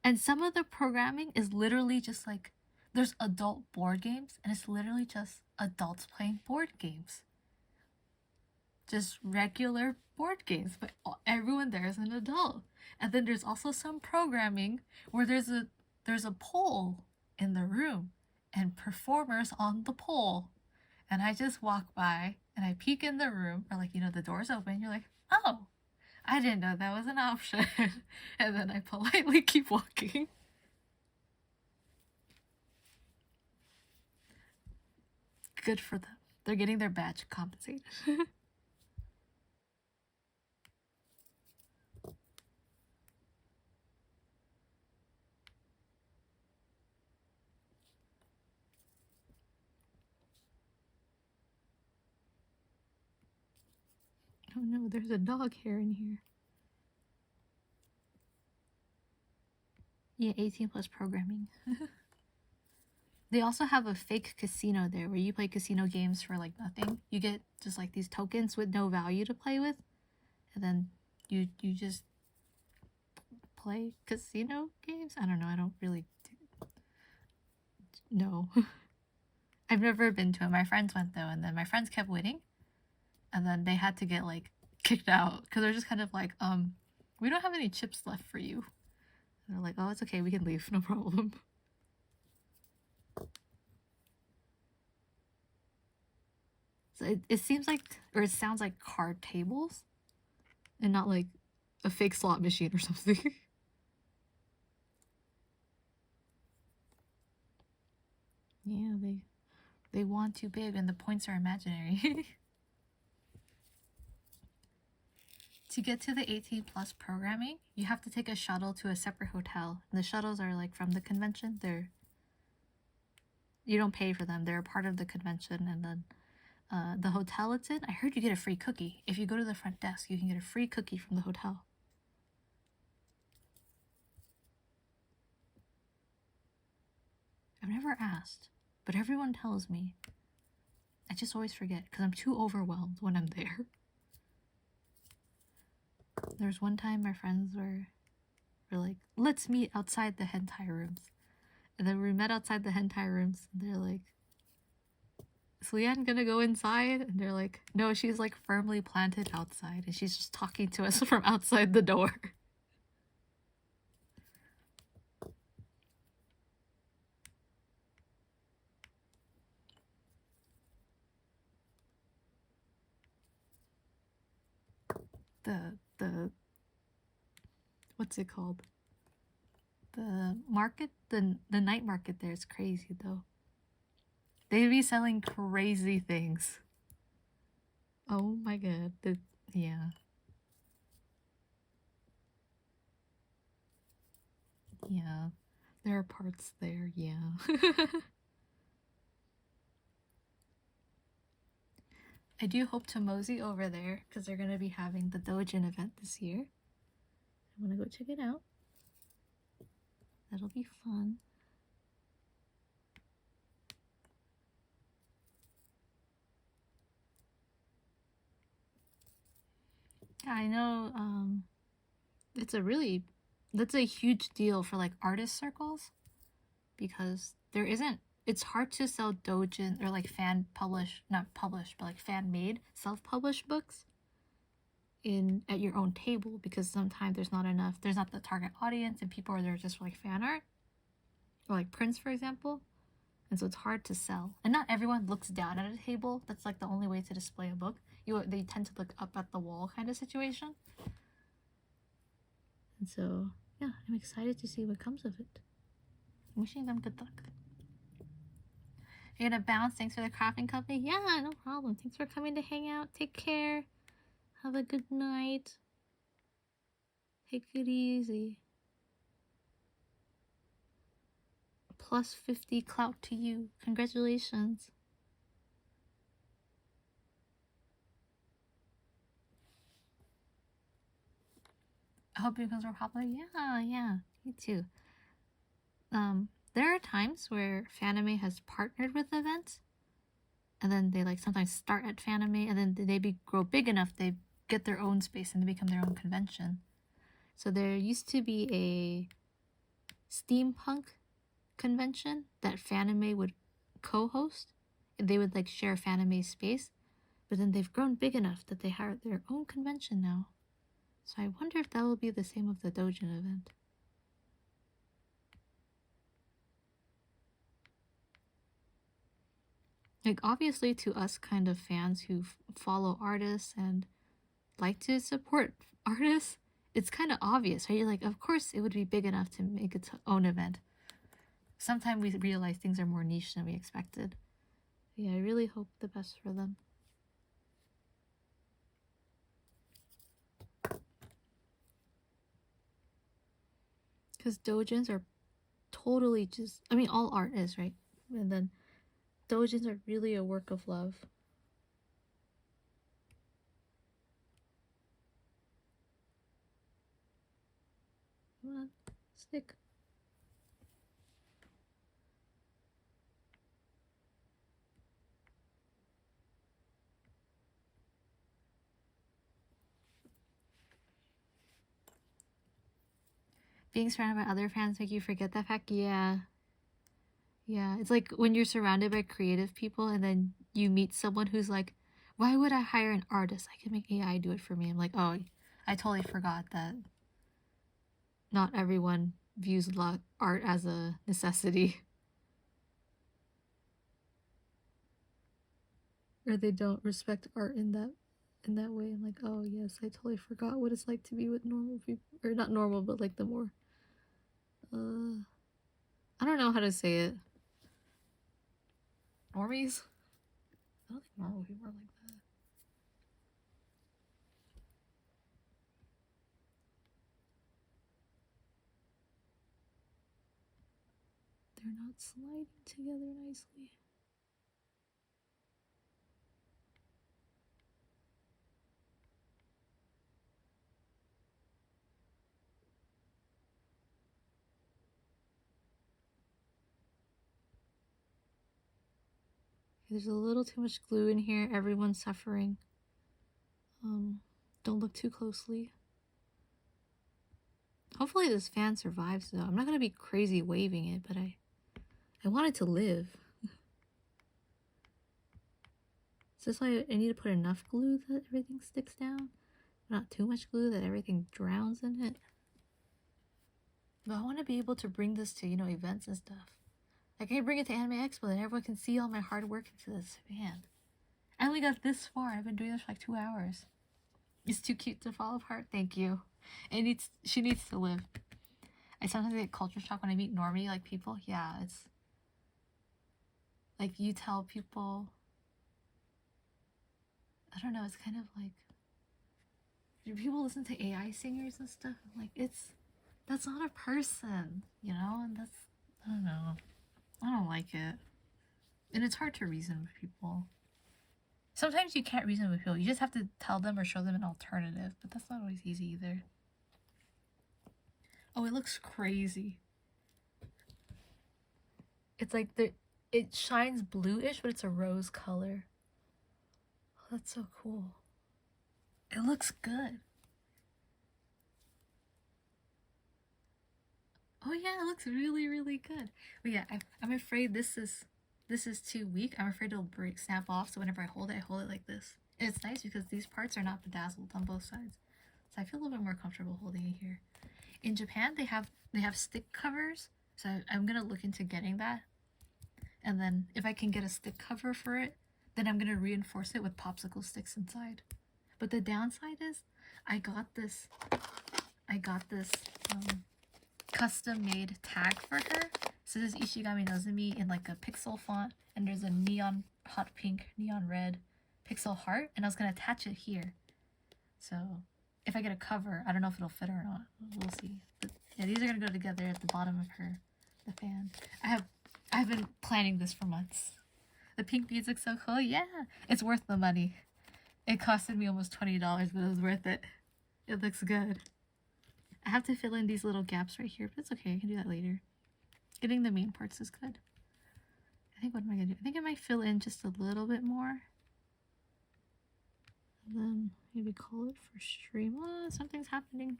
And some of the programming is literally just like, there's adult board games, and it's literally just adults playing board games. Just regular board games, but everyone there is an adult. And then there's also some programming where there's a pole in the room and performers on the pole. And I just walk by and I peek in the room, or like, the door's open, you're like, oh, I didn't know that was an option. And then I politely keep walking. Good for them. They're getting their badge compensated. Oh no, there's a dog hair in here. Yeah, 18 plus programming. They also have a fake casino there where you play casino games for like nothing. You get just like these tokens with no value to play with. And then you just play casino games? I don't know. I don't really know. I've never been to it. My friends went though, and then my friends kept winning. And then they had to get like kicked out because they're just kind of like, we don't have any chips left for you. And they're like, oh, it's okay. We can leave. No problem. So it seems like, or it sounds like card tables and not like a fake slot machine or something. Yeah, they want too big and the points are imaginary. To get to the 18 plus programming, you have to take a shuttle to a separate hotel. And the shuttles are like from the convention. You don't pay for them. They're a part of the convention. And then the hotel it's in, I heard you get a free cookie. If you go to the front desk, you can get a free cookie from the hotel. I've never asked, but everyone tells me. I just always forget because I'm too overwhelmed when I'm there. There's one time my friends were like, let's meet outside the hentai rooms. And then we met outside the hentai rooms, and they're like, is Leanne gonna go inside? And they're like, no, she's like firmly planted outside, and she's just talking to us from outside the door. The what's it called? The market, the night market there is crazy though. They be selling crazy things. Oh my god. Yeah. Yeah. There are parts there, yeah. I do hope to mosey over there because they're going to be having the Dojin event this year. I want to go check it out. That'll be fun. I know that's a huge deal for like artist circles because it's hard to sell doujin or like not published, but like fan made, self-published books at your own table because sometimes there's not the target audience and people are there just for like fan art or like prints, for example. And so it's hard to sell. And not everyone looks down at a table. That's like the only way to display a book. They tend to look up at the wall kind of situation. And so, yeah, I'm excited to see what comes of it. I'm wishing them good luck. You're gonna bounce. Thanks for the crafting company. Yeah, no problem. Thanks for coming to hang out. Take care. Have a good night. Take it easy. Plus 50 clout to you. Congratulations. I hope it becomes more popular. Yeah, me too. There are times where Fanime has partnered with events, and then they like sometimes start at Fanime, and then they grow big enough, they get their own space and they become their own convention. So there used to be a steampunk convention that Fanime would co-host, and they would like share Fanime space, but then they've grown big enough that they have their own convention now. So I wonder if that will be the same with the Dojin event. Like, obviously, to us kind of fans who follow artists and like to support artists, it's kind of obvious, right? You're like, of course it would be big enough to make its own event. Sometimes we realize things are more niche than we expected. Yeah, I really hope the best for them. Because dojins are totally just, I mean, all art is, right? And then dojins are really a work of love. Come on, stick. Being surrounded by other fans make you forget that fact? Yeah. Yeah, it's like when you're surrounded by creative people and then you meet someone who's like, why would I hire an artist? I can make AI do it for me. I'm like, oh, I totally forgot that not everyone views art as a necessity. Or they don't respect art in that way. I'm like, oh yes, I totally forgot what it's like to be with normal people. Or not normal, but like the more I don't know how to say it. Normies? I don't think normal people are like that. They're not sliding together nicely. There's a little too much glue in here. Everyone's suffering. Don't look too closely. Hopefully this fan survives though. I'm not gonna be crazy waving it, but I want it to live. Is this why I need to put enough glue that everything sticks down? Not too much glue that everything drowns in it. But I want to be able to bring this to, events and stuff. I can bring it to Anime Expo and everyone can see all my hard work into this. Man, I only got this far. I've been doing this for like 2 hours. It's too cute to fall apart. Thank you. She needs to live. I sometimes get culture shock when I meet normie like people. Yeah, it's like you tell people. I don't know. It's kind of like, do people listen to AI singers and stuff? Like that's not a person, and that's, I don't know. I don't like it. And it's hard to reason with people. Sometimes you can't reason with people. You just have to tell them or show them an alternative. But that's not always easy either. Oh, it looks crazy. It's like it shines bluish, but it's a rose color. Oh, that's so cool. It looks good. Oh yeah, it looks really, really good. But yeah, I'm afraid this is too weak. I'm afraid it'll snap off. So whenever I hold it like this. And it's nice because these parts are not bedazzled on both sides. So I feel a little bit more comfortable holding it here. In Japan, they have stick covers. So I'm gonna look into getting that. And then if I can get a stick cover for it, then I'm gonna reinforce it with popsicle sticks inside. But the downside is I got this custom made tag for her. So this Ishigami Nozumi in like a pixel font, and there's a neon hot pink, neon red pixel heart, and I was gonna attach it here. So if I get a cover, I don't know if it'll fit or not. We'll see. But yeah, these are gonna go together at the bottom of the fan. I've been planning this for months. The pink beads look so cool. Yeah, it's worth the money. It costed me almost $20, but it was worth it. It looks good. I have to fill in these little gaps right here, but it's okay. I can do that later. Getting the main parts is good. I think, what am I gonna do? I think I might fill in just a little bit more. And then maybe call it for stream. Oh, something's happening.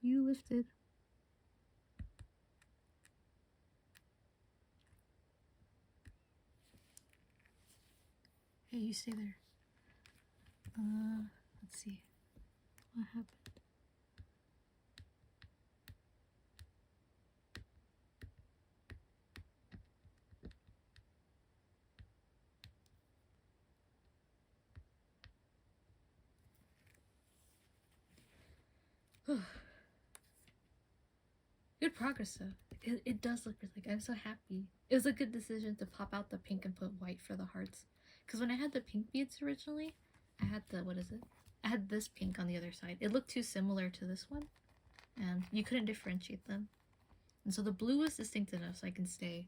You lifted. Hey, you stay there. Let's see. What happened? Good progress though. It does look really good. I'm so happy. It was a good decision to pop out the pink and put white for the hearts. Because when I had the pink beads originally, I had the, what is it? I had this pink on the other side. It looked too similar to this one. And you couldn't differentiate them. And so the blue was distinct enough so I can stay.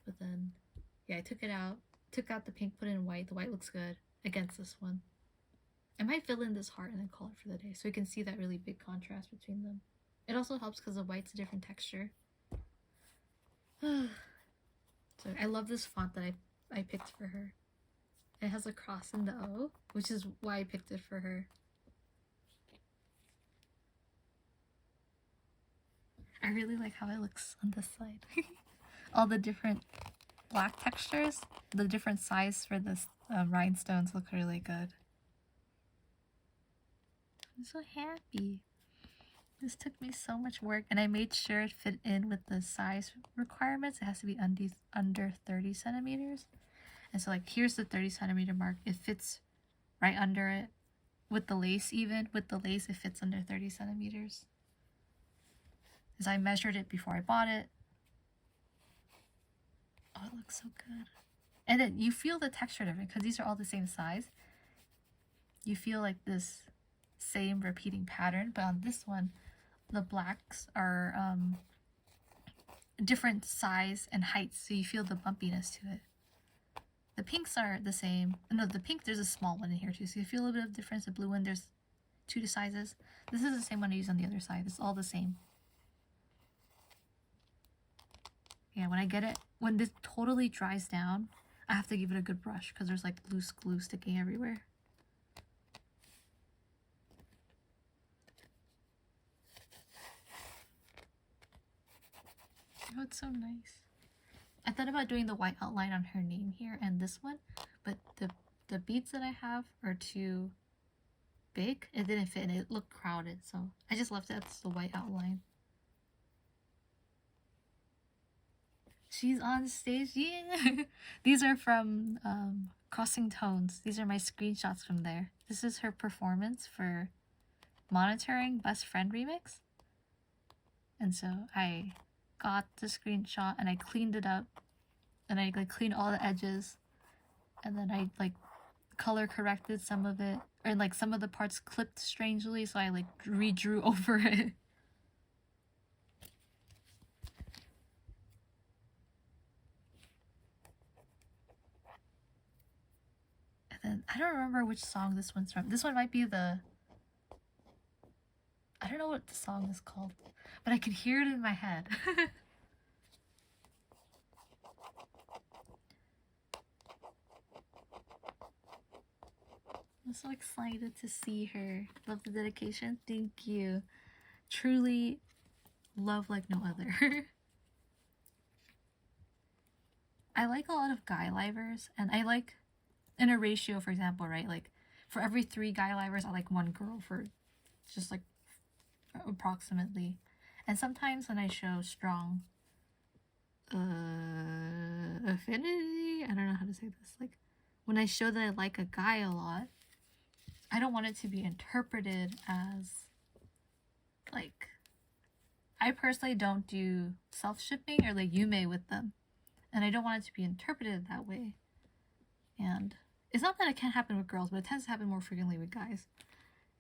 But then, yeah, I took it out. Took out the pink, put in white. The white looks good against this one. I might fill in this heart and then call it for the day. So you can see that really big contrast between them. It also helps because the white's a different texture. So I love this font that I picked for her. It has a cross in the O, which is why I picked it for her. I really like how it looks on this side. All the different black textures, the different size for the rhinestones look really good. I'm so happy. This took me so much work, and I made sure it fit in with the size requirements. It has to be under 30 centimeters. And so, like, here's the 30 centimeter mark. It fits right under it. With the lace, even. With the lace, it fits under 30 centimeters. Because I measured it before I bought it. Oh, it looks so good. And then you feel the texture different, because these are all the same size. You feel like this same repeating pattern, but on this one, the blacks are different size and height, so you feel the bumpiness to it. The pinks are the same. No, the pink, there's a small one in here too, so you feel a little bit of difference. The blue one, there's two sizes. This is the same one I use on the other side. It's all the same. Yeah, when I get it, when this totally dries down, I have to give it a good brush because there's like loose glue sticking everywhere. Oh, it's so nice. I thought about doing the white outline on her name here and this one, but the beads that I have are too big. It didn't fit and it looked crowded, so I just left it as the white outline. She's on stage, yeah! These are from Crossing Tones. These are my screenshots from there. This is her performance for Monitoring Best Friend Remix. And so I got the screenshot and I cleaned it up and I like cleaned all the edges and then I like color corrected some of it, or like some of the parts clipped strangely, so I like redrew over it. And then I don't remember which song this one's from. This one might be the, I don't know what the song is called, but I can hear it in my head. I'm so excited to see her. Love the dedication. Thank you. Truly love like no other. I like a lot of guy livers, and I like in a ratio, for example, right? Like for every 3 guy livers, I like 1 girl for just like approximately. And sometimes when I show strong affinity, I don't know how to say this, like when I show that I like a guy a lot, I don't want it to be interpreted as like, I personally don't do self-shipping or like Yuhei with them, and I don't want it to be interpreted that way. And it's not that it can't happen with girls, but it tends to happen more frequently with guys.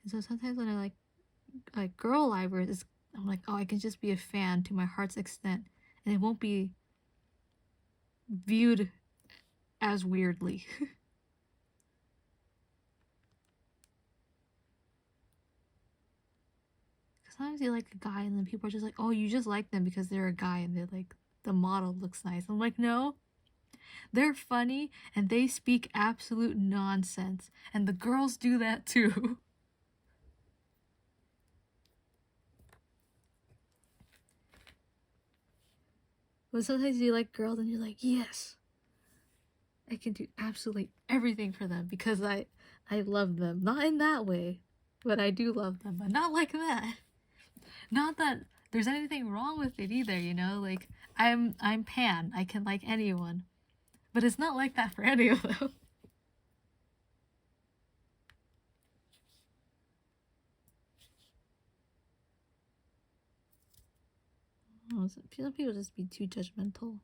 And so sometimes when I like girl livers, I'm like, oh, I can just be a fan to my heart's extent, and it won't be viewed as weirdly. sometimes you like a guy and then people are just like, oh, you just like them because they're a guy and they're like, the model looks nice. I'm like, no. They're funny and they speak absolute nonsense. And the girls do that too. But sometimes you like girls and you're like, yes, I can do absolutely everything for them because I love them. Not in that way, but I do love them, but not like that. Not that there's anything wrong with it either, you know? Like, I'm pan. I can like anyone. But it's not like that for any of them. Oh, some people just be too judgmental.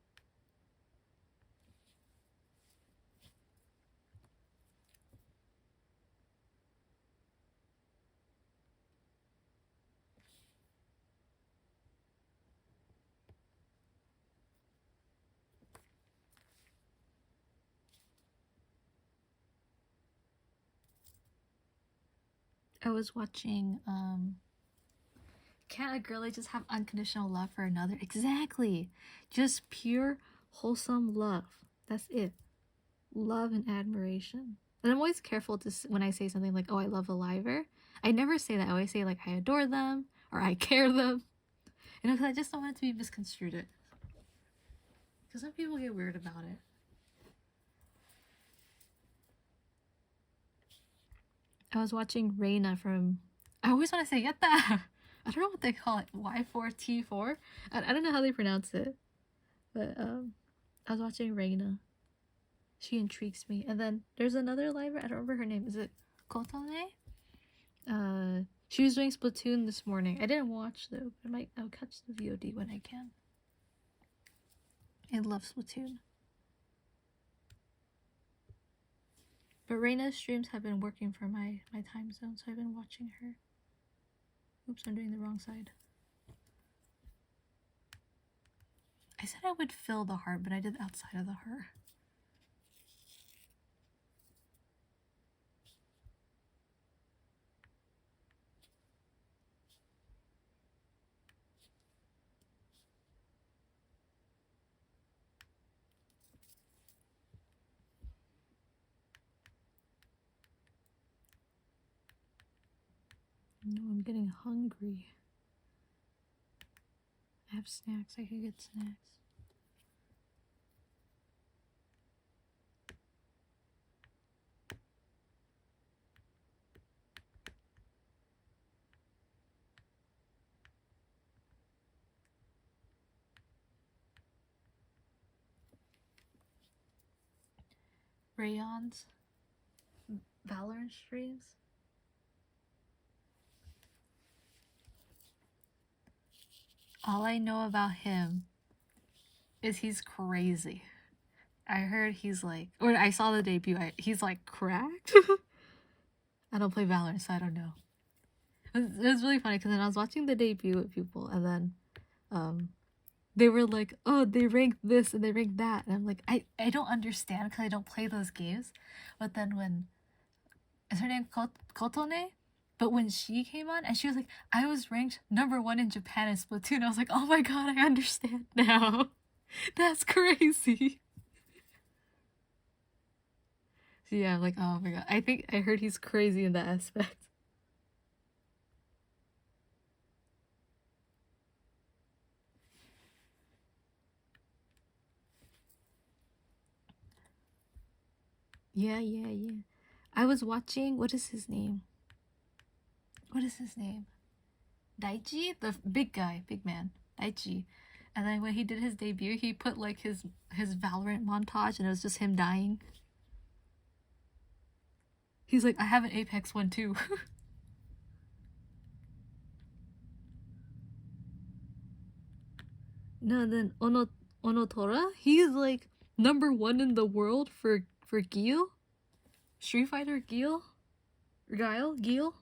I was watching, can't a girl like just have unconditional love for another? Exactly. Just pure, wholesome love. That's it. Love and admiration. And I'm always careful to when I say something like, oh, I love a liver. I never say that. I always say like, I adore them or I care them. You know, because I just don't want it to be misconstrued. Because some people get weird about it. I was watching Reina from, I always want to say Yatta. I don't know what they call it, Y4T4. I don't know how they pronounce it, but I was watching Reina. She intrigues me. And then there's another liver, I don't remember her name. Is it Kotone? She was doing Splatoon this morning. I didn't watch though, but I'll catch the VOD when I can. I love Splatoon. But Reina's streams have been working for my time zone, so I've been watching her. Oops, I'm doing the wrong side. I said I would fill the heart, but I did outside of the heart. No, I'm getting hungry. I have snacks. I could get snacks. Rayon's Valorant streams. All I know about him is he's crazy. I heard he's like, or I saw the debut, he's like cracked. I don't play Valorant, so I don't know. It was really funny because then I was watching the debut with people and then they were like, oh, they ranked this and they ranked that. And I'm like, I don't understand because I don't play those games. But then when, is her name Kotone? But when she came on and she was like, I was ranked #1 in Japan in Splatoon, I was like, oh my god, I understand now. That's crazy. So yeah, I'm like, oh my god. I think I heard he's crazy in that aspect. Yeah. I was watching, what is his name? Daichi? The big guy, big man. Daichi. And then when he did his debut, he put like his Valorant montage and it was just him dying. He's like, I have an Apex one too. No, then Onotora, he's like #1 in the world for Gil. Street Fighter Gil? Gil?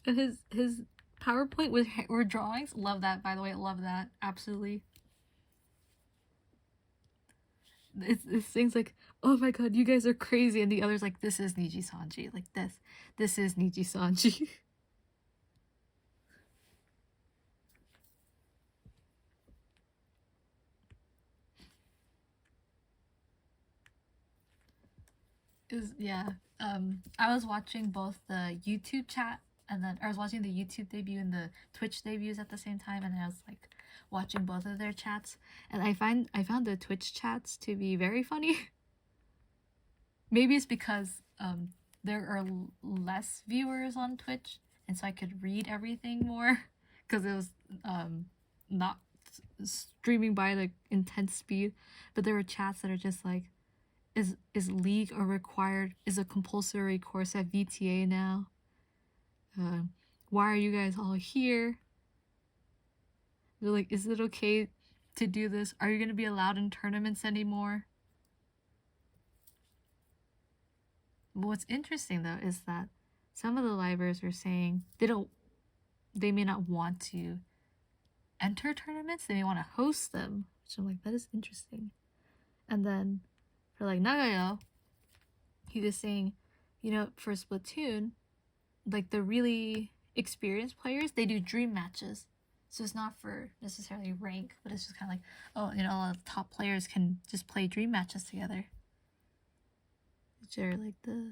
And his PowerPoint with or drawings, love that, by the way, love that, absolutely. it's things like, oh my god, you guys are crazy, and the other's like, this is Niji-sanji, like this is Niji-sanji. Yeah. I was watching both the YouTube chat and then I was watching the YouTube debut and the Twitch debuts at the same time, and I was like watching both of their chats, and I found the Twitch chats to be very funny. Maybe it's because there are less viewers on Twitch, and so I could read everything more because it was not streaming by like intense speed. But there were chats that are just like, is League a required, is a compulsory course at VTA now? Why are you guys all here? They're like, is it okay to do this? Are you going to be allowed in tournaments anymore? But what's interesting though is that some of the livers are saying they may not want to enter tournaments, they may want to host them, which I'm like, that is interesting. And then for like Nagayo, he was saying, you know, for Splatoon, like the really experienced players, they do dream matches. So it's not for necessarily rank, but it's just kind of like, oh, you know, a lot of top players can just play dream matches together, which are like the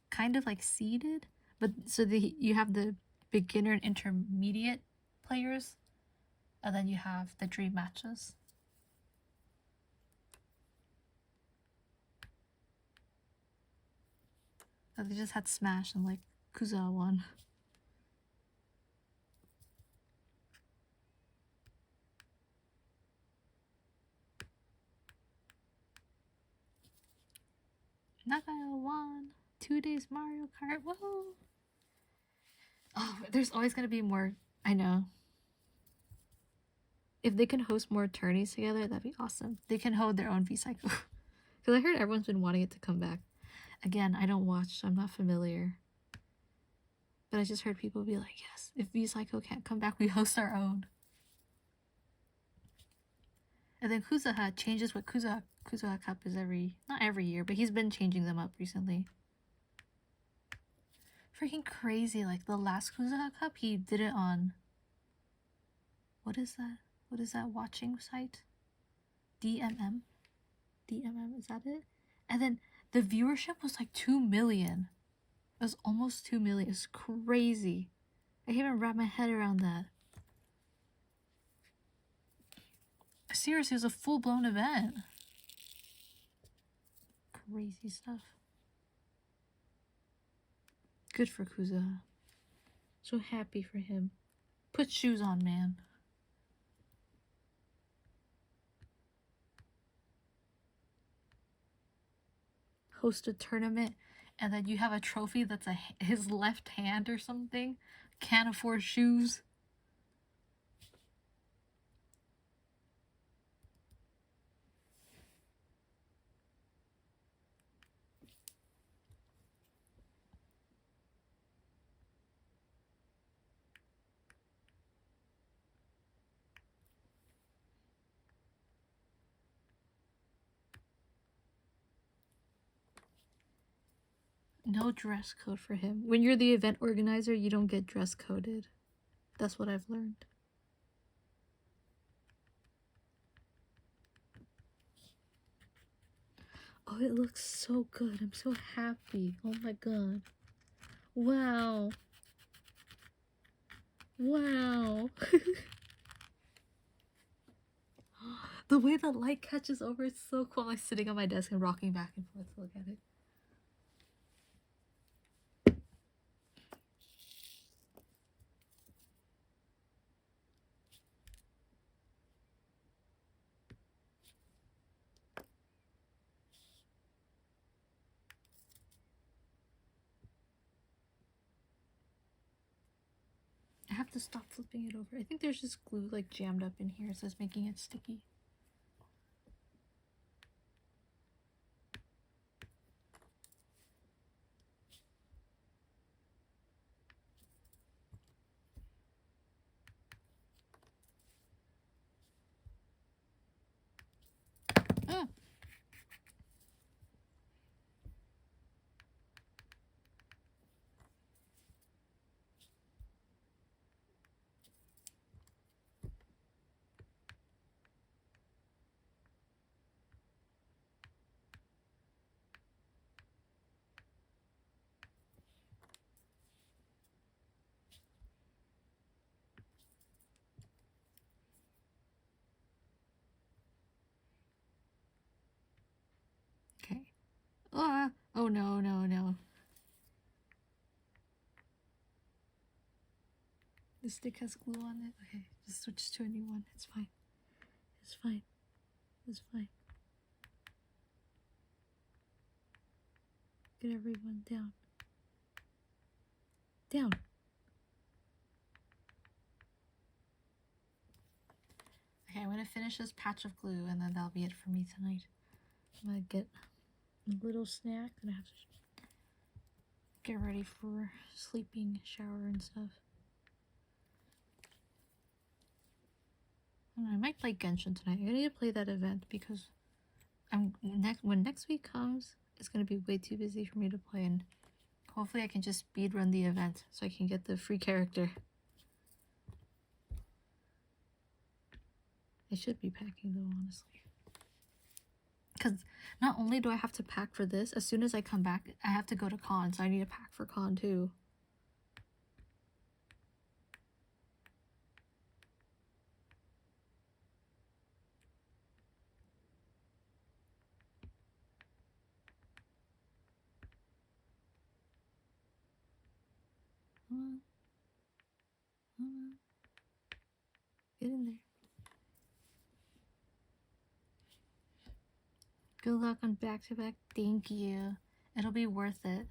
kind of like seeded, but so you have the beginner and intermediate players, and then you have the dream matches. Oh, they just had Smash and like Kuza won. Nagayo won 2 days Mario Kart. Whoa! Oh, there's always gonna be more. I know. If they can host more tourneys together, that'd be awesome. They can hold their own V-Cycle. Because I heard everyone's been wanting it to come back. Again, I don't watch, so I'm not familiar. But I just heard people be like, yes, if V-Cycle can't come back, we host our own. And then Kuzuha changes what Kuzuha Cup is not every year, but he's been changing them up recently. Freaking crazy, like the last Kuzuha Cup, he did it on, what is that? What is that watching site? DMM? DMM, is that it? And then the viewership was like 2 million. It was almost 2 million. It's crazy. I can't even wrap my head around that. Seriously, it was a full-blown event. Crazy stuff. Good for Kuzuha. So happy for him. Put shoes on, man. Host a tournament, and then you have a trophy that's his left hand or something. Can't afford shoes. No dress code for him. When you're the event organizer, you don't get dress coded. That's what I've learned. Oh, it looks so good. I'm so happy. Oh my god. Wow. Wow. The way the light catches over, it's so cool. I'm like sitting on my desk and rocking back and forth to look at it. I have to stop flipping it over. I think there's just glue like jammed up in here, so it's making it sticky. Oh no, no, no. The stick has glue on it. Okay, just switch to a new one. It's fine. It's fine. It's fine. Get everyone down. Down. Okay, I'm gonna finish this patch of glue and then that'll be it for me tonight. I'm gonna get a little snack and I have to get ready for sleeping, shower and stuff. I don't know, I might play Genshin tonight. I need to play that event because when next week comes, it's gonna be way too busy for me to play, and hopefully I can just speed run the event so I can get the free character. I should be packing though, honestly. Because not only do I have to pack for this, as soon as I come back, I have to go to con, so I need to pack for con too. Come on. Come on. Get in there. Good luck on back-to-back. Thank you. It'll be worth it.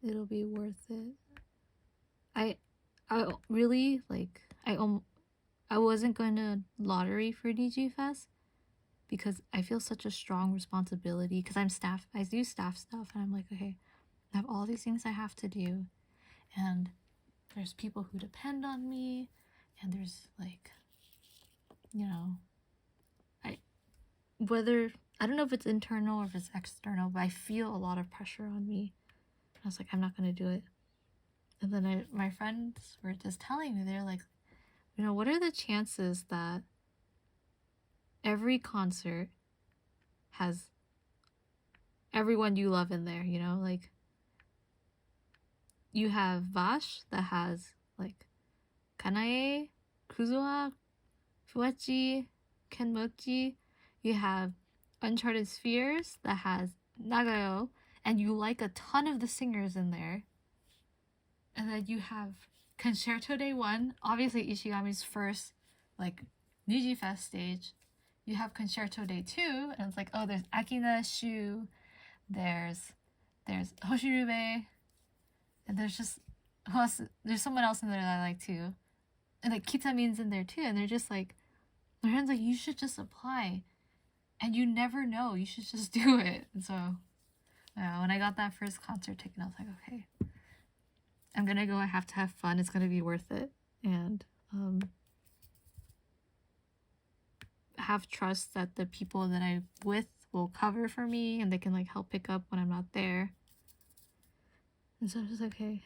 It'll be worth it. I really, like, I wasn't going to lottery for NijiFes because I feel such a strong responsibility because I'm staff. I do staff stuff and I'm like, okay, I have all these things I have to do and there's people who depend on me and there's like, you know, I don't know if it's internal or if it's external, but I feel a lot of pressure on me. I was like, I'm not going to do it. And then my friends were just telling me, they're like, you know, what are the chances that every concert has everyone you love in there, you know? Like, you have Vash that has, like, Kanae, Kuzuha, Fuechi, Kenmochi. You have Uncharted Spheres that has Nagayo, and you like a ton of the singers in there. And then you have Concerto Day 1, obviously Ishigami's first, like, NijiFes stage. You have Concerto Day 2, and it's like, oh, there's Akina, Shu, there's Hoshirube, and there's just, there's someone else in there that I like too. And like Kitamin's in there too, and they're just like, my friend's like, you should just apply. And you never know, you should just do it. And so, when I got that first concert ticket, I was like, okay, I'm gonna go, I have to have fun, it's gonna be worth it. And have trust that the people that I'm with will cover for me and they can like help pick up when I'm not there. And so I was just like, okay,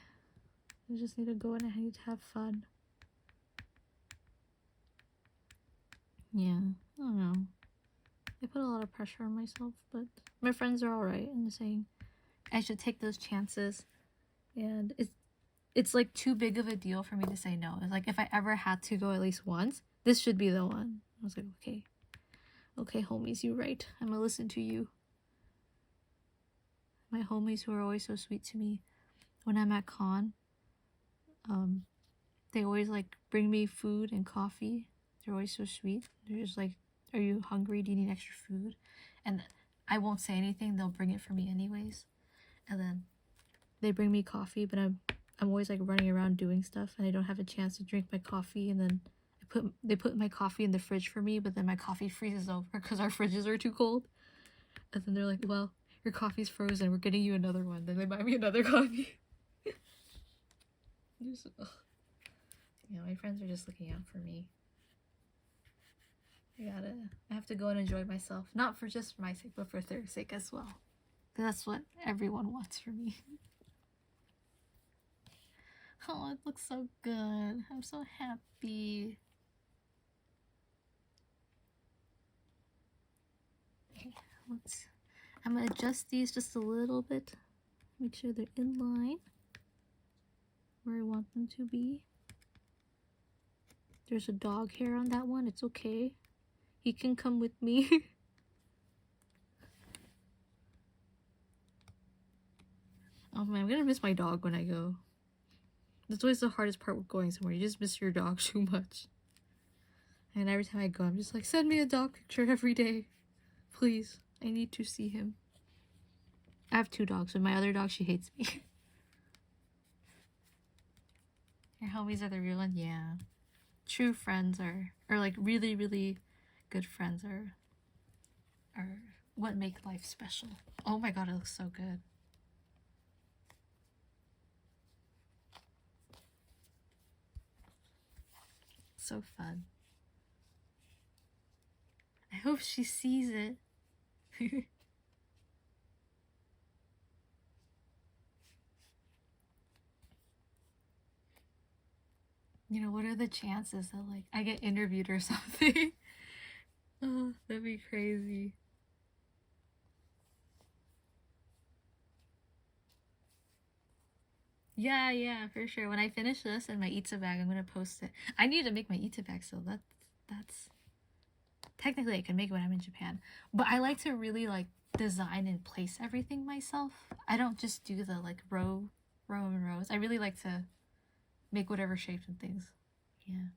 I just need to go and I need to have fun. Yeah, I don't know. I put a lot of pressure on myself, but my friends are alright and saying I should take those chances. And it's like too big of a deal for me to say no. It's like if I ever had to go at least once, this should be the one. I was like, okay. Okay, homies, you're right. I'm gonna listen to you. My homies who are always so sweet to me. When I'm at con, they always like bring me food and coffee. They're always so sweet. They're just like, are you hungry? Do you need extra food? And I won't say anything. They'll bring it for me anyways. And then they bring me coffee, but I'm always like running around doing stuff and I don't have a chance to drink my coffee. And then they put my coffee in the fridge for me, but then my coffee freezes over because our fridges are too cold. And then they're like, well, your coffee's frozen. We're getting you another one. Then they buy me another coffee. Just, yeah, my friends are just looking out for me. I have to go and enjoy myself. Not for just my sake, but for their sake as well. That's what everyone wants from me. Oh, it looks so good. I'm so happy. Okay, I'm gonna adjust these just a little bit. Make sure they're in line where I want them to be. There's a dog hair on that one. It's okay. He can come with me. man, I'm gonna miss my dog when I go. That's always the hardest part with going somewhere. You just miss your dog too much. And every time I go, I'm just like, send me a dog picture every day. Please. I need to see him. I have 2 dogs, but my other dog, she hates me. Your homies are the real one? Yeah. True friends are, or like really, really good friends are what make life special. Oh my god, it looks so good. So fun. I hope she sees it. You know, what are the chances that like I get interviewed or something? Oh, that'd be crazy. Yeah, for sure. When I finish this in my Ita bag, I'm gonna post it. I need to make my Ita bag, so that's technically I can make it when I'm in Japan. But I like to really like design and place everything myself. I don't just do the like row and rows. I really like to make whatever shapes and things. Yeah.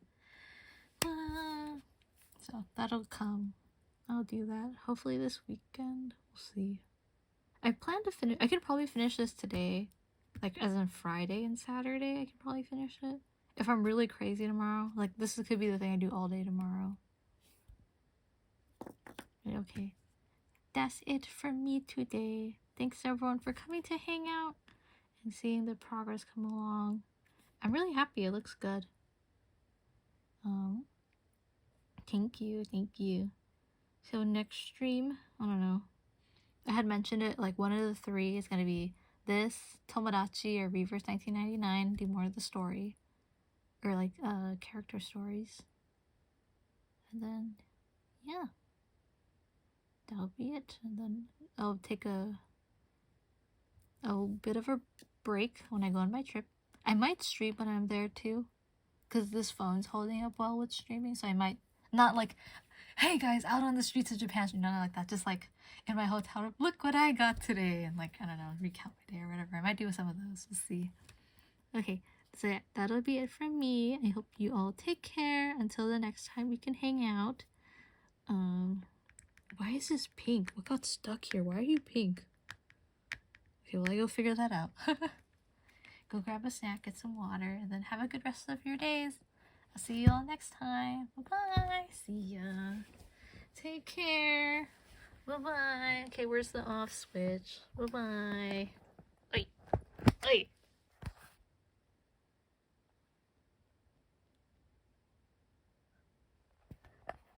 So that'll come. I'll do that. Hopefully this weekend. We'll see. I plan to finish. I could probably finish this today. Like as in Friday and Saturday. I could probably finish it. If I'm really crazy tomorrow. Like this could be the thing I do all day tomorrow. But okay. That's it from me today. Thanks everyone for coming to hang out and seeing the progress come along. I'm really happy. It looks good. Thank you. So next stream, I don't know. I had mentioned it, like one of the 3 is gonna be this, Tomodachi, or Reverse 1999, do more of the story. Or like character stories. And then yeah. That'll be it. And then I'll take a bit of a break when I go on my trip. I might stream when I'm there too. Because this phone's holding up well with streaming, so I might not like, hey guys, out on the streets of Japan, not like that, just like in my hotel room, look what I got today, and like, I don't know, recount my day or whatever. I might do some of those, we'll see. Okay, so yeah, that'll be it from me. I hope you all take care until the next time we can hang out. Why is this pink? What got stuck here? Why are you pink? Okay, well, I go figure that out. Go grab a snack, get some water, and then have a good rest of your days. I'll see you all next time. Bye-bye. See ya. Take care. Bye-bye. Okay, where's the off switch? Bye-bye.